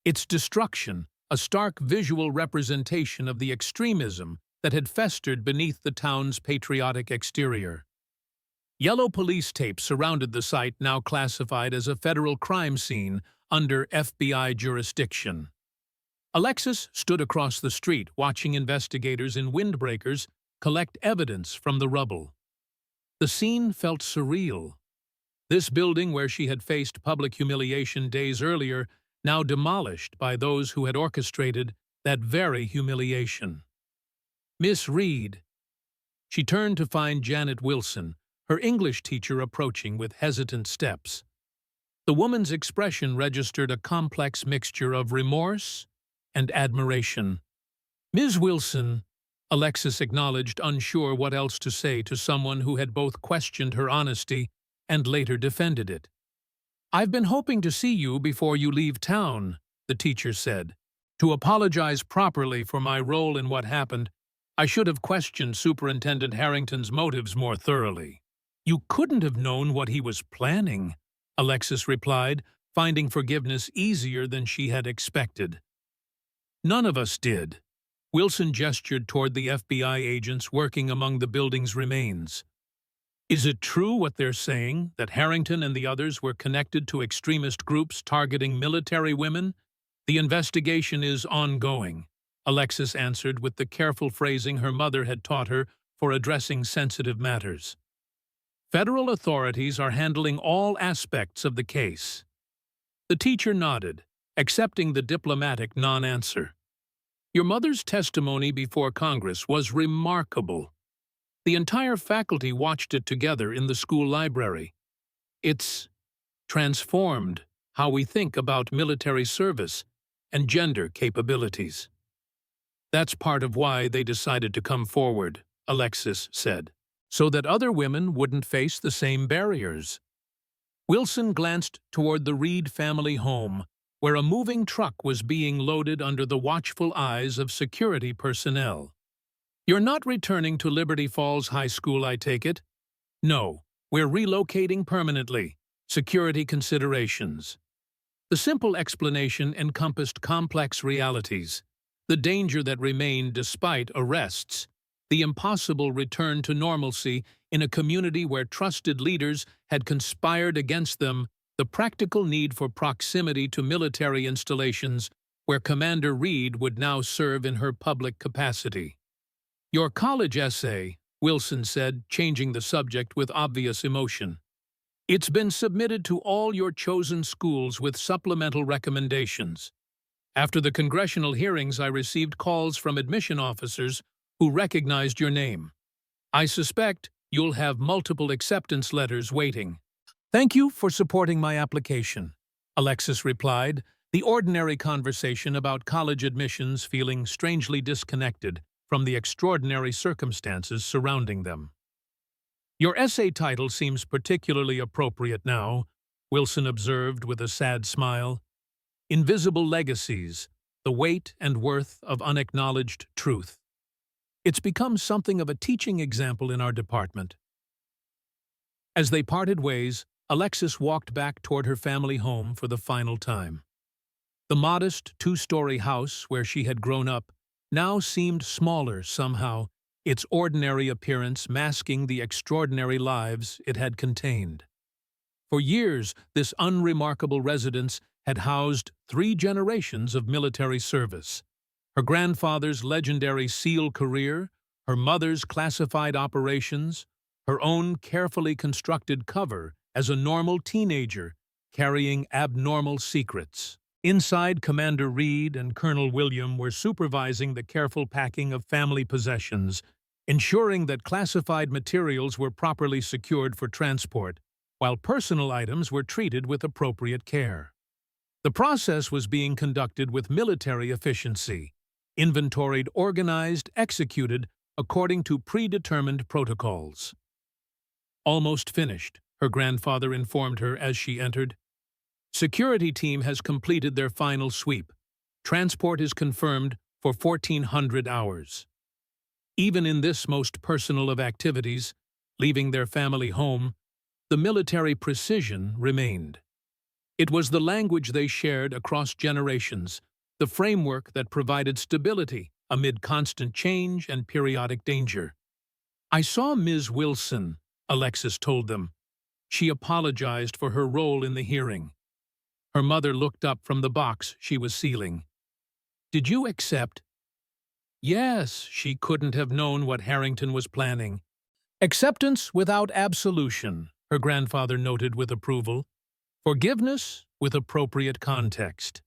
its destruction a stark visual representation of the extremism that had festered beneath the town's patriotic exterior. Yellow police tape surrounded the site, now classified as a federal crime scene under FBI jurisdiction. Alexis stood across the street watching investigators in windbreakers collect evidence from the rubble. The scene felt surreal. This building, where she had faced public humiliation days earlier, now demolished by those who had orchestrated that very humiliation. Miss Reed. She turned to find Janet Wilson, her English teacher, approaching with hesitant steps. The woman's expression registered a complex mixture of remorse and admiration. Ms. Wilson, Alexis acknowledged, unsure what else to say to someone who had both questioned her honesty and later defended it. I've been hoping to see you before you leave town, the teacher said. To apologize properly for my role in what happened, I should have questioned Superintendent Harrington's motives more thoroughly. You couldn't have known what he was planning, Alexis replied, finding forgiveness easier than she had expected. None of us did. Wilson gestured toward the FBI agents working among the building's remains. Is it true what they're saying, that Harrington and the others were connected to extremist groups targeting military women? The investigation is ongoing, Alexis answered with the careful phrasing her mother had taught her for addressing sensitive matters. Federal authorities are handling all aspects of the case. The teacher nodded, accepting the diplomatic non-answer. Your mother's testimony before Congress was remarkable. The entire faculty watched it together in the school library. It's transformed how we think about military service and gender capabilities. That's part of why they decided to come forward, Alexis said, so that other women wouldn't face the same barriers. Wilson glanced toward the Reed family home, where a moving truck was being loaded under the watchful eyes of security personnel. You're not returning to Liberty Falls High School, I take it? No, we're relocating permanently. Security considerations. The simple explanation encompassed complex realities, the danger that remained despite arrests, the impossible return to normalcy in a community where trusted leaders had conspired against them, the practical need for proximity to military installations where Commander Reed would now serve in her public capacity. Your college essay, Wilson said, changing the subject with obvious emotion. It's been submitted to all your chosen schools with supplemental recommendations. After the congressional hearings, I received calls from admission officers who recognized your name. I suspect you'll have multiple acceptance letters waiting. "Thank you for supporting my application," Alexis replied, the ordinary conversation about college admissions feeling strangely disconnected from the extraordinary circumstances surrounding them. "Your essay title seems particularly appropriate now," Wilson observed with a sad smile. "Invisible Legacies, the Weight and Worth of Unacknowledged Truth." It's become something of a teaching example in our department. As they parted ways, Alexis walked back toward her family home for the final time. The modest two-story house where she had grown up now seemed smaller somehow, its ordinary appearance masking the extraordinary lives it had contained. For years, this unremarkable residence had housed 3 generations of military service: her grandfather's legendary SEAL career, her mother's classified operations, her own carefully constructed cover as a normal teenager carrying abnormal secrets. Inside, Commander Reed and Colonel William were supervising the careful packing of family possessions, ensuring that classified materials were properly secured for transport, while personal items were treated with appropriate care. The process was being conducted with military efficiency, inventoried, organized, executed according to predetermined protocols. "Almost finished," her grandfather informed her as she entered. "Security team has completed their final sweep. Transport is confirmed for 1400 hours." Even in this most personal of activities, leaving their family home, the military precision remained. It was the language they shared across generations, the framework that provided stability amid constant change and periodic danger. "I saw Ms. Wilson," Alexis told them. "She apologized for her role in the hearing." Her mother looked up from the box she was sealing. "Did you accept?" Yes, she couldn't have known what Harrington was planning. "Acceptance without absolution," her grandfather noted with approval. "Forgiveness with appropriate context."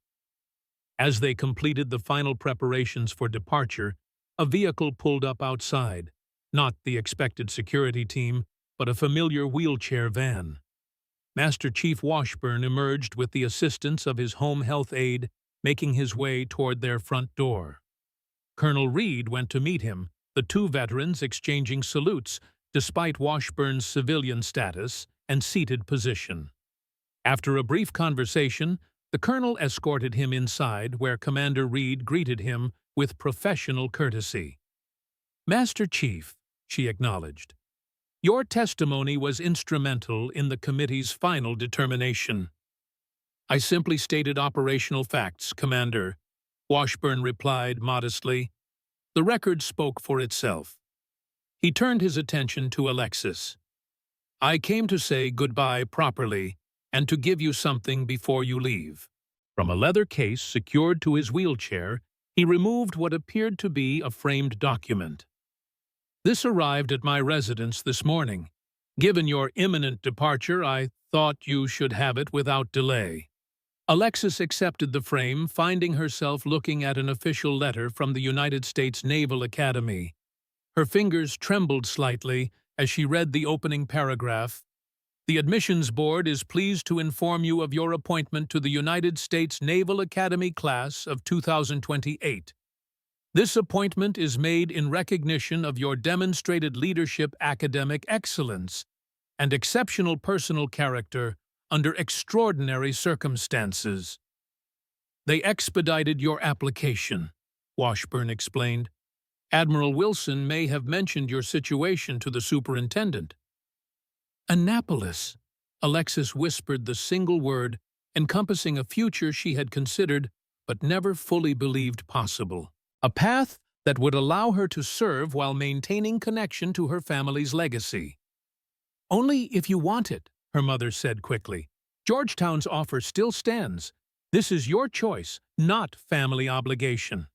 As they completed the final preparations for departure, a vehicle pulled up outside, not the expected security team, but a familiar wheelchair van. Master Chief Washburn emerged with the assistance of his home health aide, making his way toward their front door. Colonel Reed went to meet him, the 2 veterans exchanging salutes despite Washburn's civilian status and seated position. After a brief conversation, the colonel escorted him inside, where Commander Reed greeted him with professional courtesy. "Master Chief," she acknowledged, "your testimony was instrumental in the committee's final determination." "I simply stated operational facts, Commander," Washburn replied modestly. "The record spoke for itself." He turned his attention to Alexis. "I came to say goodbye properly and to give you something before you leave." From a leather case secured to his wheelchair, he removed what appeared to be a framed document. "This arrived at my residence this morning. Given your imminent departure, I thought you should have it without delay." Alexis accepted the frame, finding herself looking at an official letter from the United States Naval Academy. Her fingers trembled slightly as she read the opening paragraph. "The Admissions Board is pleased to inform you of your appointment to the United States Naval Academy Class of 2028. This appointment is made in recognition of your demonstrated leadership, academic excellence, and exceptional personal character under extraordinary circumstances." "They expedited your application," Washburn explained. "Admiral Wilson may have mentioned your situation to the superintendent." "Annapolis," Alexis whispered the single word, encompassing a future she had considered but never fully believed possible. A path that would allow her to serve while maintaining connection to her family's legacy. "Only if you want it," her mother said quickly. "Georgetown's offer still stands. This is your choice, not family obligation."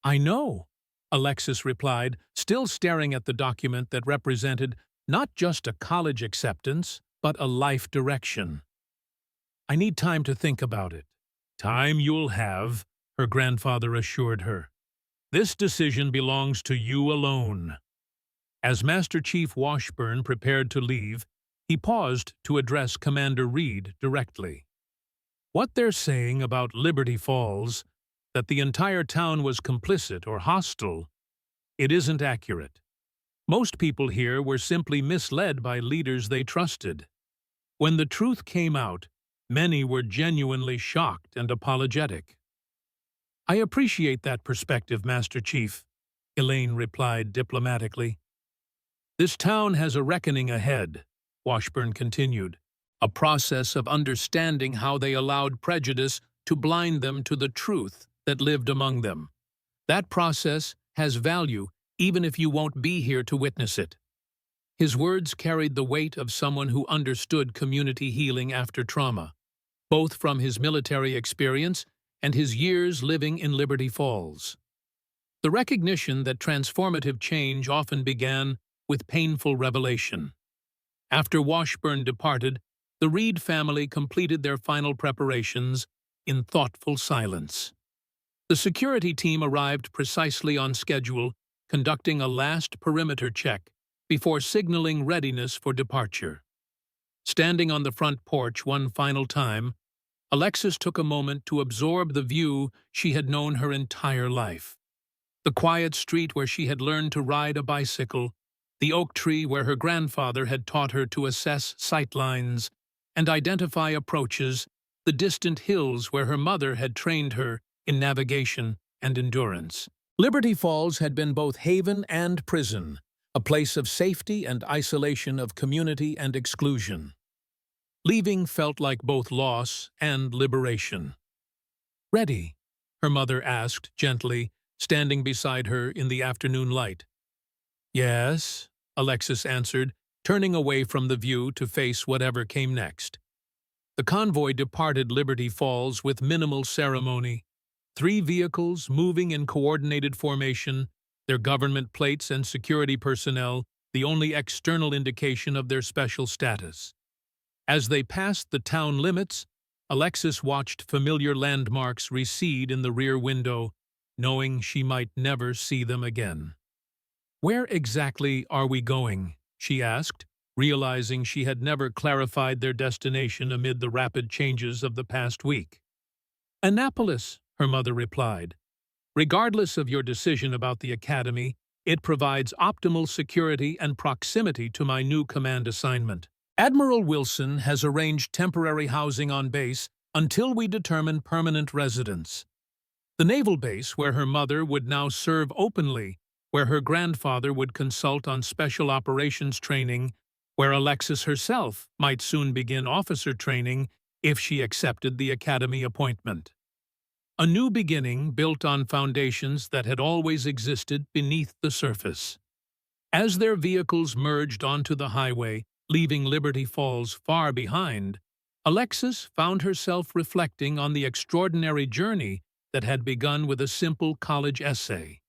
"I know," Alexis replied, still staring at the document that represented not just a college acceptance, but a life direction. "I need time to think about it." "Time you'll have," her grandfather assured her. "This decision belongs to you alone." As Master Chief Washburn prepared to leave, He paused to address Commander Reed directly. What they're saying about Liberty Falls, that the entire town was complicit or hostile, it isn't accurate. Most people here were simply misled by leaders they trusted. When the truth came out, many were genuinely shocked and apologetic. I appreciate that perspective, Master Chief, Elaine replied diplomatically. This town has a reckoning ahead, Washburn continued, a process of understanding how they allowed prejudice to blind them to the truth that lived among them. That process has value even if you won't be here to witness it. His words carried the weight of someone who understood community healing after trauma, both from his military experience and his years living in Liberty Falls. The recognition that transformative change often began with painful revelation. After Washburn departed, the Reed family completed their final preparations in thoughtful silence. The security team arrived precisely on schedule, conducting a last perimeter check before signaling readiness for departure. Standing on the front porch one final time, Alexis took a moment to absorb the view she had known her entire life. The quiet street where she had learned to ride a bicycle, the oak tree where her grandfather had taught her to assess sightlines and identify approaches, the distant hills where her mother had trained her in navigation and endurance. Liberty Falls had been both haven and prison, a place of safety and isolation, of community and exclusion. Leaving felt like both loss and liberation. "Ready?" her mother asked gently, standing beside her in the afternoon light. "Yes," Alexis answered, turning away from the view to face whatever came next. The convoy departed Liberty Falls with minimal ceremony. 3 vehicles moving in coordinated formation, their government plates and security personnel the only external indication of their special status. As they passed the town limits, Alexis watched familiar landmarks recede in the rear window, knowing she might never see them again. "Where exactly are we going?" she asked, realizing she had never clarified their destination amid the rapid changes of the past week. "Annapolis," her mother replied. "Regardless of your decision about the academy, it provides optimal security and proximity to my new command assignment. Admiral Wilson has arranged temporary housing on base until we determine permanent residence. The naval base where her mother would now serve openly, where her grandfather would consult on special operations training, where Alexis herself might soon begin officer training if she accepted the academy appointment. A new beginning built on foundations that had always existed beneath the surface." As their vehicles merged onto the highway, leaving Liberty Falls far behind, Alexis found herself reflecting on the extraordinary journey that had begun with a simple college essay.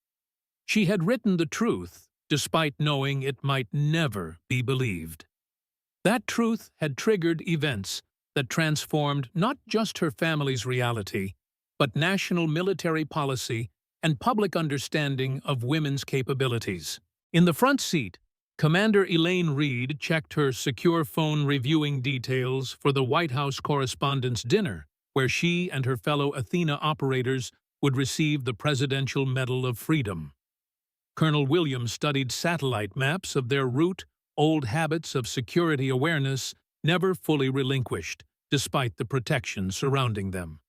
She had written the truth, despite knowing it might never be believed. That truth had triggered events that transformed not just her family's reality, but national military policy and public understanding of women's capabilities. In the front seat, Commander Elaine Reed checked her secure phone reviewing details for the White House Correspondents' Dinner, where she and her fellow Athena operators would receive the Presidential Medal of Freedom. Colonel Williams studied satellite maps of their route, old habits of security awareness never fully relinquished, despite the protection surrounding them.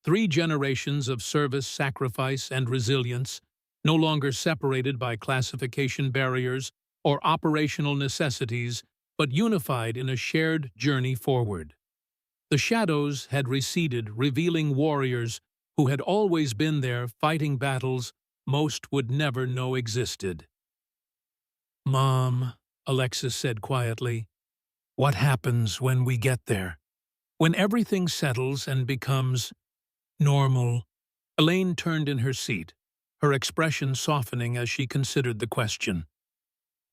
3 generations of service, sacrifice, and resilience, no longer separated by classification barriers or operational necessities, but unified in a shared journey forward. The shadows had receded, revealing warriors who had always been there fighting battles most would never know existed. "Mom," Alexis said quietly, "what happens when we get there? When everything settles and becomes normal?" Elaine turned in her seat, her expression softening as she considered the question.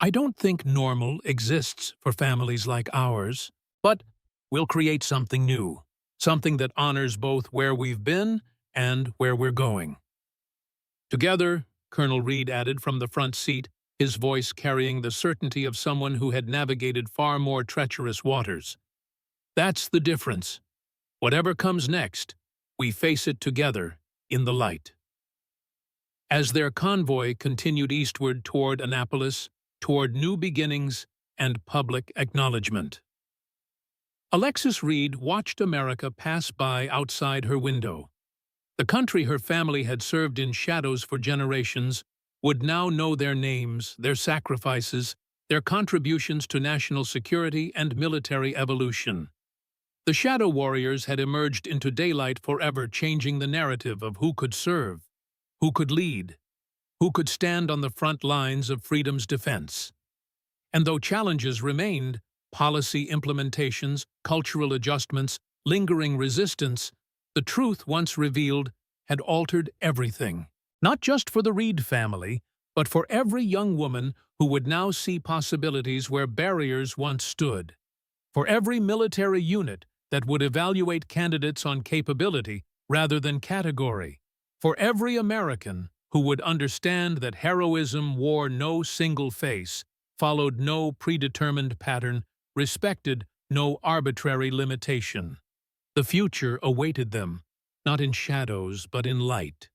"I don't think normal exists for families like ours, but we'll create something new, something that honors both where we've been and where we're going." Together, Colonel Reed added from the front seat, his voice carrying the certainty of someone who had navigated far more treacherous waters. That's the difference. Whatever comes next, we face it together in the light. As their convoy continued eastward toward Annapolis, toward new beginnings and public acknowledgement, Alexis Reed watched America pass by outside her window. The country her family had served in shadows for generations would now know their names, their sacrifices, their contributions to national security and military evolution. The shadow warriors had emerged into daylight forever, changing the narrative of who could serve, who could lead, who could stand on the front lines of freedom's defense. And though challenges remained, policy implementations, cultural adjustments, lingering resistance, the truth once revealed had altered everything. Not just for the Reed family, but for every young woman who would now see possibilities where barriers once stood. For every military unit that would evaluate candidates on capability rather than category. For every American who would understand that heroism wore no single face, followed no predetermined pattern, respected no arbitrary limitation. The future awaited them, not in shadows but in light.